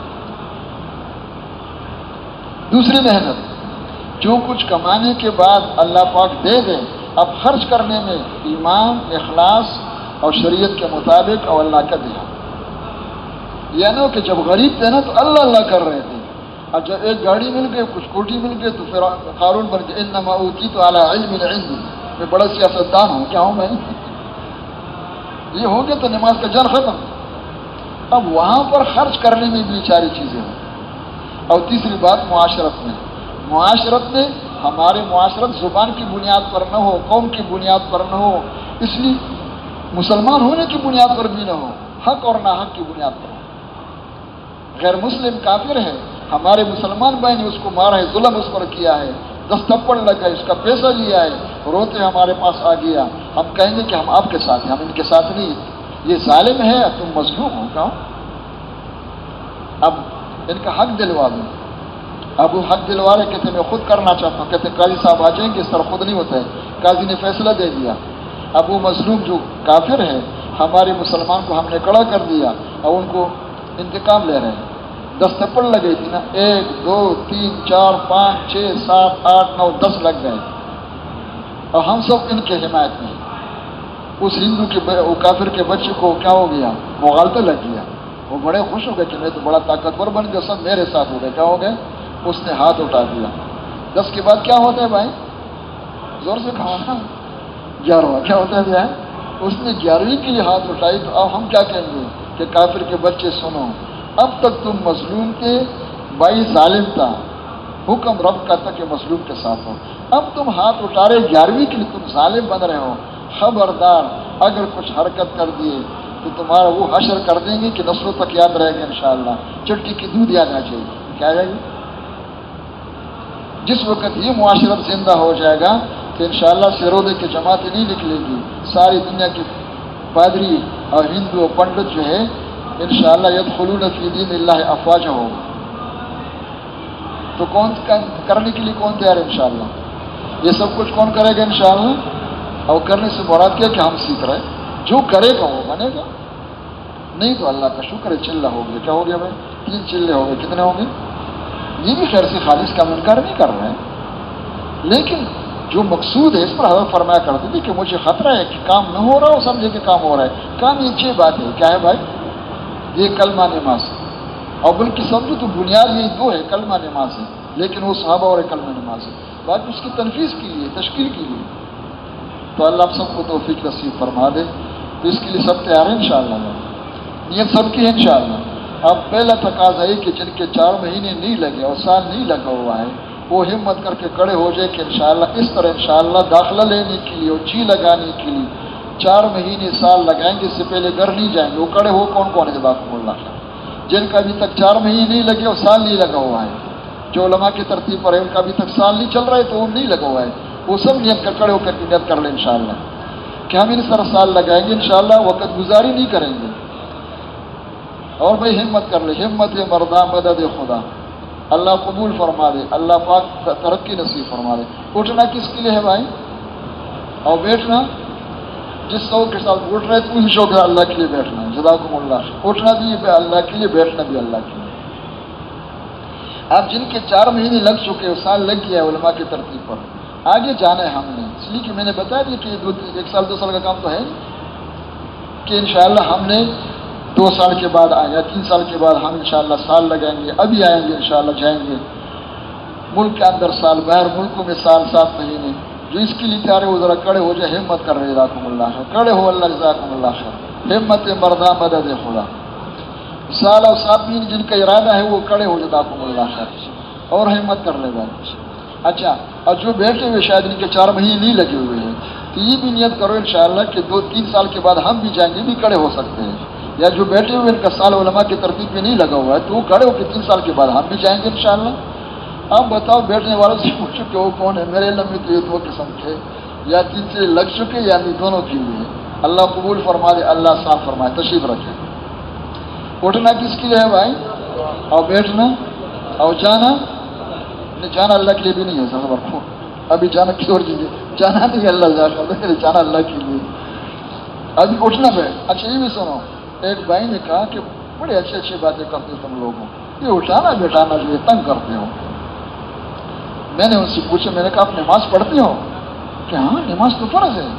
دوسری محنت، جو کچھ کمانے کے بعد اللہ پاک دے دے، اب خرچ کرنے میں ایمان، اخلاص اور شریعت کے مطابق اور اللہ کا دھیان۔ یہ نہ کہ جب غریب تھے نا تو اللہ اللہ کر رہے تھے، اور جب ایک گاڑی مل گئی، کچھ کوٹی مل گئی، تو پھر قارون بن کے انما اوتیت علی علم عندی، میں بڑا سیاستدان ہوں، کیا ہوں میں؟ یہ ہو گیا تو نماز کا جان ختم۔ اب وہاں پر خرچ کرنے میں بھی ساری چیزیں ہوں۔ اور تیسری بات، معاشرت میں ہمارے معاشرت زبان کی بنیاد پر نہ ہو، قوم کی بنیاد پر نہ ہو، اس لیے مسلمان ہونے کی بنیاد پر بھی نہ ہو، حق اور ناحق کی بنیاد پر ہو۔ غیر مسلم کافر ہے، ہمارے مسلمان بھائی نے اس کو مارا ہے، ظلم اس پر کیا ہے، 10 تھپڑ لگا ہے، اس کا پیسہ لیا ہے، روتے ہمارے پاس آ گیا، ہم کہیں گے کہ ہم آپ کے ساتھ ہیں، ہم ان کے ساتھ نہیں، یہ ظالم ہے، تم مظلوم ہو کہاں؟ اب ان کا حق دلوا دو۔ اب وہ حق دلوا رہے، کہتے میں خود کرنا چاہتا ہوں، کہتے قاضی صاحب آ جائیں گے، اس طرح خود نہیں ہوتا ہے، قاضی نے فیصلہ دے دیا۔ اب وہ مظلوم جو کافر ہے، ہمارے مسلمان کو ہم نے کڑا کر دیا، اور ان کو انتقام لے رہے ہیں۔ 10 تھپڑ لگئی تھی نا، 1 2 3 4 5 6 7 8 9 10 لگ گئے، اور ہم سب ان کے حمایت میں۔ اس ہندو کے وہ کافر کے بچے کو کیا ہو گیا؟ مغالطہ لگ گیا، وہ بڑے خوش ہو گئے کہ میں تو بڑا طاقتور بن گیا، سب میرے ساتھ ہو گئے، کیا ہو گئے؟ اس نے ہاتھ اٹھا دیا۔ 10 کے بعد کیا ہوتا ہے بھائی؟ زور سے کہو نا، 11واں کیا ہوتا ہے بھائی؟ اس نے 11ویں کے لیے ہاتھ اٹھائی، تو اب ہم کیا کہیں گے کہ کافر کے بچے سنو، اب تک تم مظلوم تھے، بھائی ظالم تھا، حکم رب کا تھا کہ مظلوم کے ساتھ ہو، اب تم ہاتھ اٹھا رہے 11ویں کے لیے، تم ظالم بن رہے ہو، خبردار اگر کچھ حرکت کر دیے تو تمہارا وہ حشر کر دیں گے کہ نسلوں تک یاد رہے گا انشاءاللہ، چٹکی کی دودھ یاد آ جائے گی، کیا آ جائے گی؟ جس وقت یہ معاشرت زندہ ہو جائے گا تو انشاءاللہ سیرودے کی جماعتیں نہیں نکلے گی، ساری دنیا کے پادری اور ہندو اور پنڈت جو ہے انشاءاللہ یدخلون فی دین اللہ افواجا ہوگا۔ تو کون کرنے کے لیے کون تیار ہے انشاءاللہ؟ یہ سب کچھ کون کرے گا انشاءاللہ؟ اور کرنے سے مراد کیا کہ ہم سیکھ رہے، جو کرے گا وہ بنے گا، نہیں تو اللہ کا شکر ہے، چلہ ہو گیا، کیا ہو گیا بھائی؟ 3 چلے ہو گئے، کتنے ہو گئے؟ یہ بھی خیر سے خالص کا انکار نہیں کر رہے ہیں، لیکن جو مقصود ہے اس پر حضرت فرمایا کرتے تھے کہ مجھے خطرہ ہے کہ کام نہ ہو رہا ہو، سمجھے کہ کام ہو رہا ہے، کام یہ 6 بات ہے، کیا ہے بھائی؟ یہ کلمہ نماز، اور بلکہ سمجھو تو بنیاد یہ 2 ہے، کلمہ نماز ہے، لیکن وہ صحابہ اور کلمہ نماز ہے، باقی اس کی تنفیذ کے لیے، تشکیل کے لیے۔ تو اللہ سب کو توفیق نصیب فرما دے، تو اس کے لیے سب تیار ہیں انشاءاللہ، نیت سب کی ہے انشاءاللہ۔ اب پہلا تقاضا ہے کہ جن کے 4 مہینے نہیں لگے اور سال نہیں لگا ہوا ہے، وہ ہمت کر کے کھڑے ہو جائے کہ انشاءاللہ اس طرح انشاءاللہ داخلہ لینے کے لیے اور جی لگانے کے لیے 4 مہینے سال لگائیں گے، اس سے پہلے گھر نہیں جائیں گے۔ وہ کھڑے ہو کون کون ہے؟ جزاکم اللہ خیر۔ جن کا ابھی تک 4 مہینے نہیں لگے اور سال نہیں لگا ہوا ہے، جو علماء کی ترتیب پر ہے ان کا ابھی تک سال نہیں چل رہا ہے تو وہ نہیں لگا ہوا ہے، وہ سب نیت کر کھڑے ہو کر کے نیت کر لیں انشاءاللہ کہ ہم ان طرح سال لگائیں گے انشاءاللہ، وقت گزاری نہیں کریں گے۔ اور بھائی ہمت کر لے، ہمت مرداں مدد خدا، اللہ قبول فرما دے، اللہ پاک ترقی نصیب فرما دے۔ اٹھنا کس کے لیے ہے بھائی؟ اور بیٹھنا جس شوق کے ساتھ اٹھ رہے تو اسی شوق ہے اللہ کے لیے بیٹھنا ہے، جزاکم اللہ۔ اٹھنا بھی اللہ کے لیے، بیٹھنا بھی اللہ کے لیے۔ اب جن کے 4 مہینے لگ چکے، سال لگ گیا ہے علماء کی ترتیب پر، آگے جانا ہے ہم نے، اس لیے کہ میں نے بتا دیا کہ 1 سال 2 سال کا کام تو ہے کہ انشاءاللہ ہم نے 2 سال کے بعد آئیں گے، 3 سال کے بعد ہم انشاءاللہ سال لگائیں گے، ابھی آئیں گے انشاءاللہ، جائیں گے ملک کے اندر سال، باہر ملکوں میں سال 7 مہینے۔ جو اس کے لیے تیار ہے وہ ذرا کھڑے ہو جائے، ہمت کر رہے، جزاکم اللہ خیر، کھڑے ہو، اللہ جزاکم اللہ خیر، ہمت مرداں مدد خدا۔ سال اور 7 مہینے جن کا ارادہ ہے وہ کھڑے ہو، جزاکم اللہ خیر، اور ہمت کر لے بھائی۔ اچھا، اور جو بیٹھے ہوئے شاید ان کے 4 مہینے نہیں لگے ہوئے ہیں، تو یہ بھی نیت کرو انشاءاللہ کہ 2-3 سال کے بعد ہم بھی جائیں گے، بھی کھڑے ہو سکتے ہیں، یا جو بیٹھے ہوئے ان کا سال علماء کی ترتیب پہ نہیں لگا ہوا ہے تو وہ کھڑے ہو کہ 3 سال کے بعد ہم بھی جائیں گے انشاءاللہ۔ اب بتاؤ بیٹھنے والوں سے پوچھو کہ وہ کون ہے؟ میرے علم میں تو یہ 2 قسم کے، یا 3 سے لگ چکے یا نہیں، دونوں کے لیے۔ اللہ قبول فرما دے، اللہ صاف فرمائے، تشریف رکھے۔ اٹھنا کس کے لیے ہے بھائی؟ اور بیٹھنا اور جانا نہیں، جانا اللہ کے لیے بھی نہیں ہے سر کو، ابھی جانا کسی اور کے لیے، جانا نہیں اللہ جانا اللہ کے لیے، ابھی اٹھنا ہے۔ اچھا یہ بھی سنو، ایک بھائی نے کہا کہ بڑے اچھی باتیں کرتے ہو تم لوگوں، یہ اٹھانا بیٹھانا جو ہے تنگ کرتے ہو۔ میں نے ان سے پوچھا، میں نے کہا آپ نماز پڑھتے ہو؟ کہ ہاں نماز تو فرض ہے۔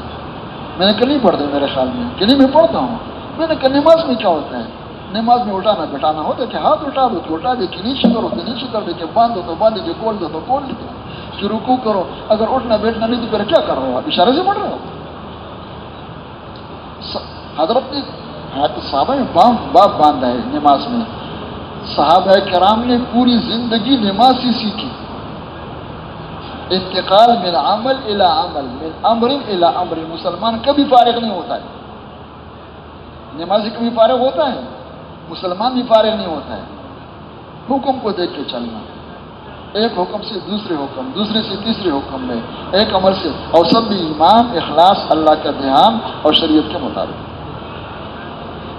میں نے کہا نہیں پڑھتے میرے خیال میں، کہ نہیں میں پڑھتا ہوں۔ میں نے کہا نماز میں کیا ہوتا ہے؟ نماز میں اٹھانا بیٹھانا ہوتا ہے کہ ہاتھ اٹھا دو تو اٹھا دے، کہ نیچے کرو تو نیچے کر دے، کہ باندھ دو تو باندھ دے، کہ کھول دو تو کھول دے، کہ رکوع کرو۔ اگر اٹھنا بیٹھنا نہیں تو پھر کیا کر رہے ہو؟ آپ اشارے سے پڑھ رہے ہو؟ حضرت نے صحابہ میں باب باندھا ہے نماز میں۔ صحابہ کرام نے پوری زندگی نماز ہی سیکھی۔ انتقال من عمل الى عمل، من امر الى امر، مسلمان کبھی فارغ نہیں ہوتا ہے، نمازی کبھی فارغ ہوتا ہے؟ مسلمان بھی فارغ نہیں ہوتا ہے۔ حکم کو دیکھ کے چلنا، ایک حکم سے دوسرے حکم، دوسرے سے تیسرے حکم میں، ایک عمل سے، اور سب بھی ایمان، اخلاص، اللہ کا دھیان اور شریعت کے مطابق۔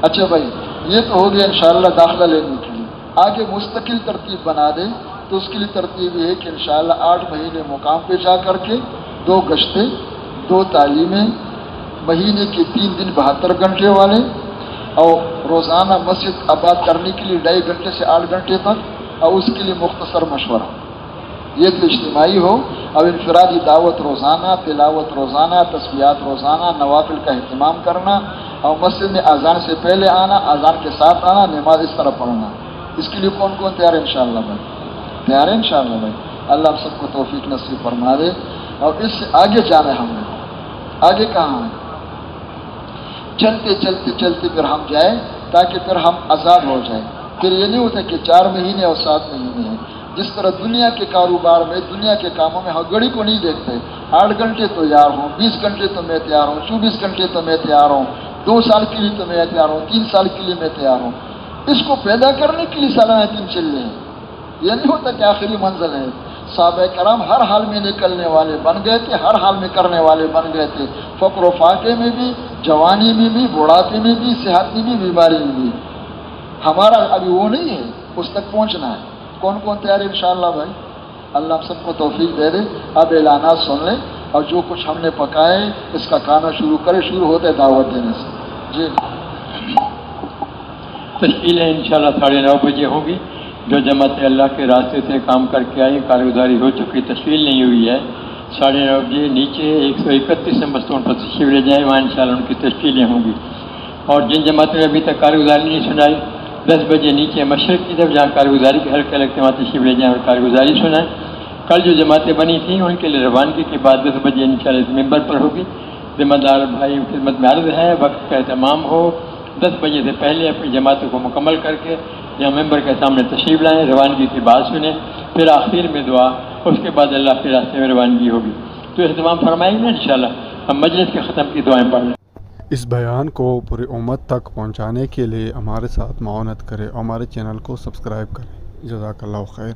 اچھا بھائی یہ تو ہو گیا انشاءاللہ داخلہ لینے کے لیے۔ آگے مستقل ترتیب بنا دیں تو اس کے لیے ترتیب یہ ہے کہ انشاءاللہ 8 مہینے مقام پہ جا کر کے 2 گشتیں، 2 تعلیمیں، مہینے کے 3 دن 72 گھنٹے والے، اور روزانہ مسجد آباد کرنے کے لیے 2.5 گھنٹے سے 8 گھنٹے تک، اور اس کے لیے مختصر مشورہ۔ یہ تو اجتماعی ہو، اور انفرادی دعوت روزانہ، تلاوت روزانہ، تسبیحات روزانہ، نوافل کا اہتمام کرنا، اور مسجد میں اذان سے پہلے آنا، اذان کے ساتھ آنا، نماز اس طرح پڑھنا۔ اس کے لیے کون کون تیار ہے انشاءاللہ بھائی؟ تیار ہے انشاءاللہ بھائی؟ اللہ ہم سب کو توفیق نصیب فرما دے۔ اور اس سے آگے جانا ہے ہم نے، آگے کہاں ہے؟ چلتے چلتے چلتے پھر ہم جائیں تاکہ پھر ہم آزاد ہو جائیں۔ پھر یہ نہیں ہوتا کہ 4 مہینے اور 7 مہینے ہیں۔ جس طرح دنیا کے کاروبار میں، دنیا کے کاموں میں ہم گھڑی کو نہیں دیکھتے، 8 گھنٹے تو تیار ہوں، 20 گھنٹے تو میں تیار ہوں، 24 گھنٹے تو میں تیار ہوں، 2 سال کے لیے تو میں تیار ہوں، 3 سال کے لیے میں تیار ہوں۔ اس کو پیدا کرنے کے لیے سالانہ 3 چل رہے ہیں۔ یہ نہیں ہوتا کہ آخری منزل ہے۔ صحابہ کرام ہر حال میں نکلنے والے بن گئے تھے، ہر حال میں کرنے والے بن گئے تھے، فقر و فاقے میں بھی، جوانی میں بھی، بڑھاپے میں بھی، صحت میں بھی، بیماری میں بھی۔ ہمارا ابھی وہ نہیں ہے، اس تک پہنچنا ہے۔ کون کون تیار ہے انشاءاللہ بھائی؟ اللہ ہم سب کو توفیق دے دے۔ اب اعلانات سن لیں، اور جو کچھ ہم نے پکائے اس کا کھانا شروع کرے، شروع ہوتا ہے دعوت دینے سے۔ جی تشکیلیں انشاءاللہ 9:30 بجے ہوگی۔ جو جماعت اللہ کے راستے سے کام کر کے آئی، کارگزاری ہو چکی، تشکیل نہیں ہوئی ہے، 9:30 بجے نیچے 131 نمبر اسٹون پر تشریف لے جائیں، وہاں انشاءاللہ ان کی تشکیلیں ہوں گی۔ اور جن جماعتوں نے ابھی تک کارگزاری نہیں سنائی، 10 بجے نیچے مشرق کی طرف جہاں کارگزاری کے حلقے لگتے ہیں وہاں تشریف لے جائیں اور کارگزاری سنائیں۔ کل جو جماعتیں بنی تھیں ان کے لیے روانگی کے بعد 10 بجے انشاءاللہ اس ممبر پر ہوگی۔ ذمہ دار بھائی خدمت میں عرض ہے، وقت کا اہتمام ہو، 10 بجے سے پہلے اپنی جماعتوں کو مکمل کر کے یہاں ممبر کے سامنے تشریف لائیں، روانگی کی بات سنیں، پھر آخر میں دعا، اس کے بعد اللہ کے راستے میں روانگی ہوگی۔ تو اہتمام فرمائیں گے انشاءاللہ۔ ہم مجلس کے ختم کی دعائیں پڑھ لیں۔ اس بیان کو پوری امت تک پہنچانے کے لیے ہمارے ساتھ معاونت کریں اور ہمارے چینل کو سبسکرائب کریں۔ جزاک اللہ خیر۔